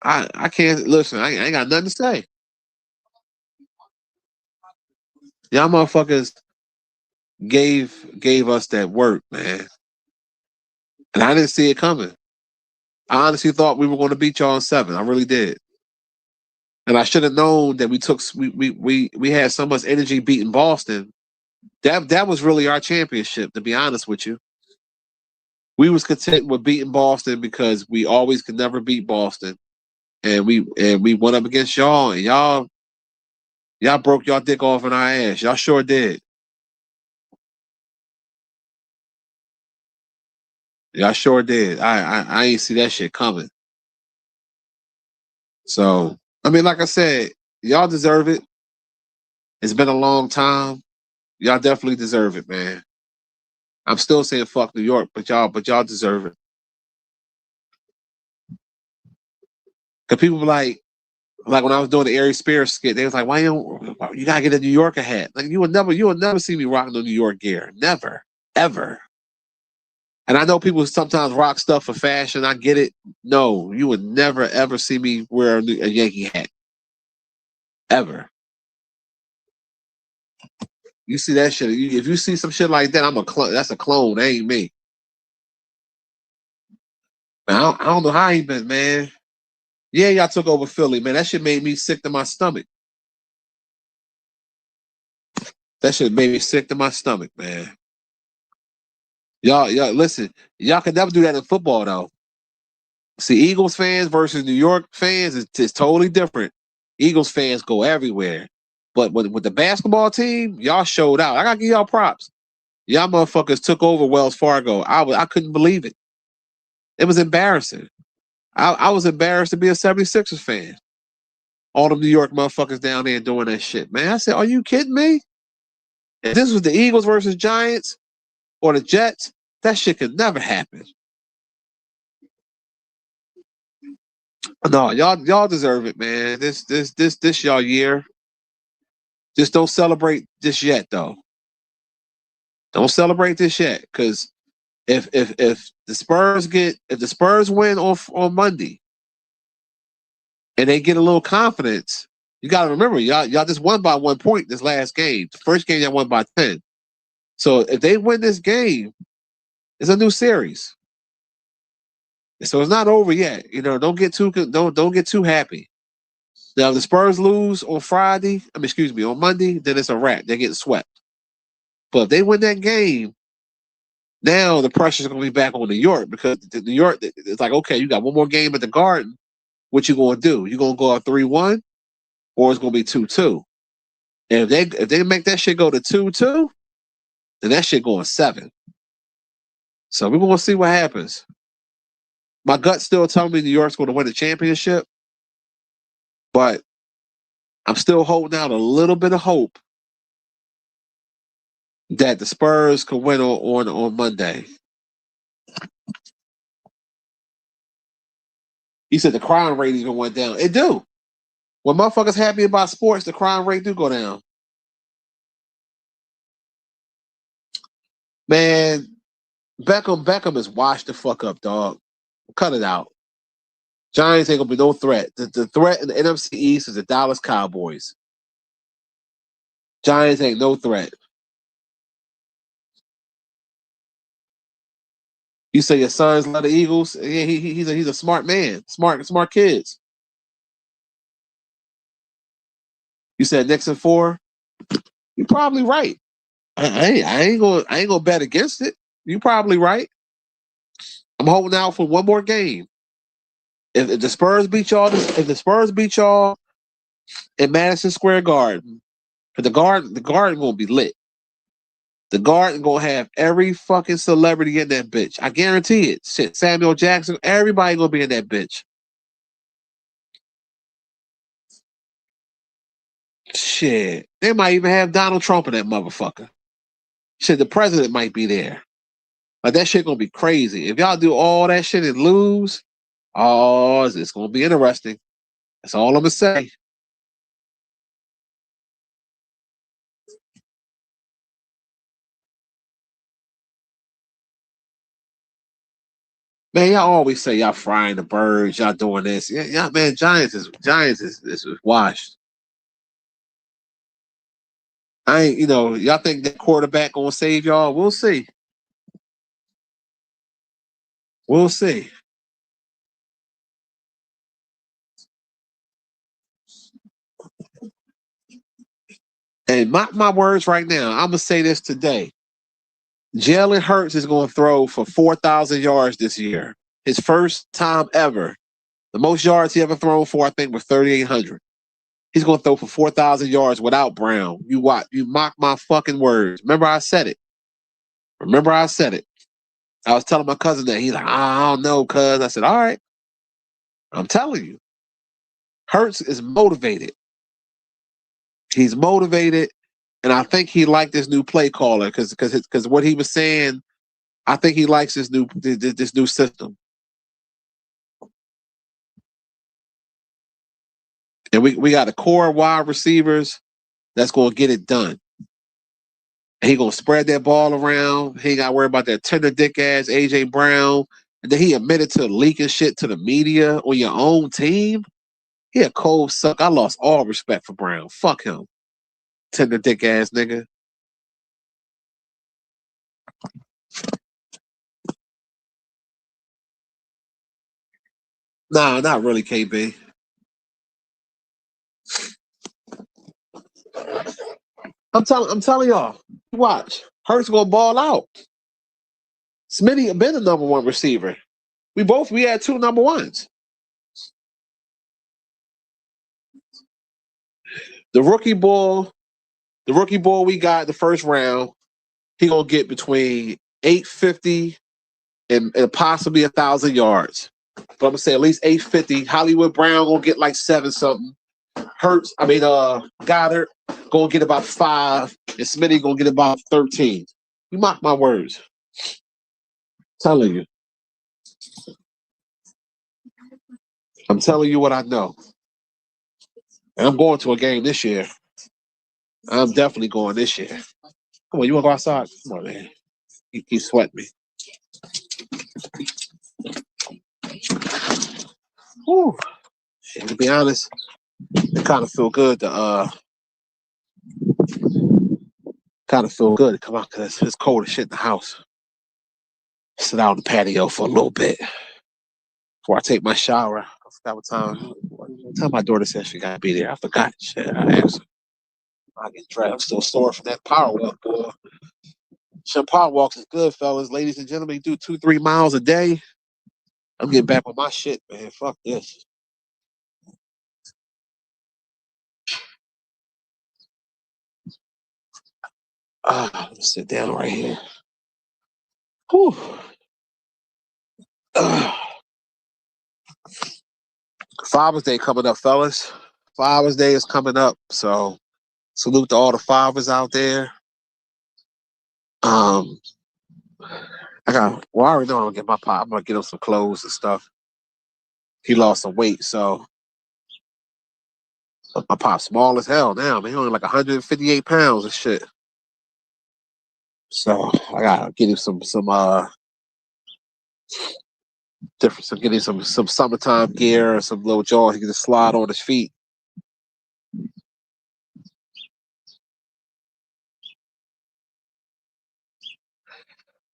Speaker 1: I can't listen. I ain't got nothing to say. Y'all motherfuckers gave us that work, man, and I didn't see it coming. I honestly thought we were going to beat y'all in 7. I really did, and I should have known that we had so much energy beating Boston. That was really our championship. To be honest with you, we was content with beating Boston because we always could never beat Boston, and we went up against y'all, and y'all broke y'all dick off in our ass. Y'all sure did. Y'all sure did. I ain't see that shit coming. So I mean, like I said, y'all deserve it. It's been a long time. Y'all definitely deserve it, man. I'm still saying fuck New York, but y'all deserve it. Cause people were like when I was doing the Ari Spears skit, they was like, "Why you gotta get a New Yorker hat? Like you will never see me rocking the New York gear, never, ever." And I know people sometimes rock stuff for fashion. I get it. No, you would never ever see me wear a Yankee hat, ever. You see that shit? If you see some shit like that, I'm a clone. That's a clone. That ain't me. Man, I don't know how he been, man. Yeah, y'all took over Philly, man. That shit made me sick to my stomach. That shit made me sick to my stomach, man. Y'all, listen. Y'all can never do that in football, though. See, Eagles fans versus New York fans is totally different. Eagles fans go everywhere, but with the basketball team, y'all showed out. I gotta give y'all props. Y'all motherfuckers took over Wells Fargo. I couldn't believe it. It was embarrassing. I was embarrassed to be a 76ers fan. All them New York motherfuckers down there doing that shit, man. I said, are you kidding me? If this was the Eagles versus Giants or the Jets, that shit could never happen. No, y'all deserve it, man. This y'all year. Just don't celebrate this yet, though. Don't celebrate this yet, because if the Spurs win on Monday and they get a little confidence, you got to remember y'all just won by 1 point this last game. The first game y'all won by 10. So if they win this game, it's a new series. So it's not over yet. You know, don't get too happy. Now if the Spurs lose on on Monday, then it's a wrap. They're getting swept. But if they win that game, now the pressure's going to be back on New York, because New York, it's like, okay, you got one more game at the Garden. What you going to do? You going to go up 3-1, or it's going to be 2-2? And if they make that shit go to 2-2, then that shit going 7. So we're going to see what happens. My gut still telling me New York's going to win the championship, but I'm still holding out a little bit of hope that the Spurs can win on Monday. He said the crime rate even went down. It do. When motherfuckers happy about sports, the crime rate do go down. Man, Beckham is washed the fuck up, dog. Cut it out. Giants ain't gonna be no threat. The threat in the NFC East is the Dallas Cowboys. Giants ain't no threat. You say your sons love the Eagles? Yeah, he's a smart man. Smart kids. You said Knicks in 4? You're probably right. I ain't gonna bet against it. You're probably right. I'm I'm holding out for one more game. If the Spurs beat y'all, in Madison Square Garden, the Garden gonna be lit. The Garden gonna have every fucking celebrity in that bitch. I guarantee it. Shit, Samuel Jackson, everybody gonna be in that bitch. Shit, they might even have Donald Trump in that motherfucker. Shit, the president might be there. Like that shit gonna be crazy. If y'all do all that shit and lose, oh, it's gonna be interesting. That's all I'm gonna say. Man, y'all always say y'all frying the birds, y'all doing this. Yeah, man, Giants is washed. I ain't, y'all think that quarterback gonna save y'all? We'll see. We'll see. And my words right now, I'm gonna say this today. Jalen Hurts is gonna throw for 4,000 yards this year. His first time ever. The most yards he ever thrown for, I think, was 3,800. He's gonna throw for 4,000 yards without Brown. You what? You mock my fucking words. Remember I said it. I was telling my cousin that. He's like, I don't know, cuz. I said, all right. I'm telling you. Hurts is motivated. He's motivated, and I think he liked this new play caller because what he was saying, I think he likes this new system. And we got a core wide receivers that's gonna get it done. And he gonna spread that ball around. He ain't got to worry about that tender dick ass AJ Brown. And then he admitted to leaking shit to the media on your own team. He a cold suck. I lost all respect for Brown. Fuck him. Tender dick ass nigga. Nah, not really, KB. I'm telling y'all. Watch. Hurts gonna ball out. Smitty been the number one receiver. We had two number ones. The rookie ball we got the first round, he gonna get between 850 and possibly 1,000 yards. But I'm gonna say at least 850. Hollywood Brown gonna get like 7 something. Goddard gonna get about 5, and Smitty gonna get about 13. You mock my words. Telling you. I'm telling you what I know. And I'm going to a game this year. I'm definitely going this year. Come on, you want to go outside? Come on, man. You keep sweating me. Whew. And to be honest, it kind of feel good to come out because it's cold as shit in the house. Sit out on the patio for a little bit before I take my shower. I forgot what time my daughter said she got to be there. I forgot. Shit, I asked her. I get dressed. I'm still sore from that power walk, boy. Some power walks is good, fellas. Ladies and gentlemen, do 2-3 miles a day. I'm getting back on my shit, man. Fuck this. Let me sit down right here. Whew. Father's Day coming up, fellas. Father's Day is coming up, so salute to all the fathers out there. I already know I'm gonna get my pop. I'm gonna get him some clothes and stuff. He lost some weight, so my pop's small as hell now, man. He only like 158 pounds and shit. So I gotta get him some getting some summertime gear or some little jaws he can just slide on his feet.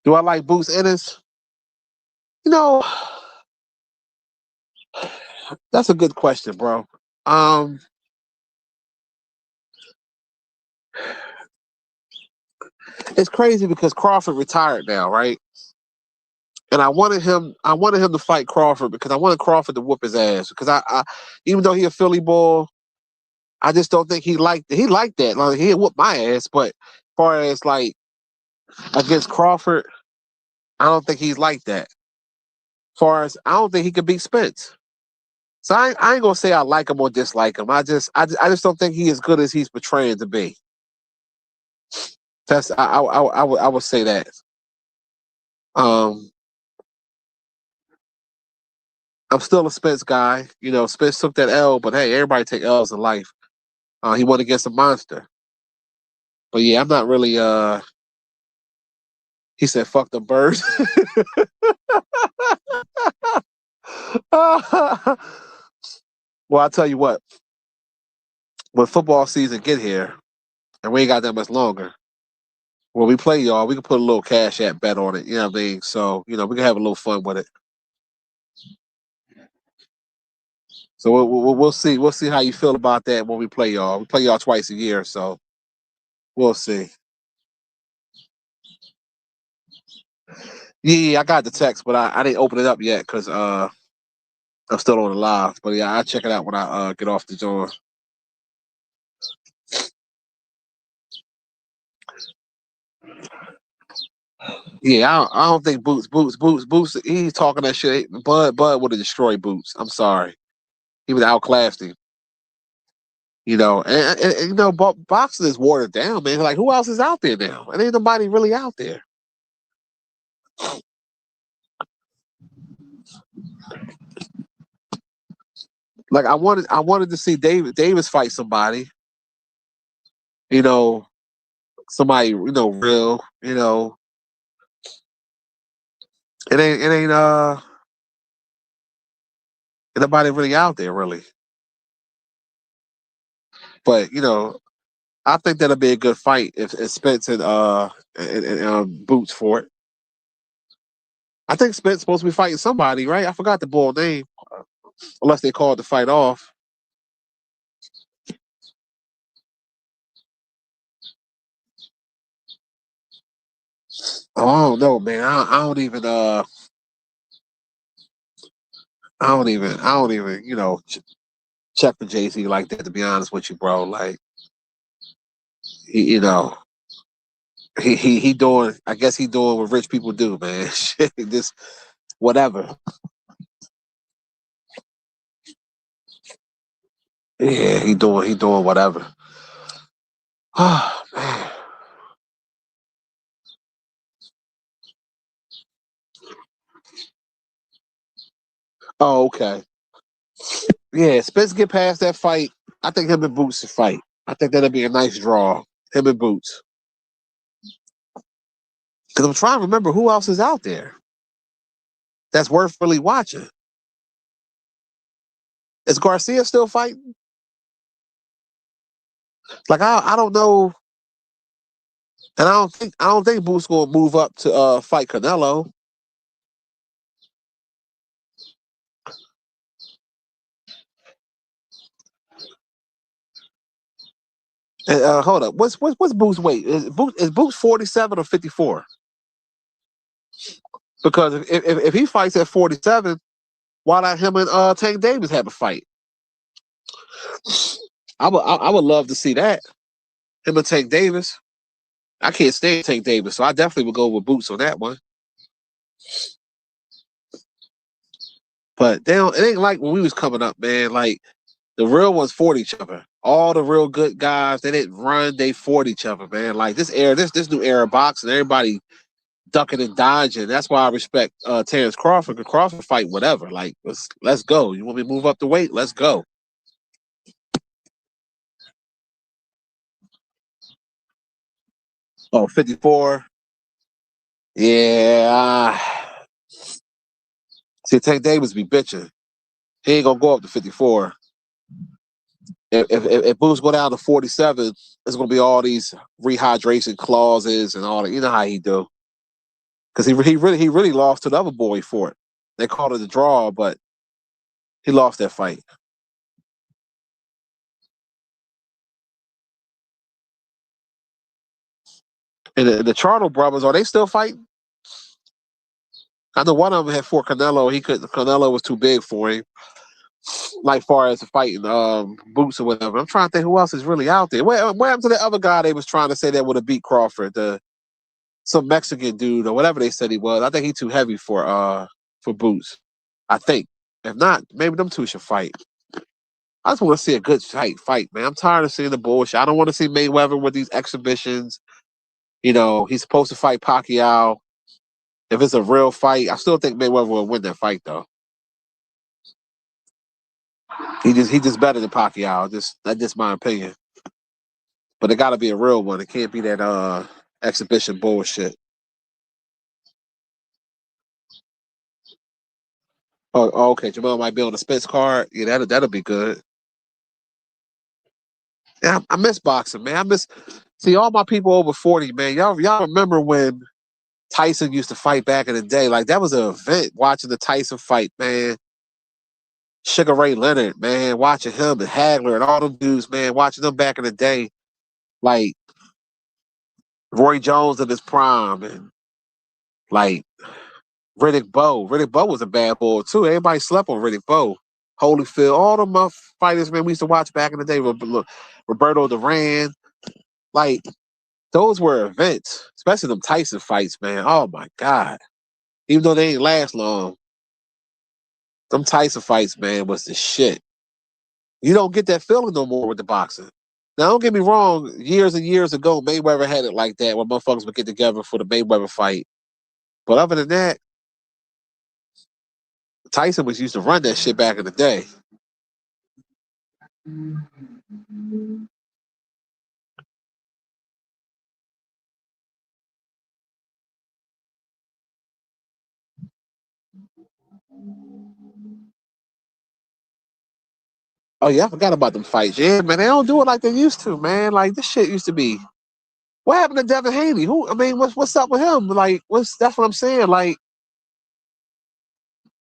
Speaker 1: Do I like Boots Ennis? That's a good question, bro. It's crazy because Crawford retired now, right? And I wanted him to fight Crawford because I wanted Crawford to whoop his ass. Because I even though he a Philly bull, I just don't think he liked that. Like he whooped my ass, but as far as like against Crawford, I don't think he's like that. As far as I don't think he could beat Spence. So I ain't gonna say I like him or dislike him. I just don't think he as good as he's portraying to be. That's I would say that. Um, I'm still a Spence guy. You know, Spence took that L, but hey, everybody take L's in life. He went against a monster. But yeah, I'm not really he said fuck the birds. Well, I'll tell you what, when football season get here, and we ain't got that much longer, when we play y'all, we can put a little cash app bet on it. You know what I mean? So, you know, we can have a little fun with it. So we'll see. We'll see how you feel about that when we play y'all. We play y'all twice a year, so we'll see. Yeah, I got the text, but I didn't open it up yet because I'm still on the live. But yeah, I'll check it out when I get off the door. Yeah, I don't think Boots. He's talking that shit. Bud would have destroyed Boots. I'm sorry, he would have outclassed him. You know, and you know, boxing is watered down, man. Like, who else is out there now? There ain't nobody really out there. Like, I wanted to see Davis fight somebody. You know, somebody, you know, real. You know, it ain't nobody really out there really. But you know, I think that'll be a good fight if Spence and Boots for it. I think Spence supposed to be fighting somebody, right? I forgot the bull name, unless they called the fight off. Oh, I don't know, man. I don't even, you know, check for Jay-Z like that. To be honest with you, bro, like you know, he doing. I guess he doing what rich people do, man. Shit, just whatever. Yeah, he doing whatever. Oh man. Oh, okay. Yeah, Spence get past that fight. I think him and Boots to fight. I think that'll be a nice draw. Him and Boots. Because I'm trying to remember who else is out there that's worth really watching. Is Garcia still fighting? Like I don't know, and I don't think Boots gonna move up to fight Canelo. And, hold up, what's Boots' weight? Is Boots 47 or 54? Because if he fights at 47, why not him and Tank Davis have a fight? I would love to see that. Him and Tank Davis. I can't stand Tank Davis, so I definitely would go with Boots on that one. But they don't, it ain't like when we was coming up, man. Like the real ones fought each other. All the real good guys, they didn't run, they fought each other, man. Like this new era of boxing, everybody ducking and dodging. That's why I respect Terrence Crawford. Because Crawford fight whatever. Like let's go. You want me to move up the weight? Let's go. Oh, 54. Yeah. See, Tank Davis be bitching. He ain't gonna go up to 54. If Boots go down to 47, there's gonna be all these rehydration clauses and all that. You know how he do. Because he really lost to the other boy for it. They called it a draw, but he lost that fight. And the Charlo brothers, are they still fighting? I know one of them had for Canelo. He couldn't. Canelo was too big for him. Like far as fighting Boots or whatever. I'm trying to think who else is really out there. Where happened to the other guy they was trying to say that would have beat Crawford? Some Mexican dude or whatever they said he was. I think he's too heavy for Boots. I think. If not, maybe them two should fight. I just want to see a good fight, man. I'm tired of seeing the bullshit. I don't want to see Mayweather with these exhibitions. You know, he's supposed to fight Pacquiao. If it's a real fight, I still think Mayweather will win that fight, though. He just better than Pacquiao. That's just my opinion. But it got to be a real one. It can't be that exhibition bullshit. Oh, okay. Jamal might be on the Spence card. Yeah, that'll be good. Yeah, I miss boxing, man. See all my people over 40, man. Y'all remember when Tyson used to fight back in the day? Like that was an event watching the Tyson fight, man. Sugar Ray Leonard, man, watching him and Hagler and all them dudes, man, watching them back in the day, like Roy Jones in his prime and like Riddick Bowe. Riddick Bowe was a bad boy too. Everybody slept on Riddick Bowe. Holyfield, all them fighters, man, we used to watch back in the day. Roberto Duran, like those were events, especially them Tyson fights, man. Oh my God. Even though they ain't last long, them Tyson fights, man, was the shit. You don't get that feeling no more with the boxing. Now, don't get me wrong. Years and years ago, Mayweather had it like that when motherfuckers would get together for the Mayweather fight. But other than that, Tyson was used to run that shit back in the day. Oh yeah, I forgot about them fights. Yeah, man, they don't do it like they used to, man. Like this shit used to be. What happened to Devin Haney? What's up with him? Like, that's what I'm saying. Like,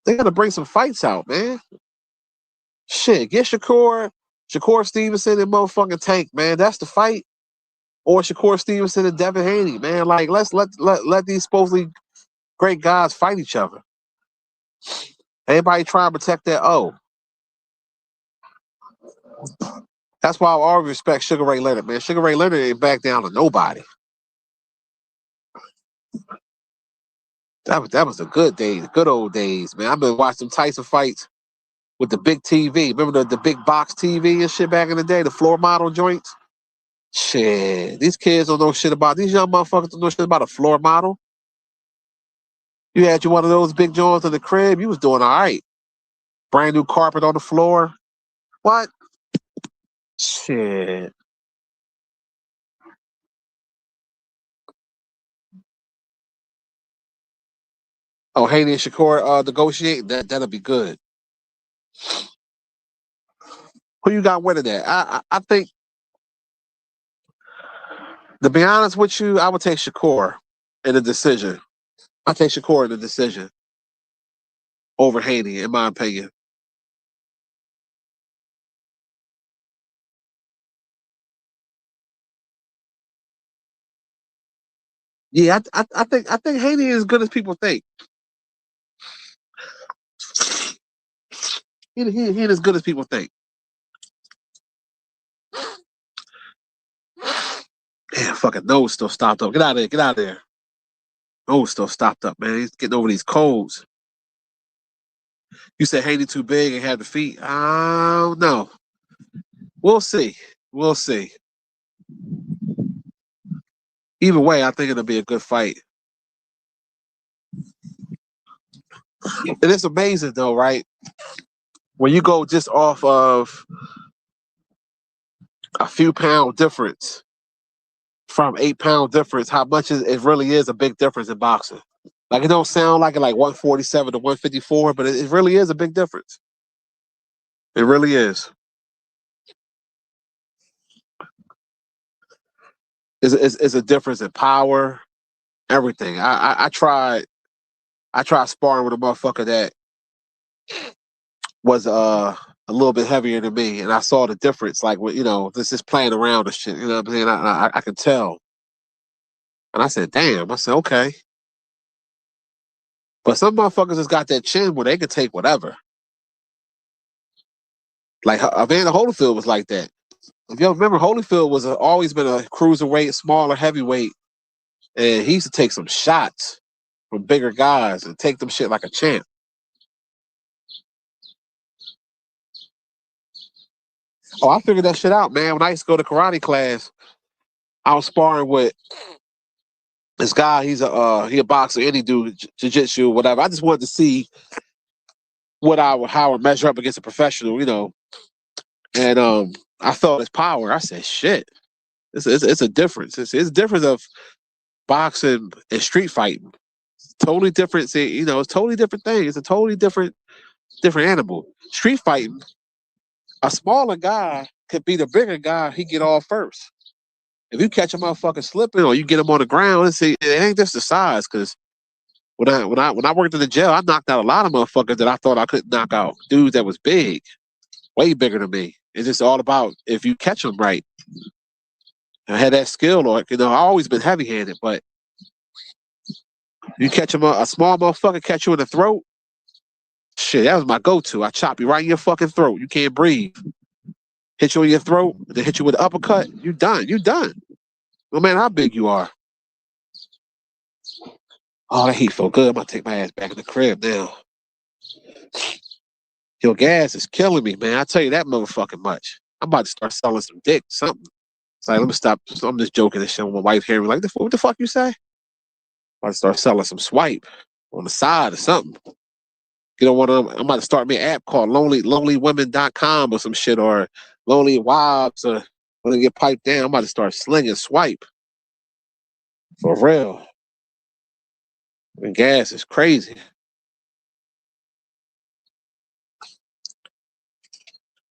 Speaker 1: they gotta bring some fights out, man. Shit, get Shakur Stevenson and motherfucking Tank, man. That's the fight. Or Shakur Stevenson and Devin Haney, man. Like, let's let these supposedly great guys fight each other. Everybody try to protect their O. That's why I always respect Sugar Ray Leonard, man. Sugar Ray Leonard ain't back down to nobody. That was a good day, the good old days, man. I've been watching Tyson fights with the big TV. Remember the big box TV and shit back in the day, the floor model joints? Shit. These kids don't know shit about these young motherfuckers don't know shit about a floor model. You had one of those big joints in the crib, you was doing all right. Brand new carpet on the floor. What? Shit. Oh, Haney and Shakur negotiate? That'll be good. Who you got winning that? I think, to be honest with you, I would take Shakur in a decision. I take Shakur in a decision over Haney, in my opinion. Yeah, I think Haney is as good as people think. He ain't as good as people think. Damn, fucking nose still stopped up. Get out of there. Get out of there. Nose still stopped up, man. He's getting over these colds. You said Haney too big and had the feet. I don't know. We'll see. We'll see. Either way, I think it'll be a good fight. And it's amazing, though, right? When you go just off of a few pound difference from 8 pound difference, how much it really is a big difference in boxing. Like, it don't sound like it, like 147 to 154, but it really is a big difference. It really is. It's a difference in power, everything. I tried sparring with a motherfucker that was a little bit heavier than me, and I saw the difference. Like, this is playing around and shit. You know what I'm saying? I could tell, and I said, "Damn!" I said, "Okay." But some motherfuckers has got that chin where they can take whatever. Like Evander Holyfield was like that. If you remember, Holyfield was always been a cruiserweight, smaller heavyweight, and he used to take some shots from bigger guys and take them shit like a champ. Oh, I figured that shit out, man. When I used to go to karate class, I was sparring with this guy. He a boxer, any dude, jiu-jitsu, whatever. I just wanted to see how I would measure up against a professional, you know. And I felt his power. I said, shit. It's a difference. It's a difference of boxing and street fighting. It's totally different. You know, it's totally different thing. It's a totally different animal. Street fighting, a smaller guy could be the bigger guy. He get off first. If you catch a motherfucker slipping or you get him on the ground, it ain't just the size. Because when I worked in the jail, I knocked out a lot of motherfuckers that I thought I couldn't knock out. Dudes that was big, way bigger than me. It's just all about if you catch them right. I had that skill, or you know, I always been heavy-handed, but you catch him a small motherfucker catch you in the throat. Shit, that was my go-to. I chop you right in your fucking throat. You can't breathe. Hit you in your throat, then hit you with an uppercut. You done. You done. No matter how big you are. Oh, that heat feel good. I'm gonna take my ass back in the crib now. Your gas is killing me, man. I tell you that motherfucking much. I'm about to start selling some dick, something. It's like, let me stop. I'm just joking and shit with my wife here. Like, what the fuck you say? I'm about to start selling some swipe on the side or something. You know what? I'm about to start me an app called lonelywomen.com or some shit, or Lonely Wives, or when they get piped down, I'm about to start slinging swipe. For real. And gas is crazy.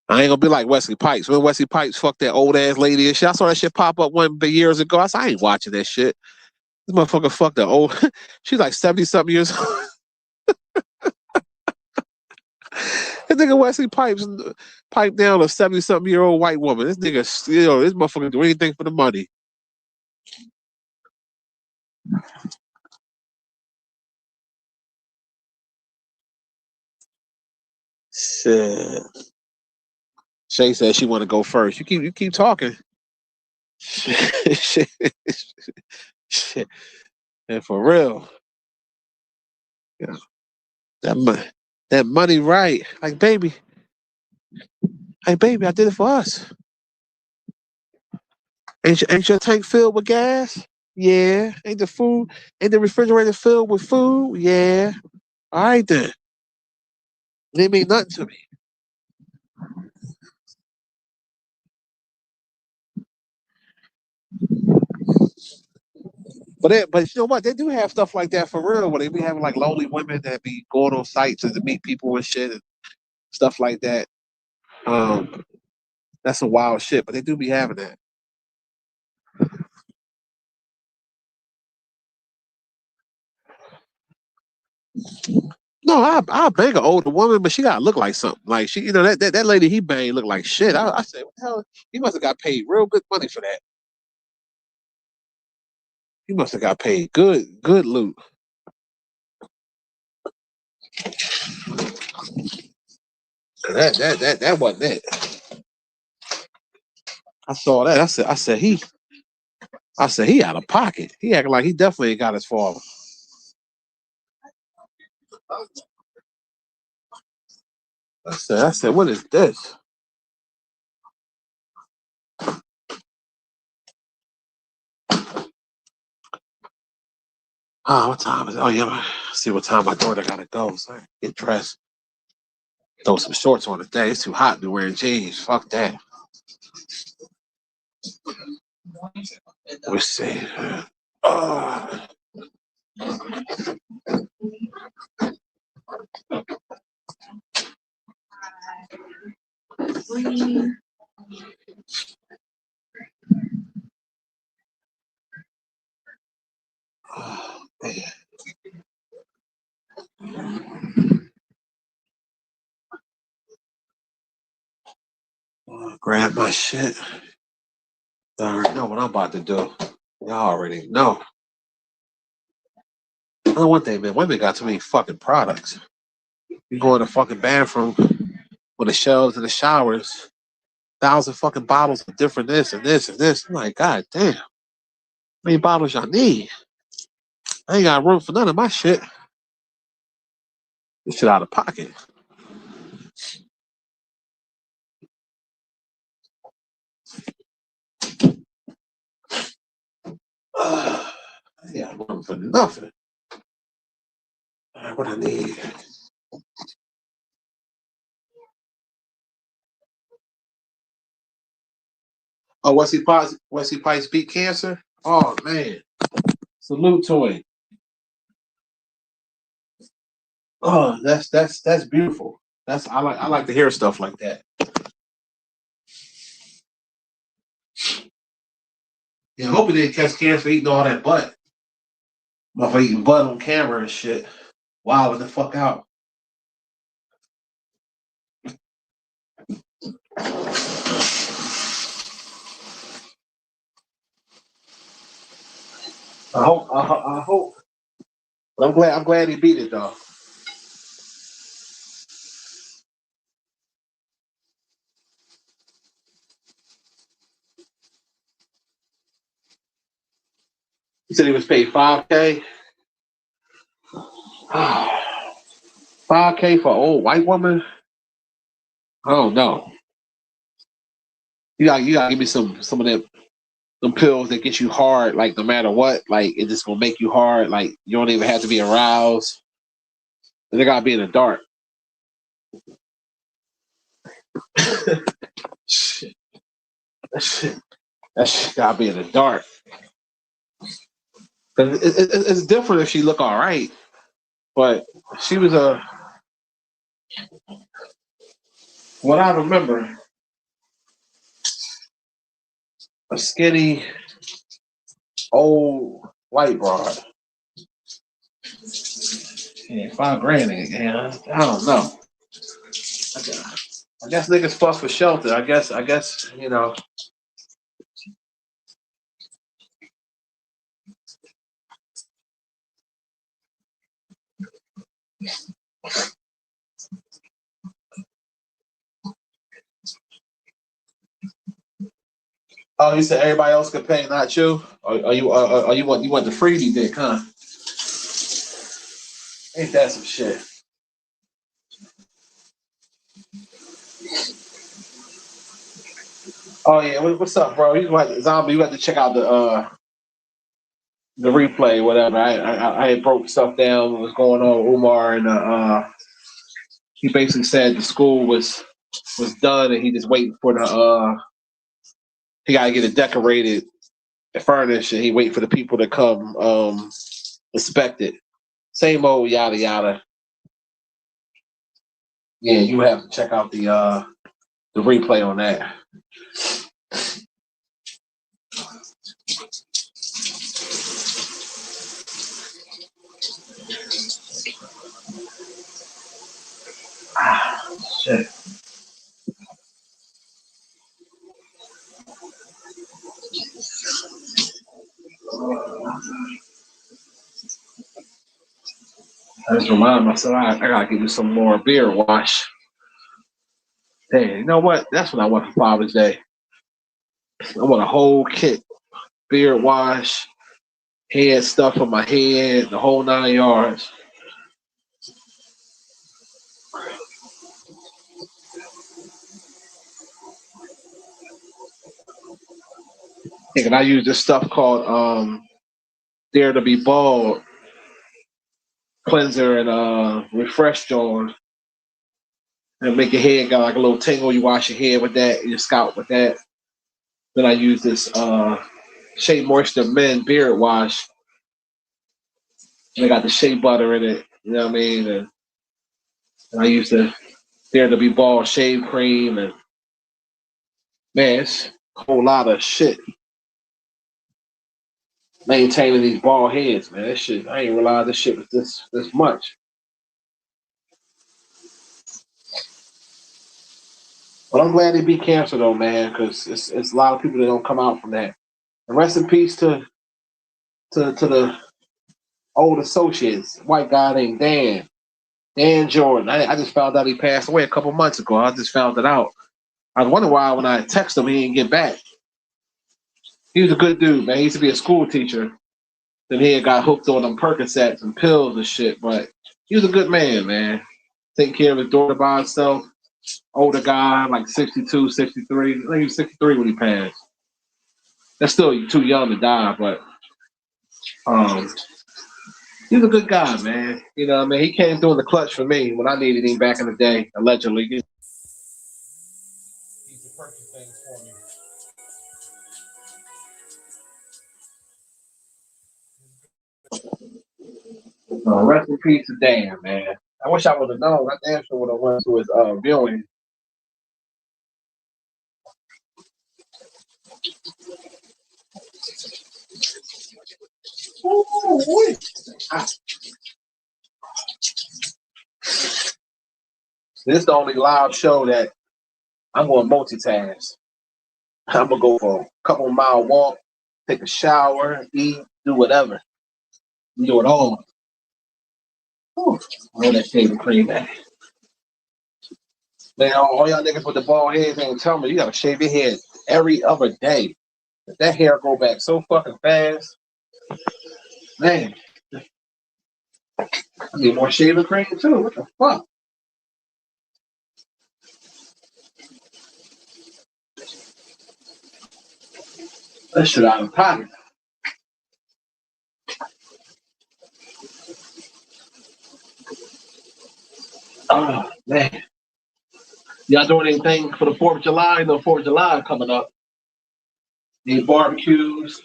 Speaker 1: I ain't gonna be like Wesley Pipes. When Wesley Pipes fucked that old ass lady and shit, I saw that shit pop up years ago. I said, I ain't watching that shit. This motherfucker fucked the old. She's like 70-something years old. This nigga Wesley Pipes piped down a 70-something-year-old white woman. This nigga still, this motherfucker do anything for the money. Shit. Shay said she want to go first. You keep talking. Shit. Shit. And for real. Yeah. That money right. Like baby, I did it for us. Ain't your tank filled with gas? Yeah. Ain't the refrigerator filled with food? Yeah. All right then. It didn't mean nothing to me. But you know what? They do have stuff like that for real. Where they be having like lonely women that be going on sites and to meet people and shit and stuff like that. That's some wild shit. But they do be having that. No, I bang an older woman, but she gotta look like something. Like she, you know, that lady he banged looked like shit. I said, what the hell? He must have got paid real good money for that. He must have got paid good loot. That wasn't it. I saw that. I said he out of pocket. He acting like he definitely ain't got his father. I said, what is this? Oh, what time is it? Oh yeah, see what time my daughter gotta go. So I get dressed. Throw some shorts on today. It's too hot to be wearing jeans. Fuck that. Let's see. Uh, grab my shit. I already know what I'm about to do. Y'all already know. know one thing, man. Women got too many fucking products. You go in the fucking bathroom with the shelves and the showers, 1,000 fucking bottles of different this and this and this. I'm like, God damn, how many bottles y'all need? I ain't got room for none of my shit. This shit out of pocket. I ain't got room for nothing. All right, what I need. Oh, Wesley Pipes beat cancer? Oh man. Salute to him. Oh, that's beautiful. I like to hear stuff like that. Yeah, I hope he didn't catch cancer eating all that butt. Motherfucker eating butt on camera and shit. Wow, the fuck out. I hope. But I'm glad he beat it though. He said he was paid $5K. $5K for an old white woman? I don't know. You gotta give me some of them pills that get you hard, like no matter what, like it just gonna make you hard, like you don't even have to be aroused. And they gotta be in the dark. Shit. That shit gotta be in the dark. It's different if she look all right, but she was what I remember, a skinny old white broad. Yeah, $5 grand again. I don't know. I guess niggas fuss for shelter. I guess you know. Oh, you said everybody else could pay, not you? Or you want the freebie dick, huh? Ain't that some shit? Oh yeah, what's up, bro? You like zombie? You got to check out the replay, whatever. I had broke stuff down. What was going on with Umar, and he basically said the school was done, and he just waiting for the he got to get it decorated and furnished, and he waiting for the people to come inspect it. Same old yada yada. Yeah, you have to check out the replay on that. Shit. I just remind myself I gotta give you some more beard wash. Hey, you know what? That's what I want for Father's Day. I want a whole kit. Beard wash, head stuff on my head, the whole 9 yards. And I use this stuff called Dare to Be Bald cleanser and refresh John. And make your head got like a little tingle. You wash your head with that, your scalp with that. Then I use this Shea Moisture Men beard wash. And they got the shea butter in it. You know what I mean? And I use the Dare to Be Bald shave cream, and man, it's a whole lot of shit maintaining these bald heads, man. This shit, I ain't realized this shit was this much. But I'm glad they beat cancer though, man, because it's a lot of people that don't come out from that. And rest in peace to the old associates, white guy named Dan Jordan. I just found out he passed away a couple months ago. I just found it out. I was wondering why when I texted him, he didn't get back. He was a good dude, man. He used to be a school teacher. Then he had got hooked on them Percocets and pills and shit. But he was a good man, man. Taking care of his daughter by himself. Older guy, like 62, 63. I think he was 63 when he passed. That's still too young to die, but he's a good guy, man. You know what I mean? He came through in the clutch for me when I needed him back in the day, allegedly. He's the perfect things for me. Rest in peace to Dan, man. I wish I would have known. I damn sure would have went to his viewing. Ooh, this is the only live show that I'm going to multitask. I'm going to go for a couple mile walk, take a shower, eat, do whatever. Do it all. Whew. All that shaving cream, man. Man, all y'all niggas with the bald heads ain't tell me you gotta shave your head every other day. That hair go back so fucking fast. Man. I need more shaving cream too. What the fuck? That shit out of pocket. Oh man. Y'all doing anything for the 4th of July? You know, 4th of July coming up. Any barbecues?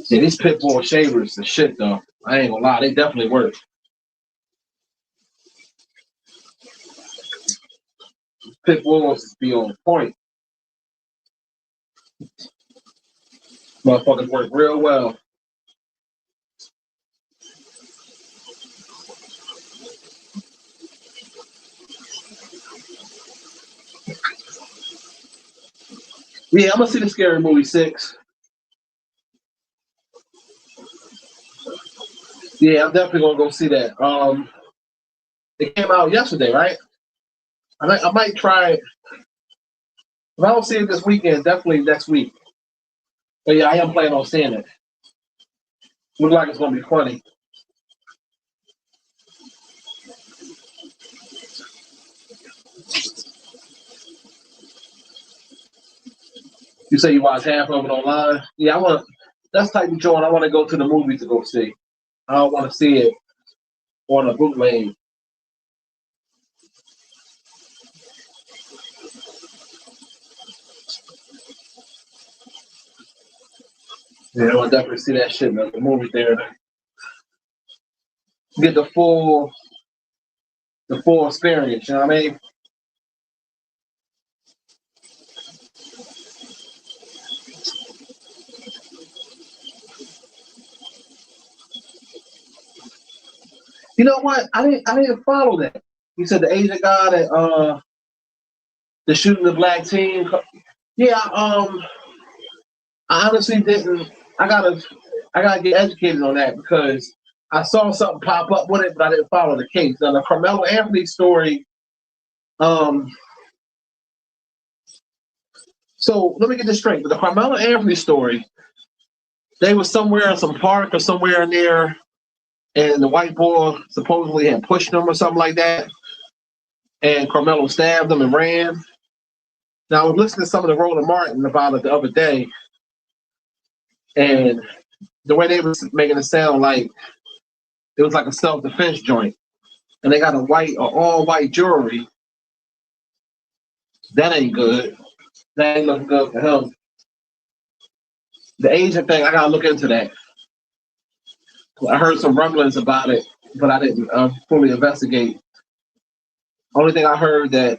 Speaker 1: Yeah, these pit bull shavers the shit though. I ain't gonna lie, they definitely work. Pit bulls be on point. Motherfuckers work real well. Yeah, I'm gonna see the Scary Movie 6. Yeah, I'm definitely gonna go see that. It came out yesterday, right? I might try it. If I don't see it this weekend, definitely next week. But yeah, I am planning on seeing it. Looks like it's gonna be funny. You say you watch half of it online? Yeah, I want. That's the type of joint I want to go to the movie to go see. I don't want to see it on a bootleg. Yeah, I want to definitely see that shit in the movie theater. Get the full experience. You know what I mean? You know what? I didn't follow that. You said the Asian guy that the shooting the black team. Yeah, I honestly didn't. I gotta get educated on that because I saw something pop up with it, but I didn't follow the case. Now the Carmelo Anthony story. So let me get this straight. With the Carmelo Anthony story, they was somewhere in some park or somewhere in there, and the white boy supposedly had pushed him or something like that, and Carmelo stabbed him and ran. Now I was listening to some of the Roland Martin about it the other day, and the way they was making it sound like it was like a self-defense joint, and they got all white jewelry. That ain't good. That ain't looking good for him. The Asian thing, I gotta look into that. I heard some rumblings about it, but I didn't fully investigate. Only thing I heard that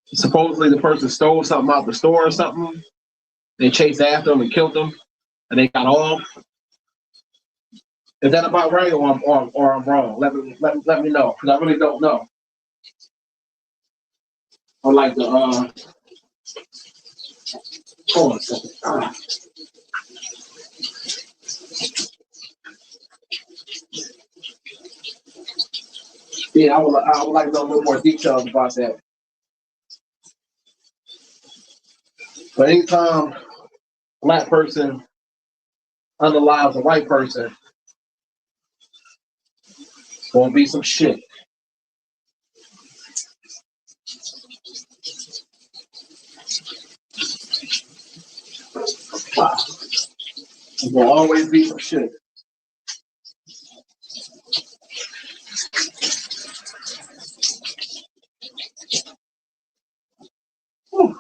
Speaker 1: supposedly the person stole something out the store or something. They chased after him and killed him, and they got off. Is that about right, or I'm wrong? Let me know, because I really don't know. Or like the Hold on a second. Yeah, I would like to know a little more details about that. But anytime a black person unalives a white person, it's gonna be some shit. Wow. There's gonna always be some shit. Whew.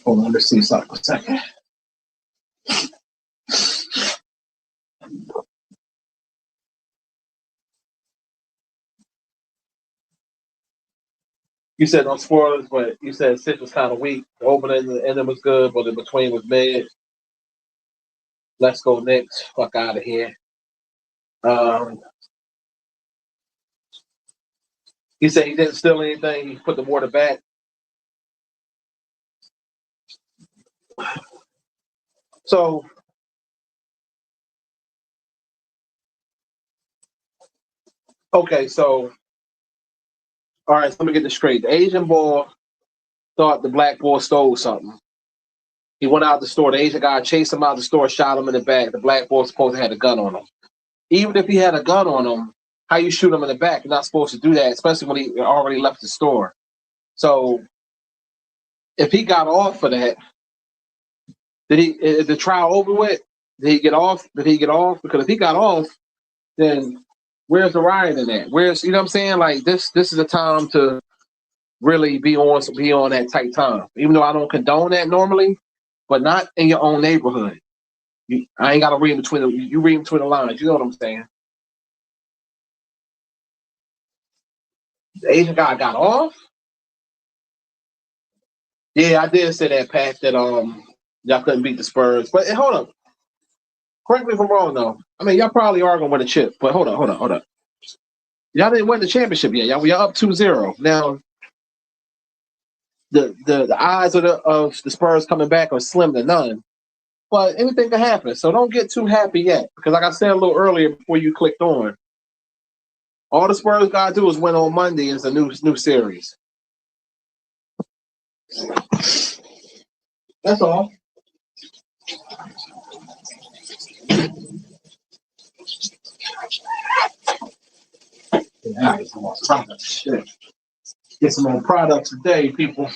Speaker 1: Hold on, let's see something for a second. You said no spoilers, but you said 6 was kind of weak. The opening and the ending was good, but in between was mid. Let's go Knicks. Fuck out of here. He said he didn't steal anything. He put the water back. So, okay, so, all right, so let me get this straight. The Asian boy thought the black boy stole something. He went out the store. The Asian guy chased him out the store, shot him in the back. The black boy supposed to have a gun on him. Even if he had a gun on him, how you shoot him in the back? You're not supposed to do that, especially when he already left the store. So, if he got off for that, is the trial over with? Did he get off? Because if he got off, then where's the rioting at? Where's, you know what I'm saying? Like this is a time to really be on that tight time. Even though I don't condone that normally, but not in your own neighborhood. I ain't gotta read between you read between the lines. You know what I'm saying? The Asian guy got off. Yeah, I did say that, Pat, that y'all couldn't beat the Spurs. But hold up. Correct me if I'm wrong though. I mean, y'all probably are gonna win a chip, but hold up. Y'all didn't win the championship yet. Y'all up 2-0. Now the odds of the Spurs coming back are slim to none. But anything can happen. So don't get too happy yet. Because like I said a little earlier before you clicked on, all the Spurs gotta do is win on Monday. It's a new series. That's all. Yeah, get some more products. Shit. Get some more products today, people.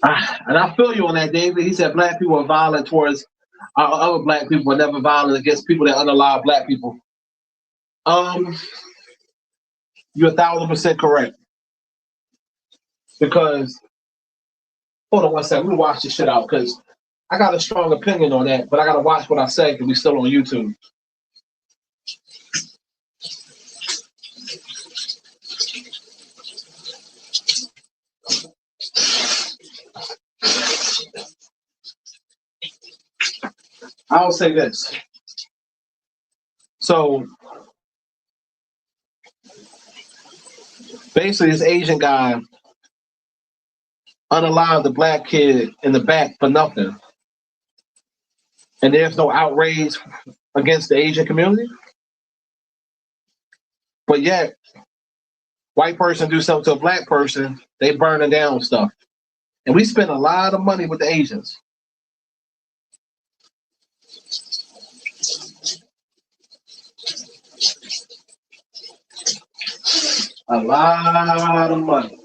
Speaker 1: And I feel you on that, David. He said black people are violent towards other black people, but never violent against people that unalive black people. You're 1,000% correct. Because hold on one second, let me watch this shit out because I got a strong opinion on that, but I gotta watch what I say because we still on YouTube. I'll say this. So basically this Asian guy unalived the black kid in the back for nothing. And there's no outrage against the Asian community. But yet, white person do something to a black person, they burning down stuff. And we spend a lot of money with the Asians. A lot of money.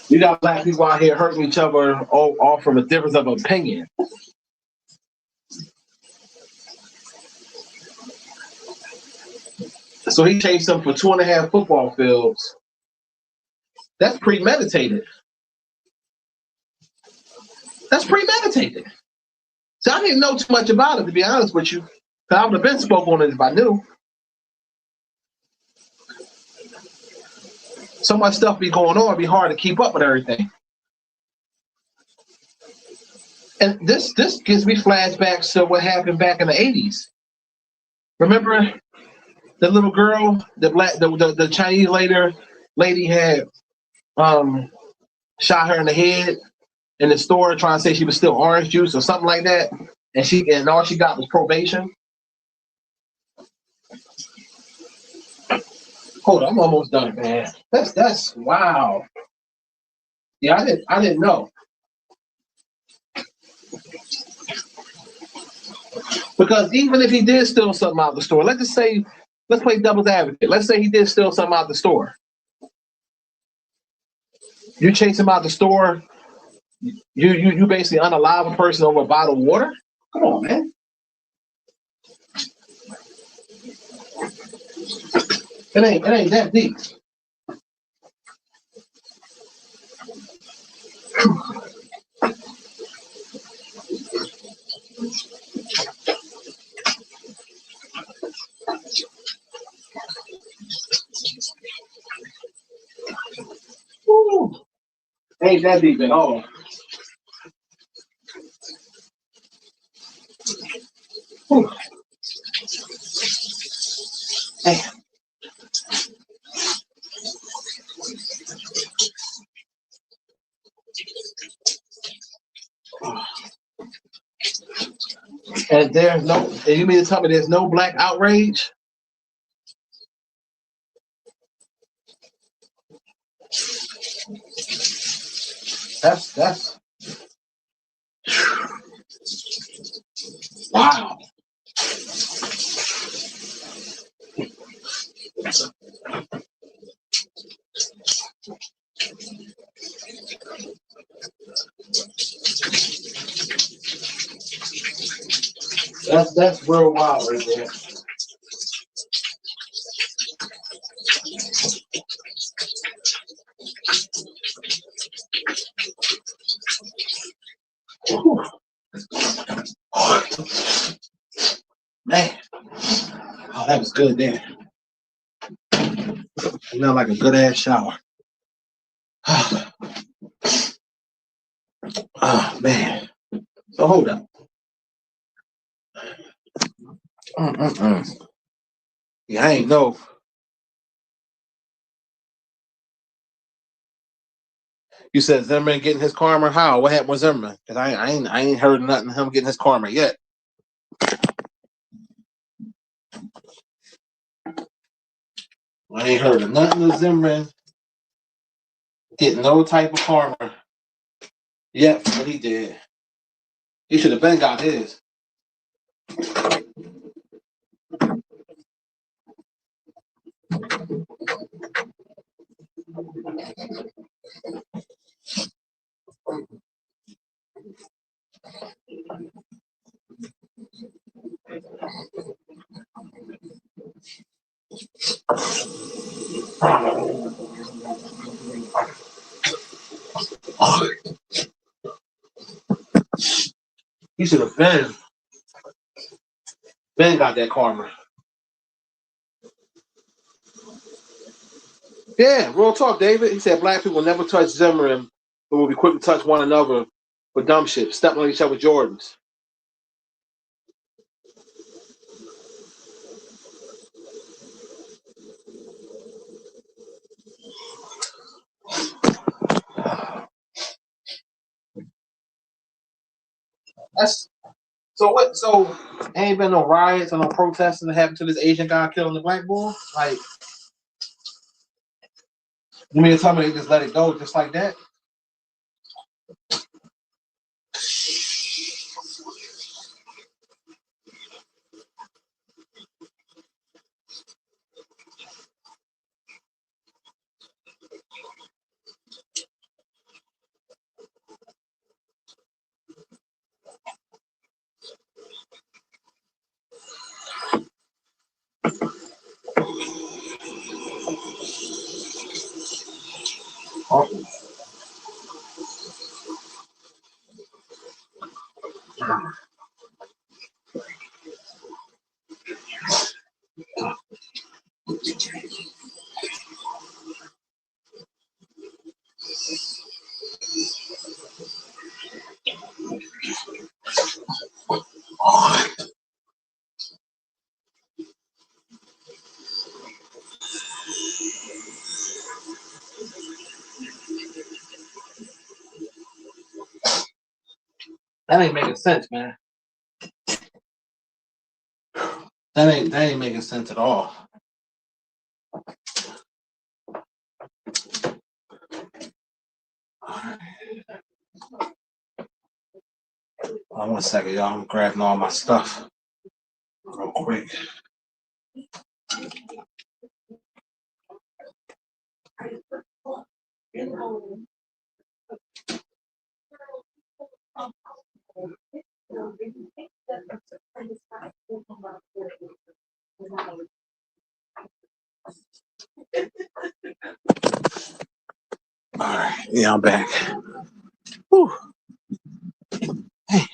Speaker 1: You got black people out here hurting each other all from a difference of opinion. So he chased them for 2.5 football fields. That's premeditated. That's premeditated. So I didn't know too much about it, to be honest with you. 'Cause I would have been spoke on it if I knew. So much stuff be going on, it'd be hard to keep up with everything. And this gives me flashbacks to what happened back in the 80s. Remember the little girl, the Chinese lady had shot her in the head in the store trying to say she was still orange juice or something like that, and all she got was probation. Hold on, I'm almost done, man. That's wow. Yeah, I didn't know. Because even if he did steal something out of the store, let's play devil's advocate. Let's say he did steal something out of the store. You chase him out of the store, you basically unalive a person over a bottle of water? Come on, man. It ain't that deep. Woo. Ain't that deep at all. Whew. Hey. And you mean to tell me there's no black outrage? That's wow. That's real wild right there. Whew. Man, oh, that was good there. Smelled like a good ass shower. Oh man. So hold up. Yeah, I ain't know. You said Zimmerman getting his karma? How? What happened with Zimmerman? Because I ain't heard nothing of him getting his karma yet. I ain't heard of nothing of Zimmerman getting no type of karma yet for what he did. He should have been got his. He should have been got that karma. Yeah, real talk, David. He said black people never touch Zimmerman, but will be quick to touch one another for dumb shit, stepping on each other with Jordans. That's so what? So ain't been no riots or no protesting that happened to this Asian guy killing the black boy? Like, you mean to tell me they just let it go just like that? Oh. That ain't making sense, man. That ain't making sense at all. Alright. Hold on 1 second, y'all. I'm grabbing all my stuff real quick. Alright, yeah, I'm back. Whew. Hey.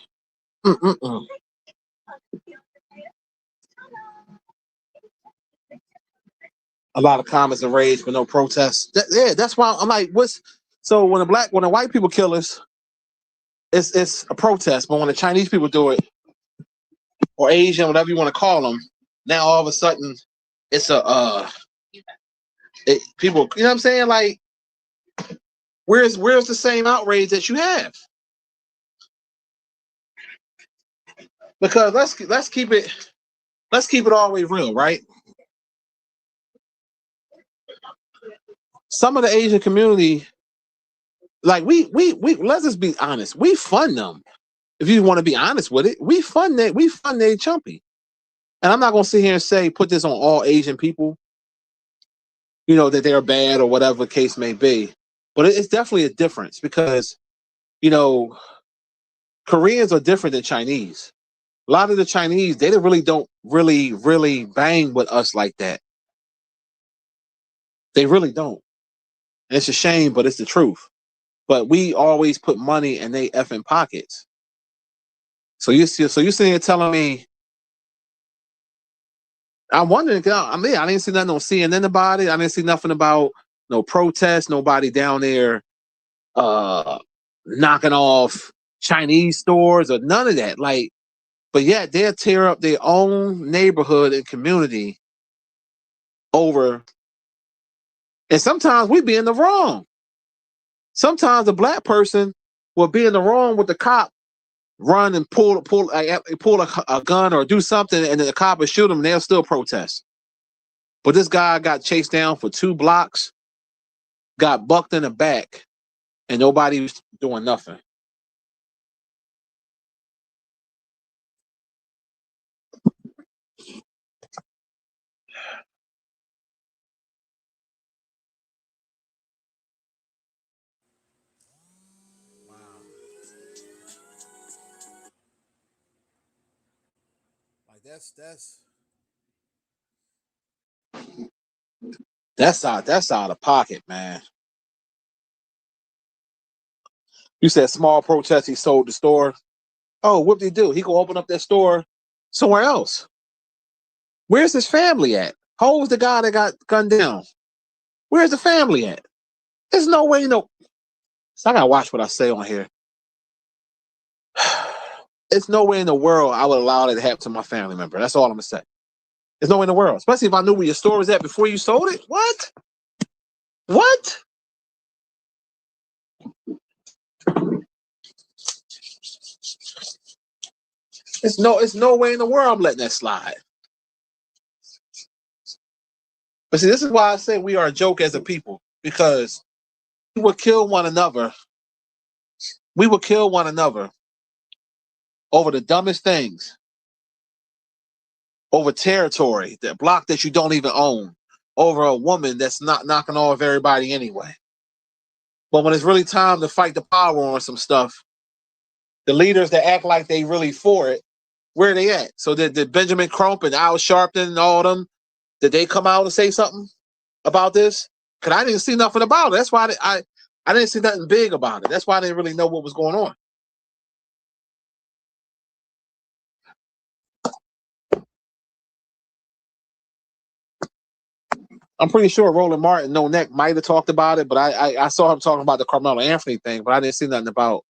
Speaker 1: A lot of comments and rage, but no protests. Yeah, that's why I'm like, what's so when the white people kill us, it's a protest, but when the Chinese people do it, or Asian, whatever you want to call them, now all of a sudden it's a people. You know what I'm saying? Like, where's the same outrage that you have? Because let's keep it all the way real, right? Some of the Asian community, like we let's just be honest, we fund them. If you want to be honest with it, we fund they chumpy. And I'm not gonna sit here and say put this on all Asian people, you know, that they're bad or whatever the case may be. But it's definitely a difference because, you know, Koreans are different than Chinese. A lot of the Chinese, they really don't really bang with us like that. They really don't. And it's a shame, but it's the truth. But we always put money in they effing pockets. So you're sitting here telling me, I'm wondering, I mean, I didn't see nothing on CNN about it. I didn't see nothing about no protest, nobody down there knocking off Chinese stores or none of that. Like, but yet they'll tear up their own neighborhood and community over. And sometimes we be in the wrong. Sometimes a black person will be in the wrong with the cop, run and pull a gun or do something, and then the cop will shoot them and they'll still protest. But this guy got chased down for 2 blocks, got bucked in the back, and nobody was doing nothing. Wow. Like that's out of pocket, man. You said small protest, he sold the store. Oh, what did he do? He go open up that store somewhere else. Where's his family at? How old was the guy that got gunned down? Where's the family at? There's no way, So I gotta watch what I say on here. It's no way in the world I would allow that to happen to my family member. That's all I'm gonna say. There's no way in the world, especially if I knew where your store was at before you sold it. What? What? It's no way in the world I'm letting that slide. But see, this is why I say we are a joke as a people, because we would kill one another. We would kill one another over the dumbest things, over territory, that block that you don't even own, over a woman that's not knocking off everybody anyway. But when it's really time to fight the power on some stuff, the leaders that act like they really for it, where are they at? So did Benjamin Crump and Al Sharpton and all of them, did they come out and say something about this? Because I didn't see nothing about it. That's why I didn't see nothing big about it. That's why I didn't really know what was going on. I'm pretty sure Roland Martin, No Neck, might have talked about it, but I saw him talking about the Carmelo Anthony thing, but I didn't see nothing about.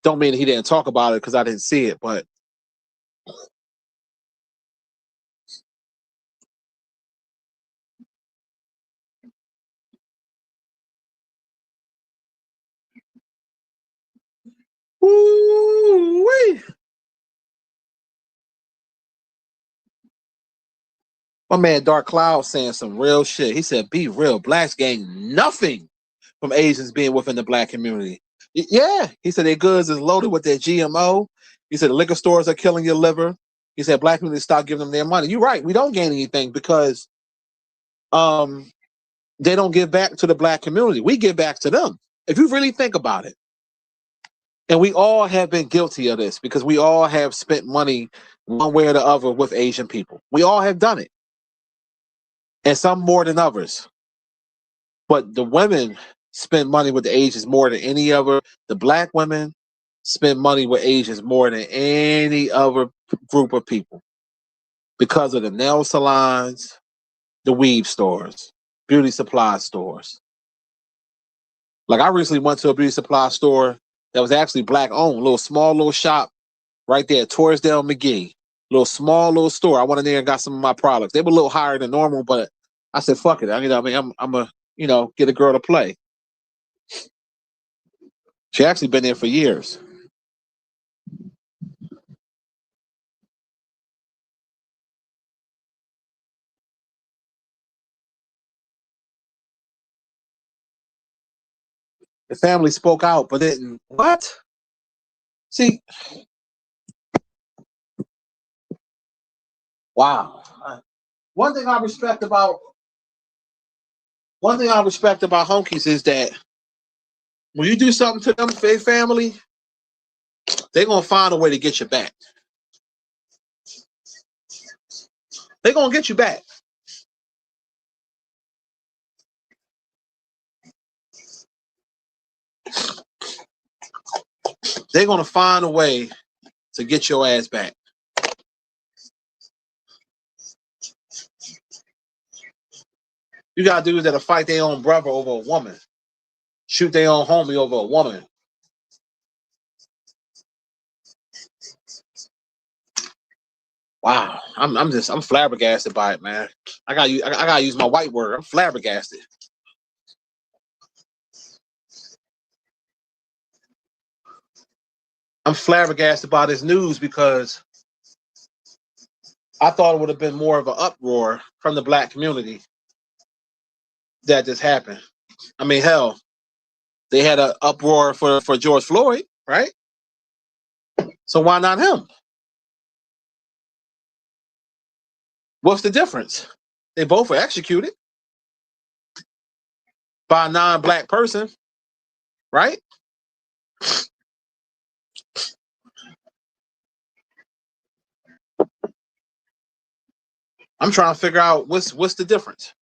Speaker 1: Don't mean he didn't talk about it because I didn't see it, but woo, Ooh-wee. My man Dark Cloud saying some real shit. He said, be real. Blacks gain nothing from Asians being within the black community. Yeah. He said their goods is loaded with their GMO. He said the liquor stores are killing your liver. He said black community stop giving them their money. You're right. We don't gain anything because they don't give back to the black community. We give back to them. If you really think about it. And we all have been guilty of this because we all have spent money one way or the other with Asian people. We all have done it. And some more than others. But the women spend money with the Asians more than any other. The black women spend money with Asians more than any other group of people because of the nail salons, the weave stores, beauty supply stores. Like I recently went to a beauty supply store that was actually black owned, small little shop right there, Fdmg. Little store. I went in there and got some of my products. They were a little higher than normal, but I said, fuck it. I'm a get a girl to play. She actually been there for years. The family spoke out, but didn't. What? See, wow. One thing I respect about honkies is that when you do something to them, their family, they're gonna find a way to get you back. They're gonna get you back. They're gonna find a way to get your ass back. You got dudes that'll fight their own brother over a woman, shoot their own homie over a woman. Wow, I'm flabbergasted by it, man. I gotta use my white word. I'm flabbergasted. I'm flabbergasted by this news because I thought it would have been more of an uproar from the black community that this happened. I mean, hell, they had an uproar for George Floyd, right? So why not him? What's the difference? They both were executed by a non-black person, right? I'm trying to figure out what's the difference.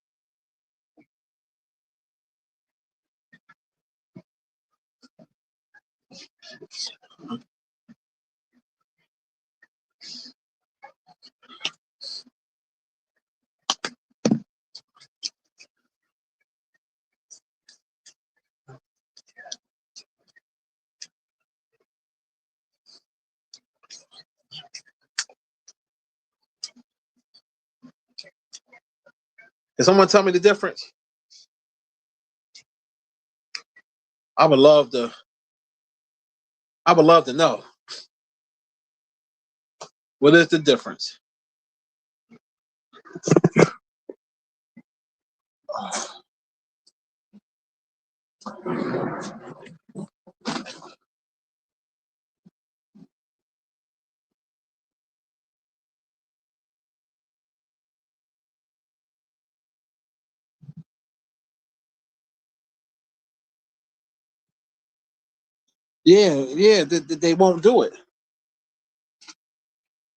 Speaker 1: Can someone tell me the difference? I would love to know. What is the difference? Yeah, they won't do it.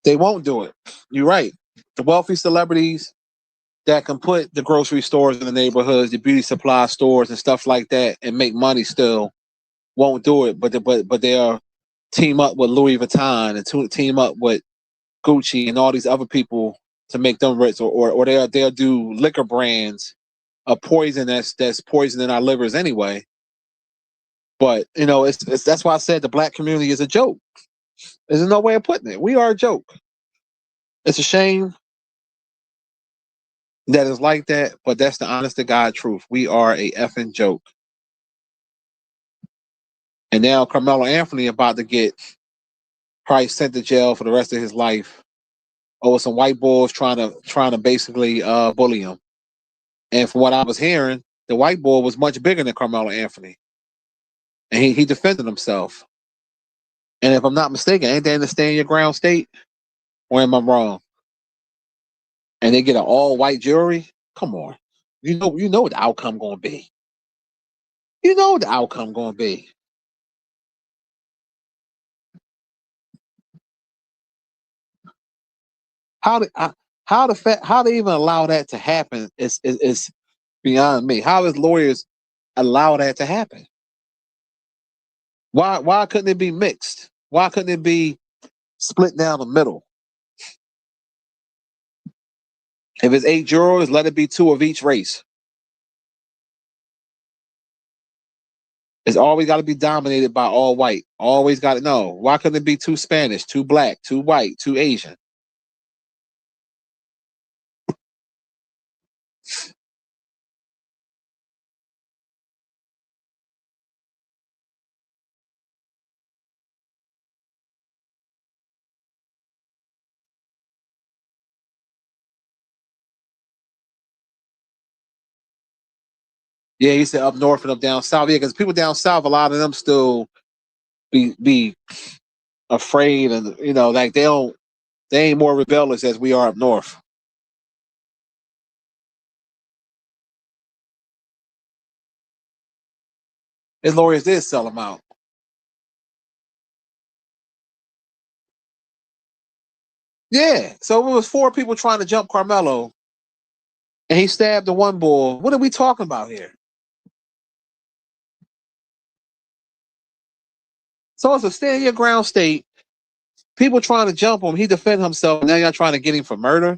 Speaker 1: They won't do it. You're right. The wealthy celebrities that can put the grocery stores in the neighborhoods, the beauty supply stores and stuff like that and make money still won't do it. But they'll team up with Louis Vuitton and team up with Gucci and all these other people to make them rich, or they'll do liquor brands of poison that's poisoning our livers anyway. But it's that's why I said the black community is a joke. There's no way of putting it. We are a joke. It's a shame that is like that, but that's the honest to God truth. We are a effing joke. And now Carmelo Anthony about to get probably sent to jail for the rest of his life over some white boys trying to basically bully him. And from what I was hearing, the white boy was much bigger than Carmelo Anthony, and he defended himself. And if I'm not mistaken, ain't that in the stand your ground state? Or am I wrong? And they get an all white jury. Come on, you know what the outcome gonna be. You know what the outcome gonna be. How did how they even allow that to happen is beyond me. How does lawyers allow that to happen? Why couldn't it be mixed? Why couldn't it be split down the middle? If it's 8 jurors, let it be 2 of each race. It's always got to be dominated by all white. Always got to know. Why couldn't it be 2 Spanish, 2 black, 2 white, 2 Asian? Yeah, he said up north and up down south. Yeah, because people down south, a lot of them still be afraid, and like they ain't more rebellious as we are up north. His lawyers did sell him out. Yeah, so it was 4 people trying to jump Carmelo, and he stabbed the one bull. What are we talking about here? So it's a stand your ground state. People trying to jump him. He defended himself. And now y'all trying to get him for murder.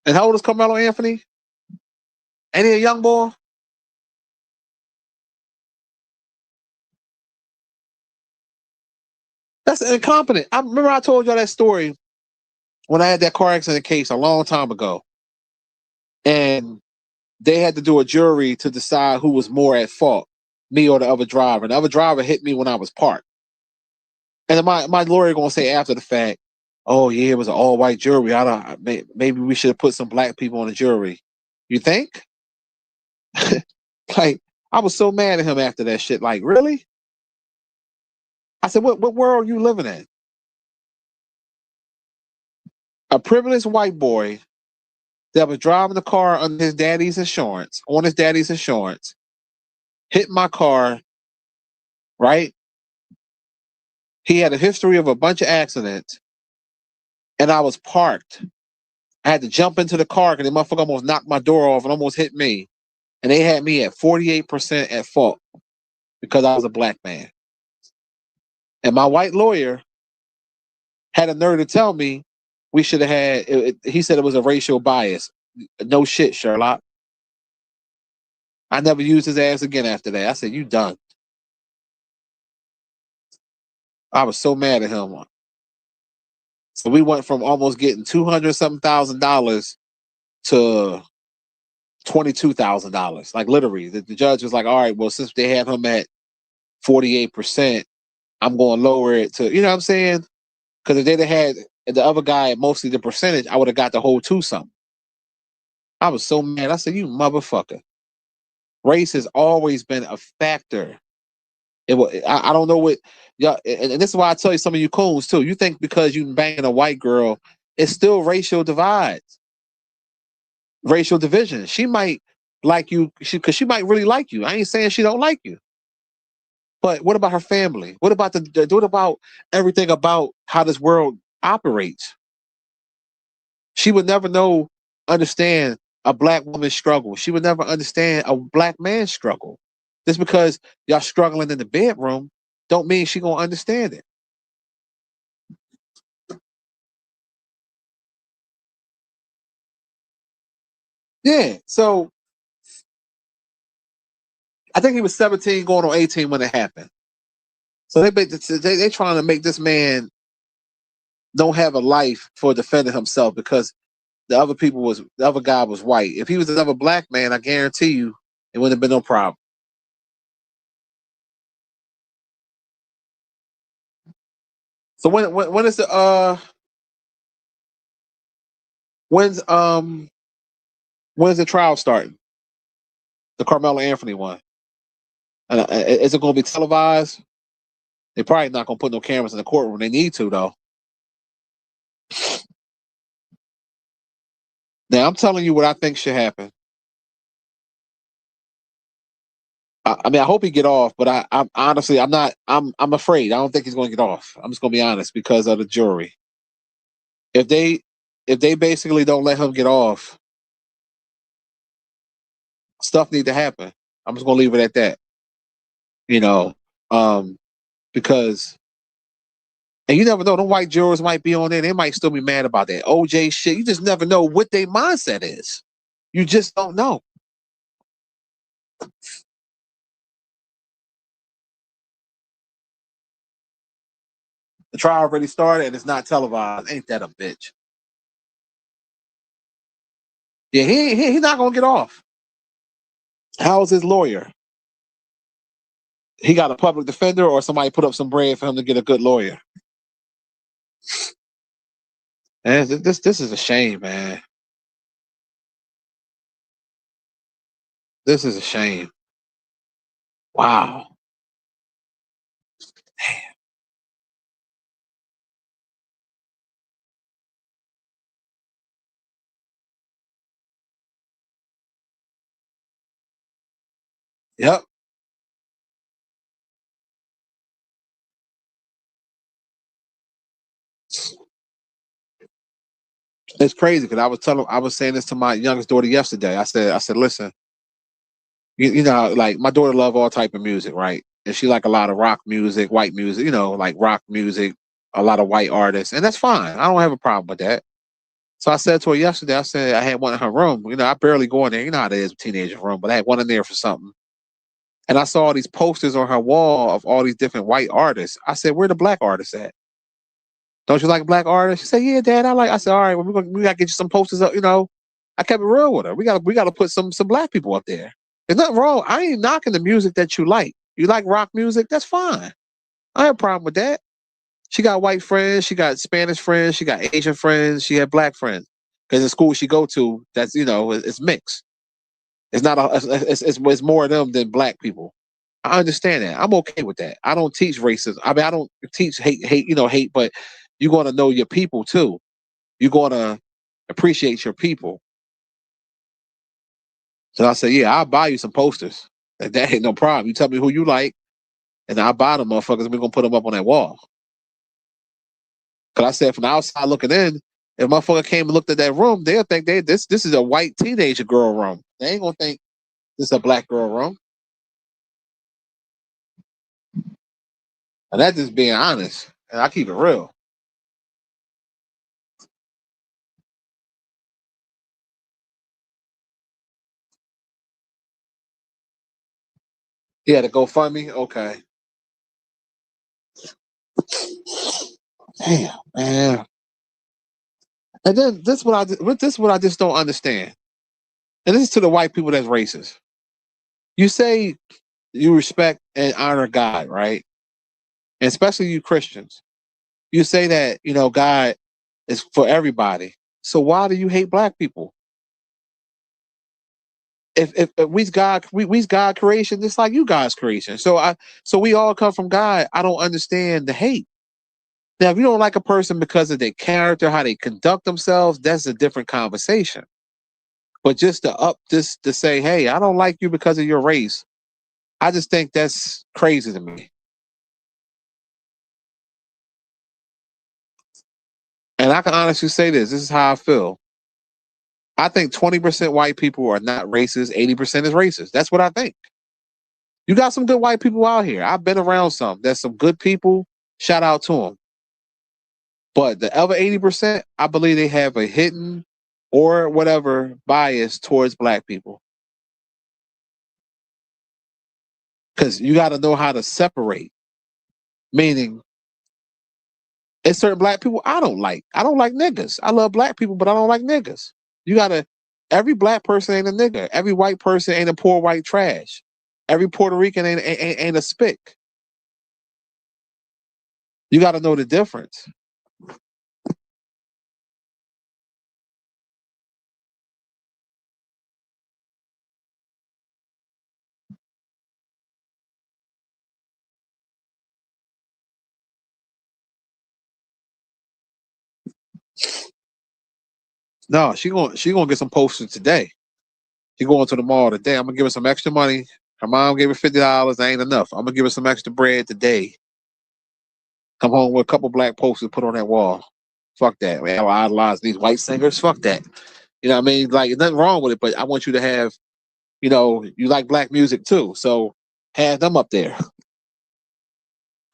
Speaker 1: And how old is Carmelo Anthony? Ain't he a young boy? That's incompetent. I remember I told y'all that story when I had that car accident case a long time ago. And they had to do a jury to decide who was more at fault, me or the other driver. And the other driver hit me when I was parked. And my lawyer gonna say after the fact, "Oh yeah, it was an all white jury. Maybe we should have put some black people on the jury." You think? Like, I was so mad at him after that shit. Like, really? I said, what world are you living in? A privileged white boy that was driving the car on his daddy's insurance, hit my car, right? He had a history of a bunch of accidents, and I was parked. I had to jump into the car because the motherfucker almost knocked my door off and almost hit me. And they had me at 48% at fault because I was a black man. And my white lawyer had a nerve to tell me we should have had, he said it was a racial bias. No shit, Sherlock. I never used his ass again after that. I said, you done. I was so mad at him. So we went from almost getting $200-something thousand to $22,000. Like, literally, the judge was like, all right, well, since they had him at 48%, I'm going to lower it to, you know what I'm saying? Because if they'd have had the other guy at mostly the percentage, I would have got the whole 2-something. I was so mad. I said, you motherfucker. Race has always been a factor. I don't know what, yeah, and this is why I tell you, some of you coons too. You think because you banging a white girl, it's still racial divides, racial division. She might like you because she might really like you. I ain't saying she don't like you, but what about her family? What about what about everything about how this world operates? She would never understand a black woman's struggle. She would never understand a black man's struggle. Just because y'all struggling in the bedroom don't mean she gonna understand it. Yeah, so I think he was 17 going on 18 when it happened. So they trying to make this man don't have a life for defending himself because the other guy was white. If he was another black man, I guarantee you it wouldn't have been no problem. So when is the when's when's the trial starting? The Carmelo Anthony one. Is it going to be televised? They're probably not going to put no cameras in the courtroom. They need to though. Now I'm telling you what I think should happen. I mean, I hope he get off, but I'm honestly, I'm not. I'm afraid. I don't think he's going to get off. I'm just going to be honest because of the jury. If they basically don't let him get off, stuff need to happen. I'm just going to leave it at that. You know, because and you never know. The white jurors might be on there. They might still be mad about that OJ shit. You just never know what their mindset is. You just don't know. The trial already started and it's not televised. Ain't that a bitch? Yeah, he's not gonna get off. How's his lawyer? He got a public defender or somebody put up some bread for him to get a good lawyer. And this is a shame, man. This is a shame. Wow. Damn. Yep. It's crazy because I was saying this to my youngest daughter yesterday. I said, listen, you know, like my daughter love all type of music, right? And she like a lot of rock music, white music, you know, like rock music, a lot of white artists, and that's fine. I don't have a problem with that. So I said to her yesterday, I said I had one in her room. You know, I barely go in there. You know how it is, teenager room, but I had one in there for something. And I saw all these posters on her wall of all these different white artists. I said, where the black artists at? Don't you like black artists? She said, yeah, Dad, I like. I said, all right, well, we gotta get you some posters up. You know, I kept it real with her. We gotta put some black people up there. There's nothing wrong. I ain't knocking the music that you like. You like rock music? That's fine. I have a problem with that. She got white friends. She got Spanish friends. She got Asian friends. She had black friends. Because the school she go to, that's it's mixed. It's not it's more of them than black people. I understand that. I'm okay with that. I don't teach racism. I mean, I don't teach hate, but you're gonna know your people too. You're gonna appreciate your people. So I said, yeah, I'll buy you some posters. That ain't no problem. You tell me who you like, and I'll buy them motherfuckers, and we're gonna put them up on that wall. Cause I said from the outside looking in, if motherfucker came and looked at that room, they'll think this is a white teenager girl room. They ain't gonna think this is a black girl room. And that's just being honest. And I keep it real. Yeah, the GoFundMe. Okay. Damn, man. And then this is what I just don't understand. And this is to the white people that's racist. You say you respect and honor God, right? And especially you Christians. You say that, God is for everybody. So why do you hate black people? If we's God creation, just like you God's creation. So we all come from God. I don't understand the hate. Now, if you don't like a person because of their character, how they conduct themselves, that's a different conversation. But just to say, hey, I don't like you because of your race, I just think that's crazy to me. And I can honestly say this is how I feel. I think 20% white people are not racist, 80% is racist. That's what I think. You got some good white people out here. I've been around some. There's some good people. Shout out to them. But the other 80%, I believe they have a hidden or whatever bias towards black people. Because you got to know how to separate. Meaning, it's certain black people I don't like. I don't like niggas. I love black people, but I don't like niggas. Every black person ain't a nigga. Every white person ain't a poor white trash. Every Puerto Rican ain't a spick. You got to know the difference. No, she gonna get some posters today. She going to the mall today. I'm gonna give her some extra money. Her mom gave her $50. That ain't enough. I'm gonna give her some extra bread today. Come home with a couple black posters, put on that wall. Fuck that. Man, I idolize these white singers. Fuck that. You know what I mean? Like, nothing wrong with it, but I want you to have, you like black music too. So have them up there.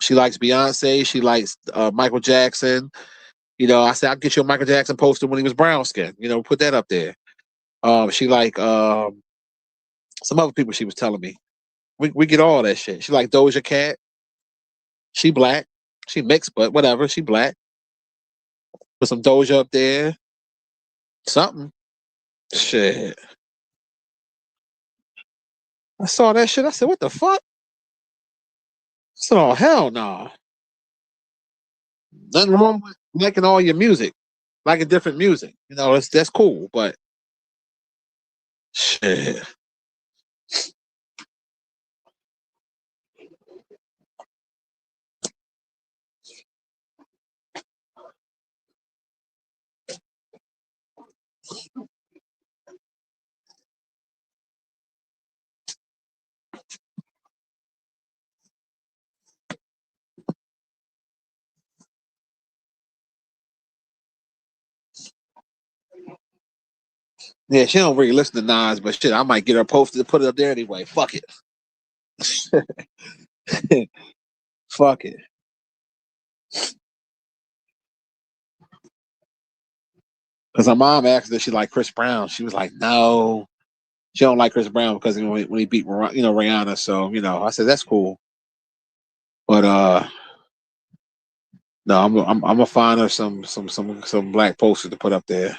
Speaker 1: She likes Beyonce. She likes Michael Jackson. I said I'll get you a Michael Jackson poster when he was brown skin. Put that up there. She like some other people she was telling me. We get all that shit. She like Doja Cat. She black. She mixed, but whatever. She black. Put some Doja up there. Something. Shit. I saw that shit. I said, what the fuck? I said, oh hell no. Nothing wrong with liking all your music. Liking different music. That's cool, but shit. Yeah, she don't really listen to Nas, but shit, I might get her posted to put it up there anyway. Fuck it. Fuck it. Because her mom asked her if she like Chris Brown. She was like, no. She don't like Chris Brown because when he beat Rihanna. So, I said that's cool. But no, I'm gonna find her some black posters to put up there.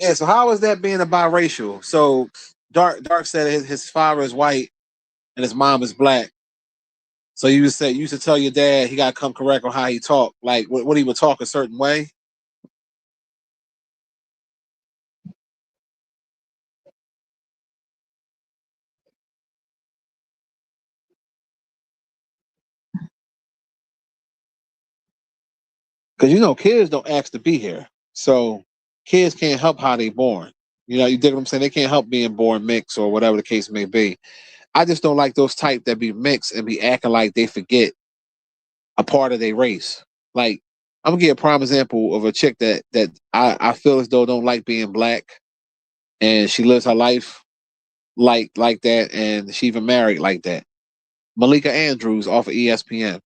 Speaker 1: Yeah, so how is that being a biracial? So Dark said his father is white and his mom is black. So you used to tell your dad he gotta come correct on how he talk, like what he would talk a certain way. Because kids don't ask to be here. So kids can't help how they born. You dig what I'm saying? They can't help being born mixed or whatever the case may be. I just don't like those type that be mixed and be acting like they forget a part of their race. Like, I'm gonna give a prime example of a chick that I feel as though don't like being black, and she lives her life like that, and she even married like that. Malika Andrews off of ESPN.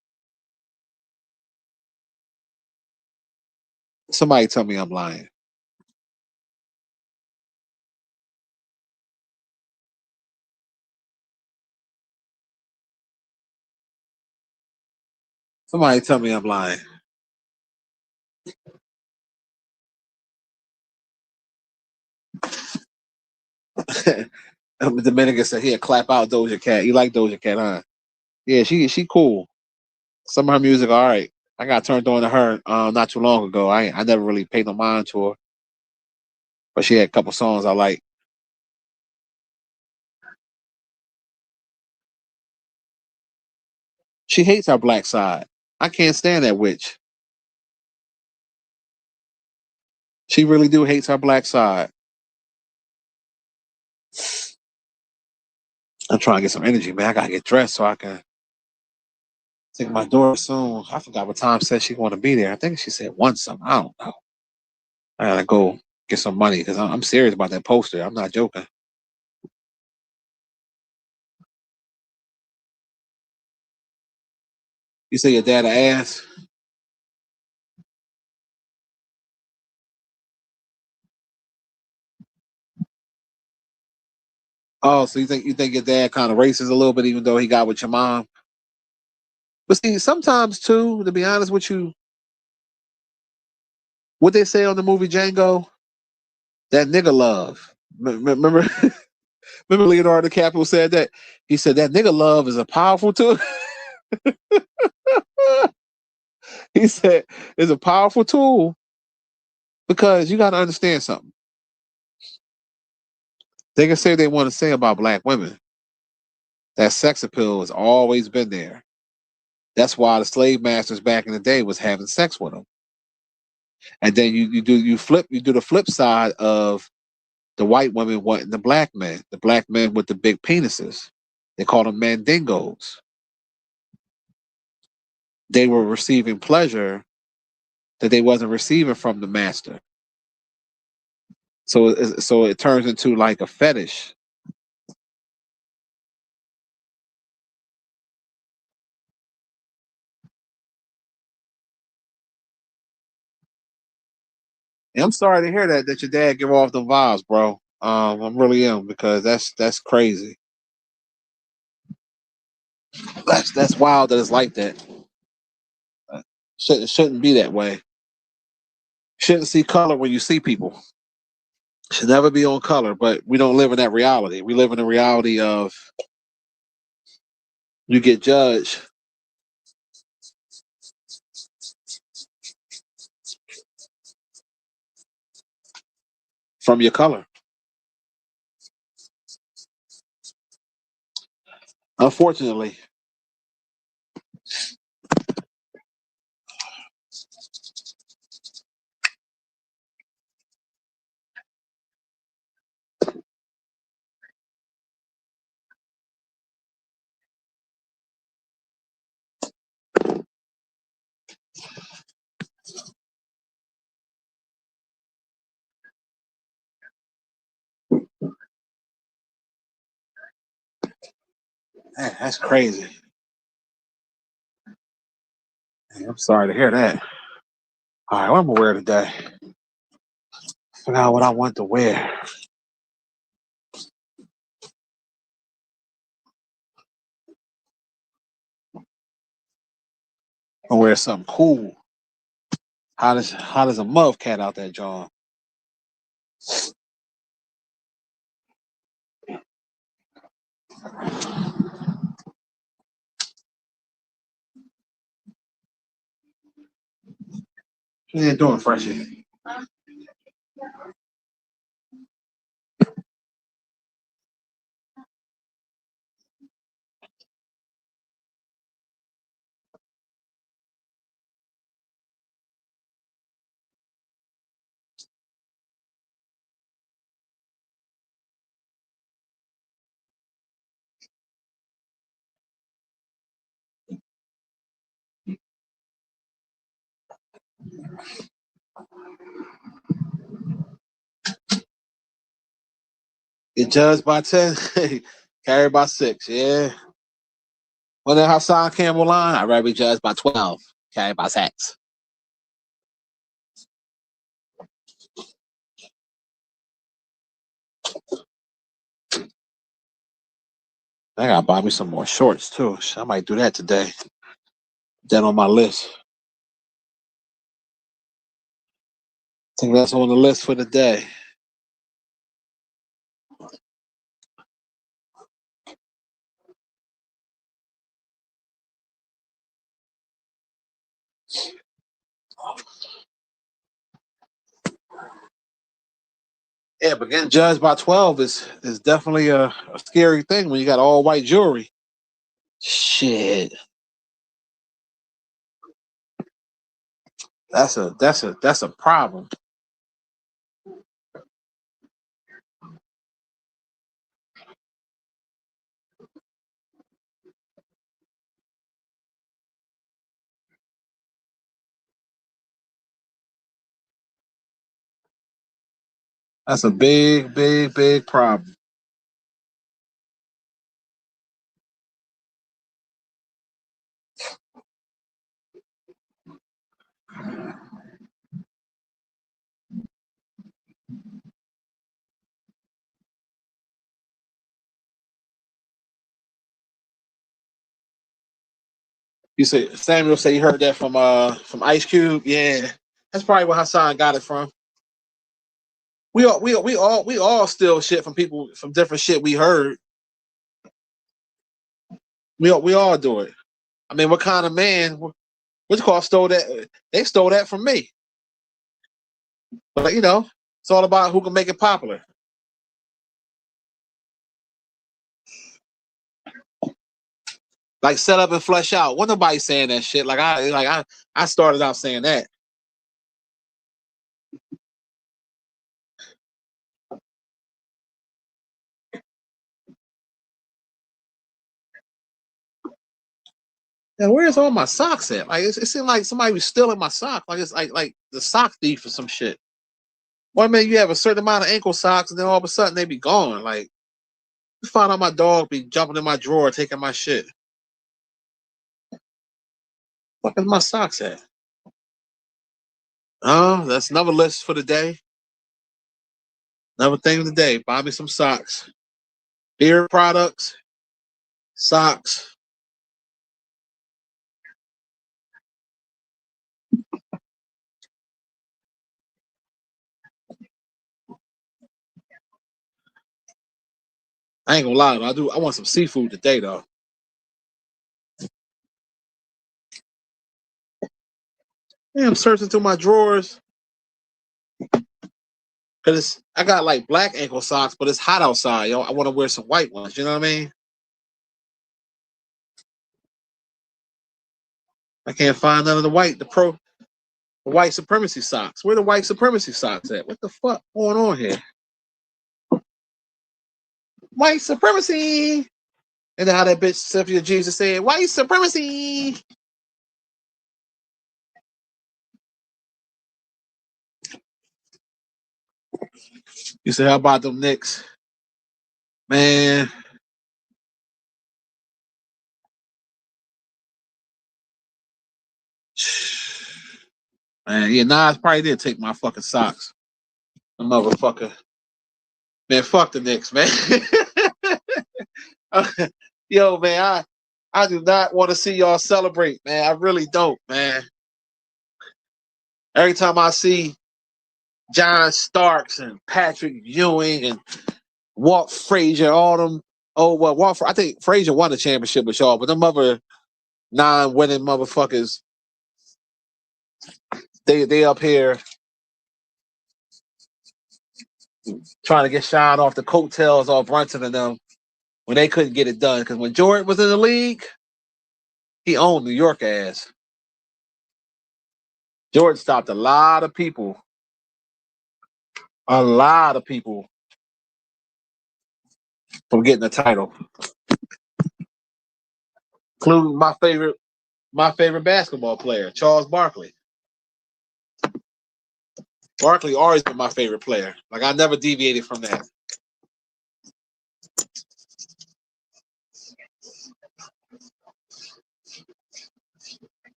Speaker 1: Somebody tell me I'm lying. Somebody tell me I'm lying. Dominican said, "Here, clap out Doja Cat. You like Doja Cat, huh? Yeah, she cool. Some of her music, all right. I got turned on to her not too long ago. I never really paid no mind to her, but she had a couple songs I like. She hates our black side. I can't stand that witch. She really do hates our black side. I'm trying to get some energy, man. I gotta get dressed so I can take my daughter soon. I forgot what time said she want to be there. I think she said one something. I don't know. I gotta go get some money because I'm serious about that poster. I'm not joking. You say your dad a ass? Oh, so you think your dad kind of racist a little bit, even though he got with your mom? But see, sometimes too, to be honest with you, what they say on the movie Django, that nigga love. Remember, remember Leonardo DiCaprio said that. He said that nigga love is a powerful tool. He said it's a powerful tool because you got to understand something. They can say they want to say about black women. That sex appeal has always been there. That's why the slave masters back in the day was having sex with them. And then you do the flip side of the white women wanting the black men with the big penises. They call them mandingos. They were receiving pleasure that they wasn't receiving from the master. So it turns into like a fetish. And I'm sorry to hear that your dad give off the vibes, bro. I really am because that's crazy. That's wild that it's like that. Shouldn't be that way. Shouldn't see color when you see people. Should never be on color, but we don't live in that reality. We live in the reality of you get judged from your color. Unfortunately. Man, that's crazy. Man, I'm sorry to hear that. All right, what I'm gonna wear today? Figure out what I want to wear. I'm gonna wear something cool. How does a muff cat out there, John? What you doing, Freshie? Get judged by 10, carried by 6. Yeah. Well, then Hassan Campbell line. I'd rather be judged by 12, carried by 6. I gotta buy me some more shorts too. I might do that today. That on my list. I think that's on the list for the day. Yeah, but getting judged by 12 is definitely a scary thing when you got all white jewelry. Shit. That's a problem. That's a big, big, big problem. You say Samuel say you heard that from Ice Cube. Yeah, that's probably where Hassan got it from. We all steal shit from people from different shit we heard. We all do it. I mean, what kind of man? What's called stole that? They stole that from me. But you know, it's all about who can make it popular. Like set up and flesh out. Wasn't nobody saying that shit. I started out saying that. Yeah, where's all my socks at? Like it seemed like somebody was stealing my sock. Like it's like the sock thief or some shit. One minute you have a certain amount of ankle socks, and then all of a sudden they be gone. Like you find out my dog be jumping in my drawer taking my shit. What is my socks at? Oh, that's another list for the day. Another thing of the day. Buy me some socks. Beard products, socks. I ain't gonna lie though. I want some seafood today though. Yeah, I'm searching through my drawers. Cause I got like black ankle socks, but it's hot outside, yo. I want to wear some white ones. You know what I mean? I can't find none of the white supremacy socks. Where the white supremacy socks at? What the fuck going on here? White supremacy. And then how that bitch Cynthia Jesus said, white supremacy. You said, how about them Knicks? Man. Man, yeah, Nas probably did take my fucking socks. The motherfucker. Man, fuck the Knicks, man. Yo, man, I do not want to see y'all celebrate, man. I really don't, man. Every time I see John Starks and Patrick Ewing and Walt Frazier, all them. Oh, well, I think Frazier won the championship with y'all, but them other non-winning motherfuckers, they up here trying to get shine off the coattails off Brunson and them when they couldn't get it done. Because when Jordan was in the league, he owned New York ass. Jordan stopped a lot of people. A lot of people from getting the title. Including my favorite basketball player, Charles Barkley. Barkley always been my favorite player. Like I never deviated from that.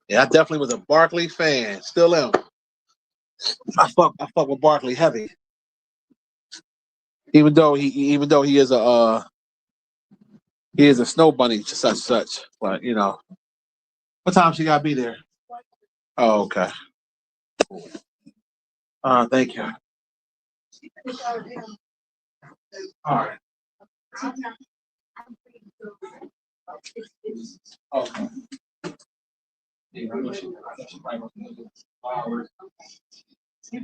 Speaker 1: Yeah, I definitely was a Barkley fan. Still am. I fuck with Barkley heavy. Even though he is a snow bunny such. But you know. What time she gotta be there? Oh, okay. Thank you. All right. Okay. Yeah, I know she probably wants to do flowers. You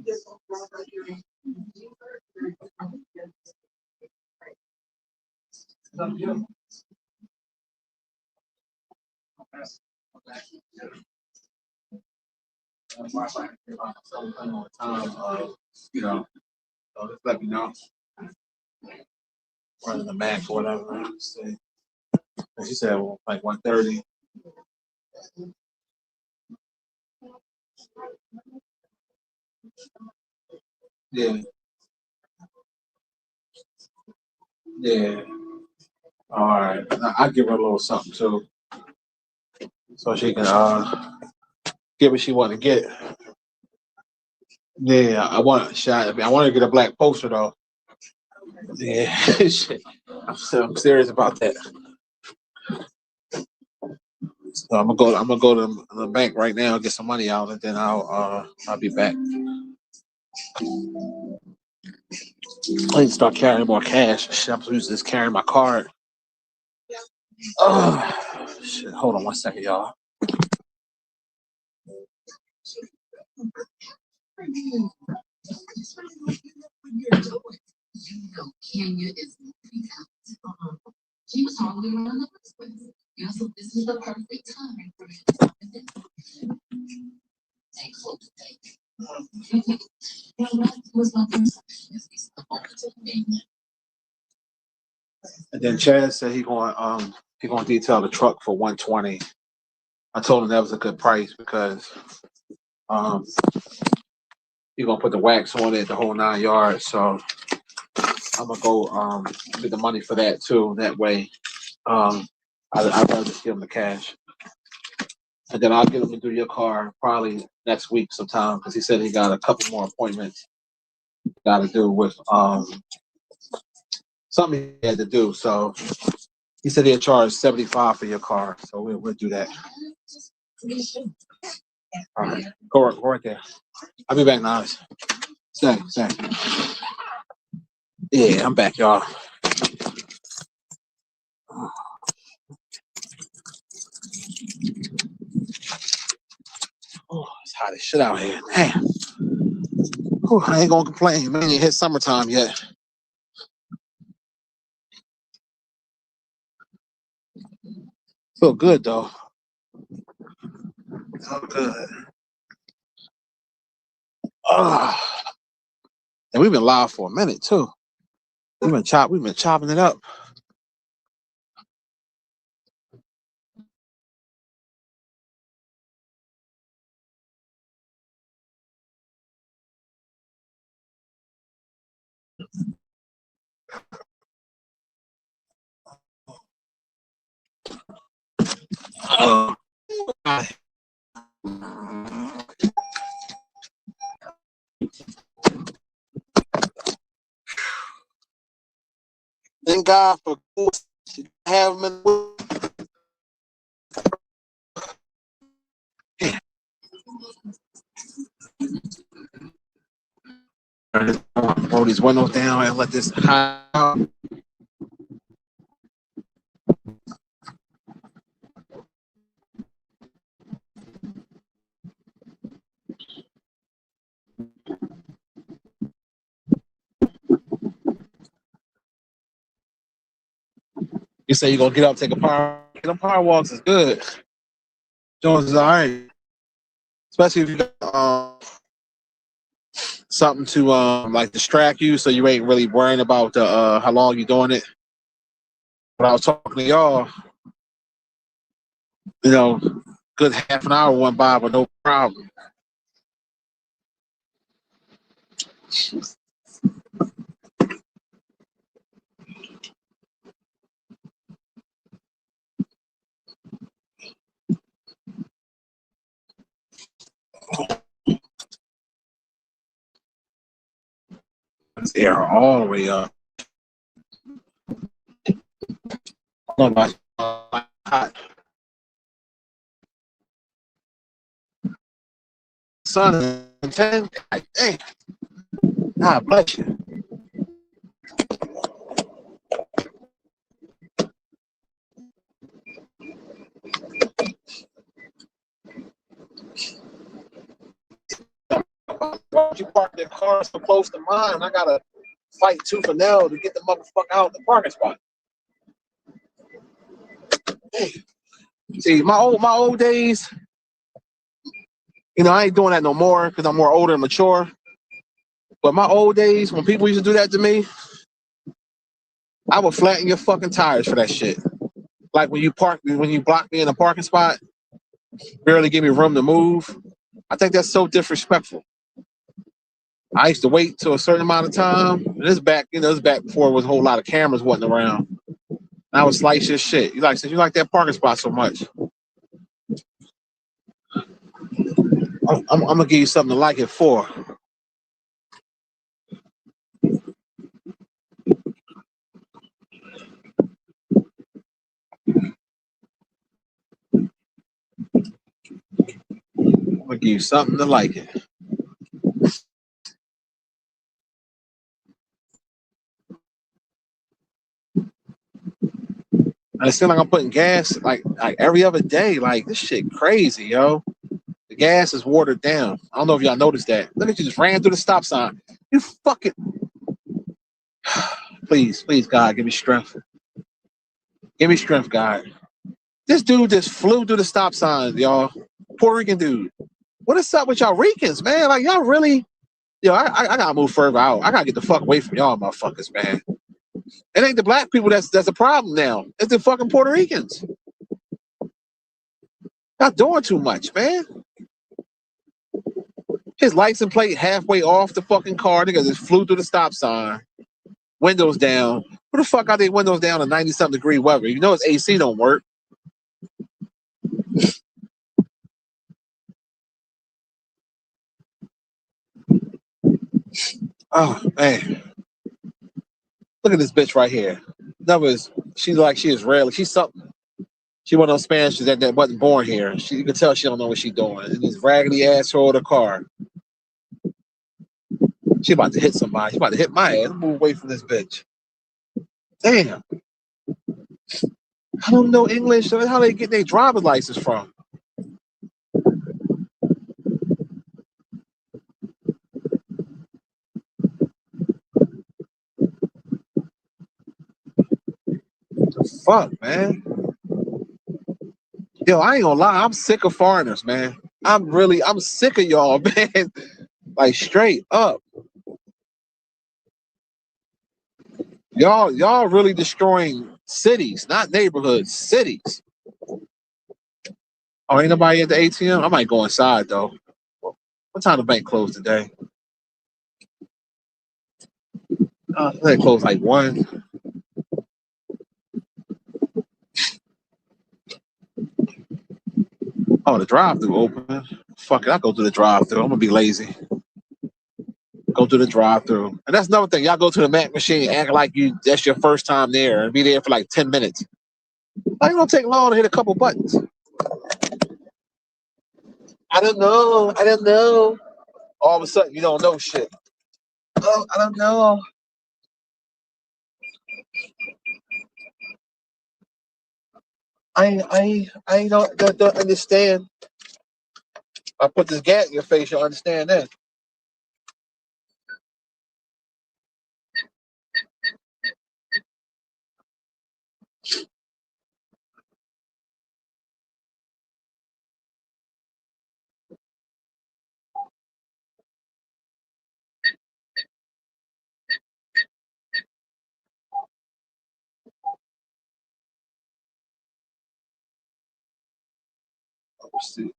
Speaker 1: know, so just let me know. Running the max or whatever. She said well, like 1:30. Yeah. Yeah. All right. I'll give her a little something too. So she can get what she want to get. Yeah, I want to get a black poster though. Yeah. Shit. I'm serious about that. So I'm gonna go to the bank right now, get some money out, and then I'll be back. I need to start carrying more cash. Shit, I'm supposed to just carry my card. Oh shit! Hold on one second, y'all. And then Chad said he gonna detail the truck for 120. I told him that was a good price because um he gonna put the wax on it, the whole 9 yards. So I'm gonna go get the money for that too. That way, I'd rather just give him the cash, and then I'll get him to do your car probably next week sometime because he said he got a couple more appointments got to do with something he had to do. So he said he'll charge $75 for your car. So we'll do that. All right, go right there. I'll be back now. Stay. Yeah, I'm back, y'all. Oh, it's hot as shit out here. Damn. Whew, I ain't gonna complain. Man, it hit summertime yet. Feel good though. Feel good. And we've been live for a minute too. We've been chopping it up. Thank God for having him in the roll these windows down and let this hot out. You say you're gonna get up, take a power. Them power walks is good. Jones is all right, especially if you got something to like distract you, so you ain't really worrying about the how long you're doing it. When I was talking to y'all, good half an hour went by with no problem. This air all the way up. Hot. Sun and 10. Dang. God bless you. Why would you park their car so close to mine? I gotta fight tooth and nail to get the motherfucker out the parking spot. See, my old days, I ain't doing that no more because I'm more older and mature. But my old days, when people used to do that to me, I would flatten your fucking tires for that shit. Like when you block me in a parking spot, barely give me room to move. I think that's so disrespectful. I used to wait till a certain amount of time. This is back before there was a whole lot of cameras wasn't around. And I would slice your shit. Since you like that parking spot so much, I'm gonna give you something to like it for. you something to like it. And it seems like I'm putting gas like every other day. Like this shit crazy, yo. The gas is watered down. I don't know if y'all noticed that. Look at you, just ran through the stop sign. You fucking please, God, give me strength. Give me strength, God. This dude just flew through the stop sign, y'all. Puerto Rican dude. What is up with y'all Ricans, man? Like y'all really, yo, I gotta move further out. I gotta get the fuck away from y'all motherfuckers, man. It ain't the black people that's a problem now. It's the fucking Puerto Ricans. Y'all doing too much, man. His license plate halfway off the fucking car. Nigga just flew through the stop sign. Windows down. Who the fuck got their windows down in 90-something degree weather? You know his AC don't work. Oh, man. Look at this bitch right here. Numbers, she's like she Israeli. She's something. She one of those Spanish that wasn't born here. You can tell she don't know what she's doing. And this raggedy asshole of the car. She about to hit somebody. She about to hit my ass. Move away from this bitch. Damn. I don't know English. So how they get their driver's license from? The fuck, man. Yo, I ain't gonna lie. I'm sick of foreigners, man. I'm sick of y'all, man. Like straight up. Y'all really destroying cities, not neighborhoods, cities. Oh, ain't nobody at the ATM? I might go inside though. What time the bank closed today? They closed like 1. Oh, the drive-thru open. Fuck it, I'll go to the drive-thru. I'm gonna be lazy. Go to the drive-thru. And that's another thing. Y'all go to the Mac machine, act like that's your first time there, and be there for like 10 minutes. Like, it don't take long to hit a couple buttons. I don't know. All of a sudden, you don't know shit. Oh, I don't know. I don't understand. I put this gas in your face, you'll understand that. Let's see.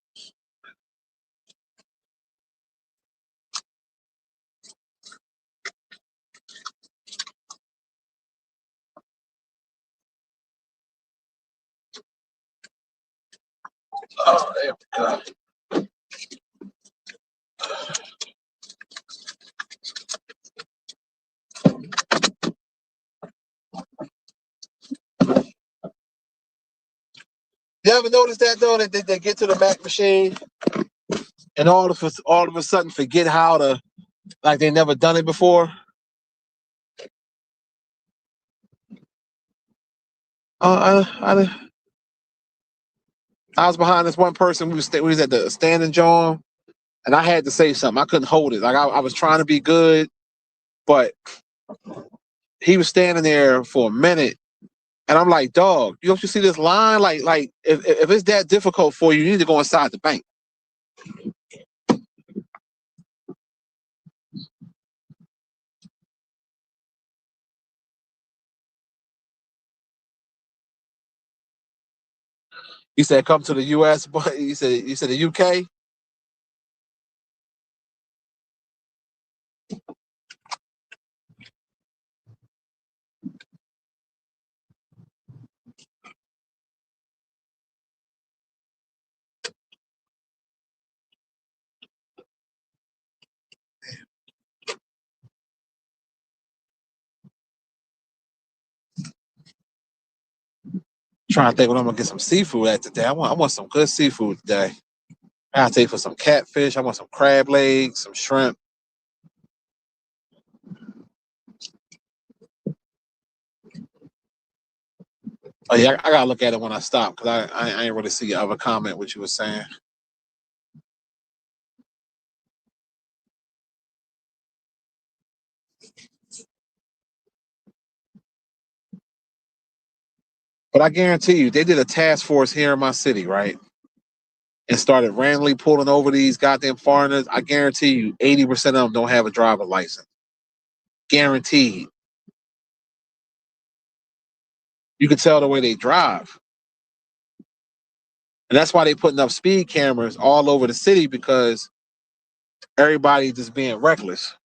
Speaker 1: Oh, there we go. You ever notice that though? That they get to the Mac machine and all of a sudden forget how to, like they never done it before. I was behind this one person. We was at the standing John, and I had to say something. I couldn't hold it. Like I was trying to be good, but he was standing there for a minute, and I'm like, dog, you don't you see this line? Like if it's that difficult for you, you need to go inside the bank. He said, come to the US, but he said the UK. Trying to think when I'm gonna get some seafood at today. I want some good seafood today. I take for some catfish. I want some crab legs, some shrimp. Oh yeah, I gotta look at it when I stop because I ain't really see your other comment what you were saying. But I guarantee you, they did a task force here in my city, right? And started randomly pulling over these goddamn foreigners. I guarantee you, 80% of them don't have a driver's license. Guaranteed. You can tell the way they drive. And that's why they putting up speed cameras all over the city because everybody just being reckless.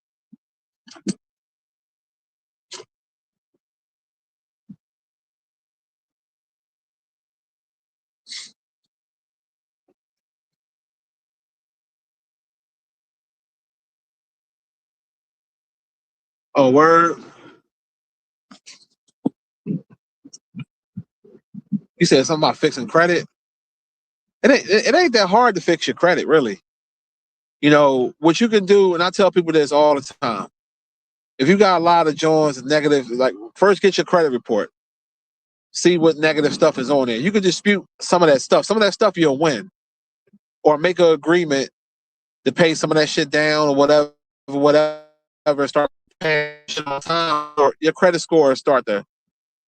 Speaker 1: Oh, word. You said something about fixing credit. It ain't that hard to fix your credit, really. You know, what you can do, and I tell people this all the time. If you got a lot of joints and negative, like first get your credit report. See what negative stuff is on there. You can dispute some of that stuff. Some of that stuff you'll win. Or make an agreement to pay some of that shit down or whatever, start paying shit on time, or your credit score start to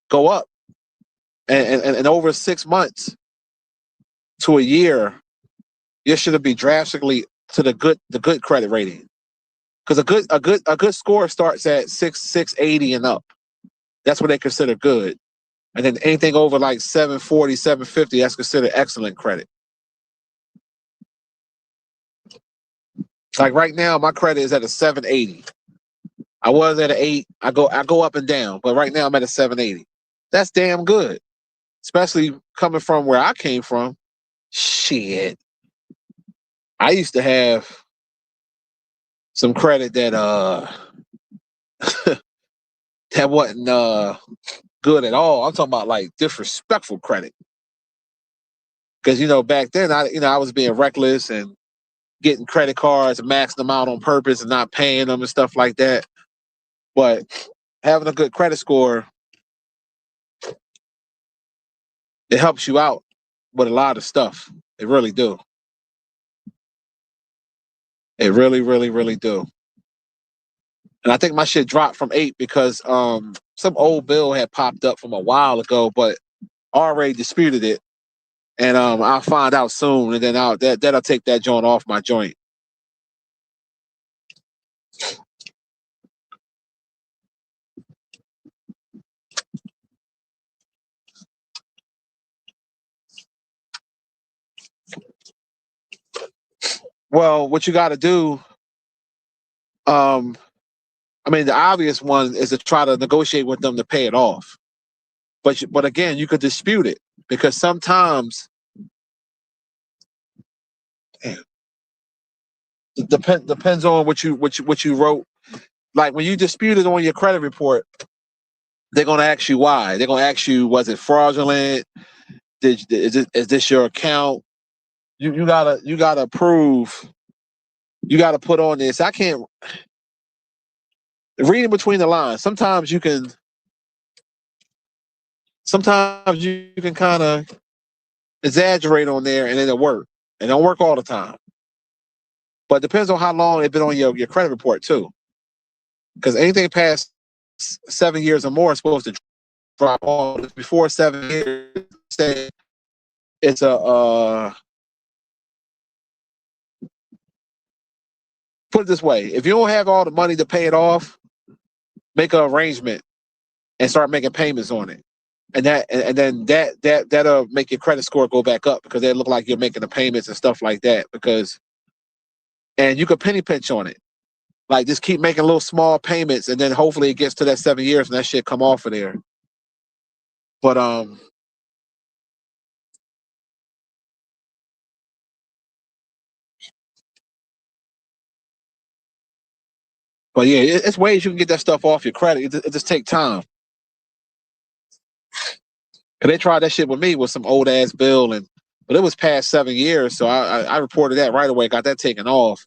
Speaker 1: go up. And over 6 months to a year, you should be drastically to the good credit rating. Because a good score starts at 680 and up. That's what they consider good. And then anything over like 740, 750, that's considered excellent credit. Like right now, my credit is at a 780. I was at an 8. I go up and down, but right now I'm at a 780. That's damn good. Especially coming from where I came from. Shit. I used to have some credit that that wasn't good at all. I'm talking about like disrespectful credit. Because back then I was being reckless and getting credit cards and maxing them out on purpose and not paying them and stuff like that. But having a good credit score, it helps you out with a lot of stuff. It really do. It really, really, really do. And I think my shit dropped from 8 because some old bill had popped up from a while ago, but I already disputed it. And I'll find out soon, and then that'll take that joint off my joint. Well, what you got to do, I mean, the obvious one is to try to negotiate with them to pay it off. But again, you could dispute it because sometimes it depends on what you wrote. Like when you dispute it on your credit report, they're gonna ask you why. They're gonna ask you, was it fraudulent? Is this your account? You gotta prove. You gotta put on this. I can't reading between the lines. Sometimes you can kind of exaggerate on there and it'll work. It don't work all the time. But it depends on how long it's been on your credit report too. Because anything past 7 years or more is supposed to drop off. Before 7 years, say it's a put it this way: if you don't have all the money to pay it off, make an arrangement and start making payments on it. And then that'll make your credit score go back up because they look like you're making the payments and stuff like that. And you can penny pinch on it, like just keep making little small payments, and then hopefully it gets to that 7 years and that shit come off of there. But yeah, it's ways you can get that stuff off your credit. It just take time. And they tried that shit with me with some old ass bill, and But it was past 7 years, so I reported that right away, got that taken off.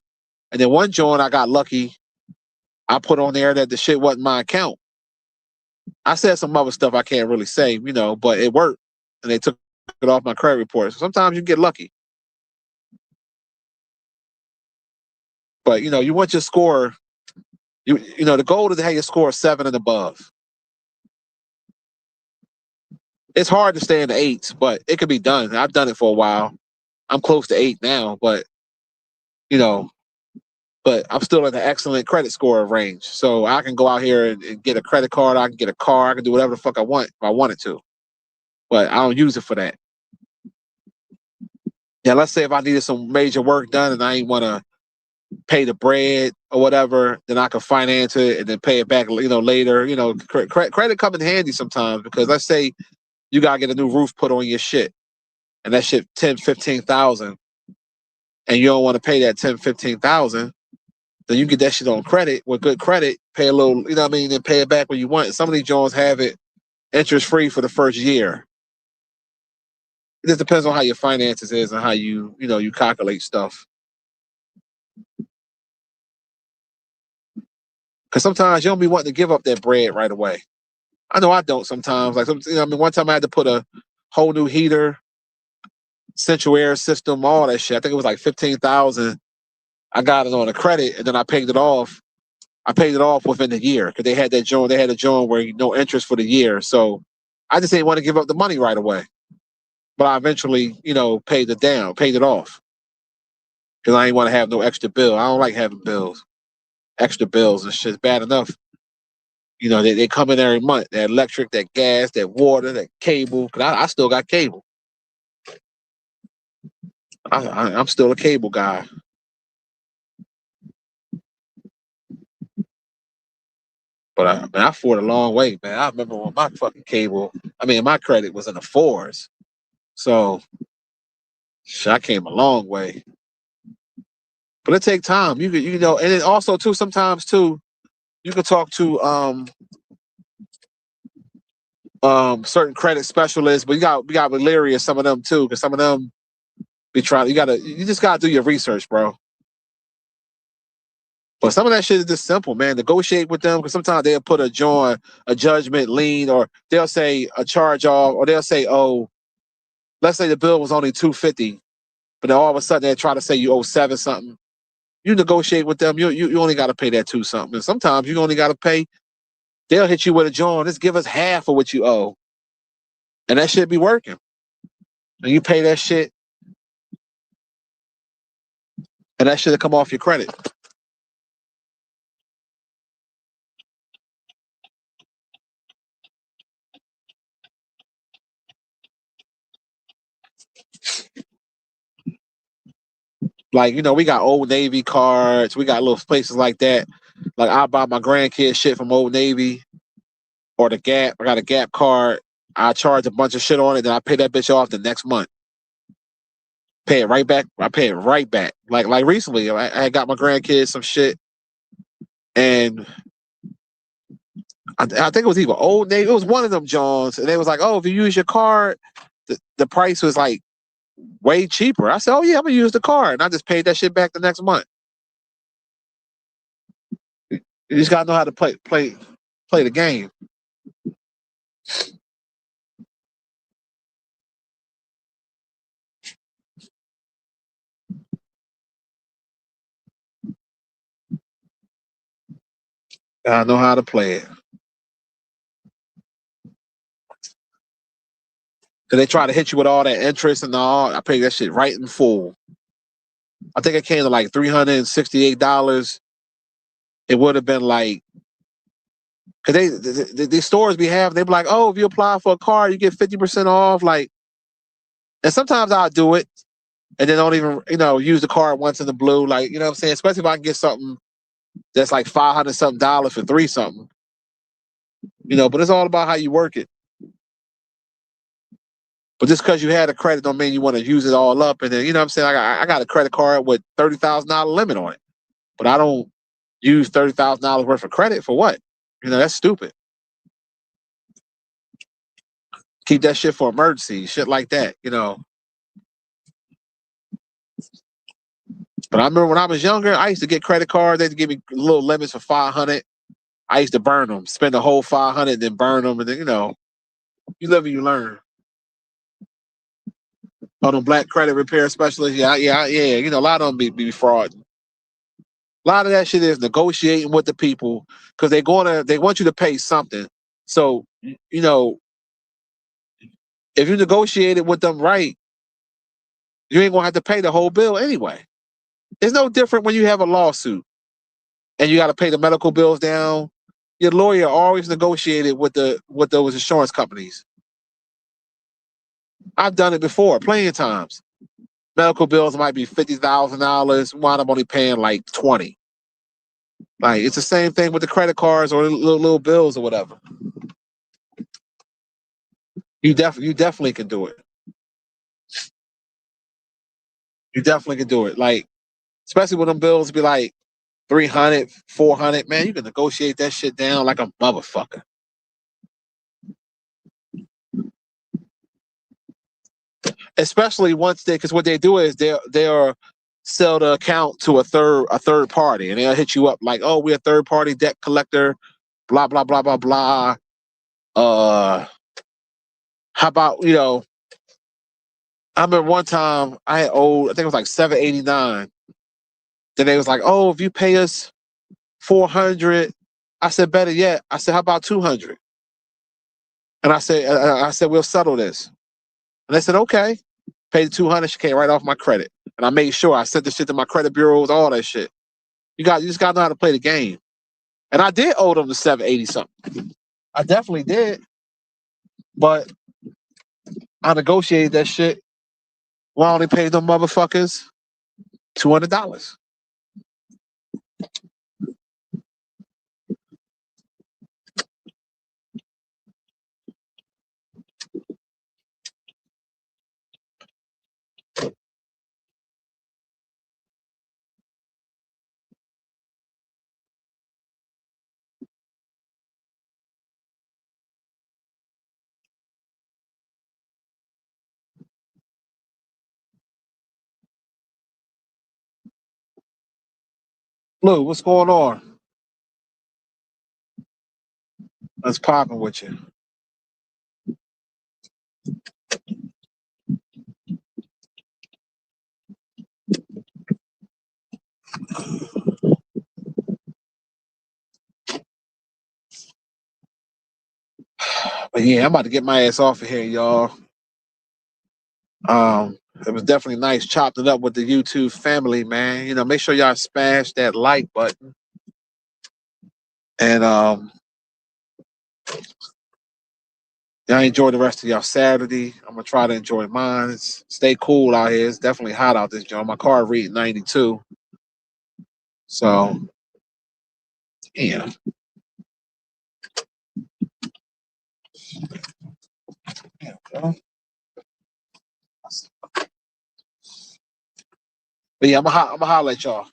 Speaker 1: And then one joint I got lucky. I put on there that the shit wasn't my account. I said some other stuff I can't really say, you know, but it worked. And they took it off my credit report. So sometimes you get lucky. But, you know, you want your score, you know, the goal is to have your score 7 and above. It's hard to stay in the 8s, but it could be done. I've done it for a while. I'm close to 8 now, but, you know, but I'm still in an excellent credit score range. So I can go out here and get a credit card. I can get a car. I can do whatever the fuck I want if I wanted to. But I don't use it for that. Yeah, let's say if I needed some major work done and I ain't want to pay the bread or whatever, then I can finance it and then pay it back, you know, later. You know, credit come in handy sometimes because let's say you gotta get a new roof put on your shit, and that shit 10, 15,000, and you don't want to pay that 10, 15,000. Then you get that shit on credit with good credit, pay a little, you know what I mean, then pay it back when you want. Some of these Jones have it interest free for the first year. It just depends on how your finances is and how you know, you calculate stuff. Because sometimes you don't be wanting to give up that bread right away. I know I don't sometimes. Like, you know, I mean, one time I had to put a whole new heater, central air system, all that shit. I think it was like 15,000. I got it on a credit, and then I paid it off. I paid it off within the year because they had that joint. They had a joint where no interest for the year. So I just didn't want to give up the money right away. But I eventually, you know, paid it off because I didn't want to have no extra bill. I don't like having bills, extra bills and shit's bad enough. You know, they come in every month. That electric, that gas, that water, that cable. Cause I still got cable. I'm still a cable guy. But I fought a long way, man. I remember when my fucking cable, my credit was in the 4s. So shit, I came a long way. But it take time. You know, and then also too, sometimes too, you can talk to certain credit specialists, but we got be leery of some of them too, because some of them be trying. You just gotta do your research, bro. But some of that shit is just simple, man. Negotiate with them because sometimes they'll put a judgment lien, or they'll say a charge off, or they'll say, oh, let's say the bill was only $250, but then all of a sudden they try to say you owe 7 something. You negotiate with them, you only got to pay that 2 something. And sometimes you only got to pay. They'll hit you with a joint. Just give us half of what you owe, and that shit be working. And you pay that shit, and that shit'll come off your credit. Like, you know, we got Old Navy cards. We got little places like that. Like, I buy my grandkids shit from Old Navy or the Gap. I got a Gap card. I charge a bunch of shit on it, then I pay that bitch off the next month. Pay it right back. I pay it right back. Like recently, I got my grandkids some shit, and I think it was either Old Navy. It was one of them Johns, and they was like, "Oh, if you use your card, the price was like way cheaper." I said, "Oh yeah, I'm gonna use the card," and I just paid that shit back the next month. You just gotta know how to play the game. Gotta know how to play it. Cause they try to hit you with all that interest and all. I paid that shit right in full. I think it came to like $368. It would have been like, cause these stores we have, they be like, oh, if you apply for a card, you get 50% off. Like, and sometimes I'll do it and then don't even, you know, use the card once in the blue. Like, you know what I'm saying? Especially if I can get something that's like $500 something for 3 something. You know, but it's all about how you work it. But just because you had a credit don't mean you want to use it all up. And then, you know what I'm saying? I got a credit card with $30,000 limit on it. But I don't use $30,000 worth of credit for what? You know, that's stupid. Keep that shit for emergencies, shit like that, you know. But I remember when I was younger, I used to get credit cards. They used to give me little limits for 500. I used to burn them, spend the whole 500, then burn them, and then you live and you learn. On the black credit repair specialist, yeah. A lot of them be fraud. A lot of that shit is negotiating with the people because they want you to pay something. So if you negotiated with them right, you ain't gonna have to pay the whole bill anyway. It's no different when you have a lawsuit and you got to pay the medical bills down. Your lawyer always negotiated with those insurance companies. I've done it before, plenty of times. Medical bills might be $50,000. Wind up only paying like 20. Like it's the same thing with the credit cards or little bills or whatever. You definitely can do it. You definitely can do it. Like especially when them bills be like 300, 400. Man, you can negotiate that shit down like a motherfucker. Especially once because what they do is they'll sell the account to a third party, and they'll hit you up like, oh, we're a third party debt collector, blah blah blah blah blah. How about I remember one time I had owed, I think it was like $789. Then they was like, oh, if you pay us $400, I said better yet, I said how about $200? And I said we'll settle this. And they said okay. Paid the $200, she came right off my credit. And I made sure I sent the shit to my credit bureaus, all that shit. You just gotta know how to play the game. And I did owe them the $780 something. I definitely did. But I negotiated that shit. Well, I only paid them motherfuckers $200. Lou, what's going on? What's popping with you? But yeah, I'm about to get my ass off of here, y'all. It was definitely nice chopping it up with the YouTube family, man. Make sure y'all smash that like button. And y'all enjoy the rest of y'all Saturday. I'm gonna try to enjoy mine. Stay cool out here. It's definitely hot out this joint. My car read 92. So yeah. But yeah, I'm gonna holler at y'all.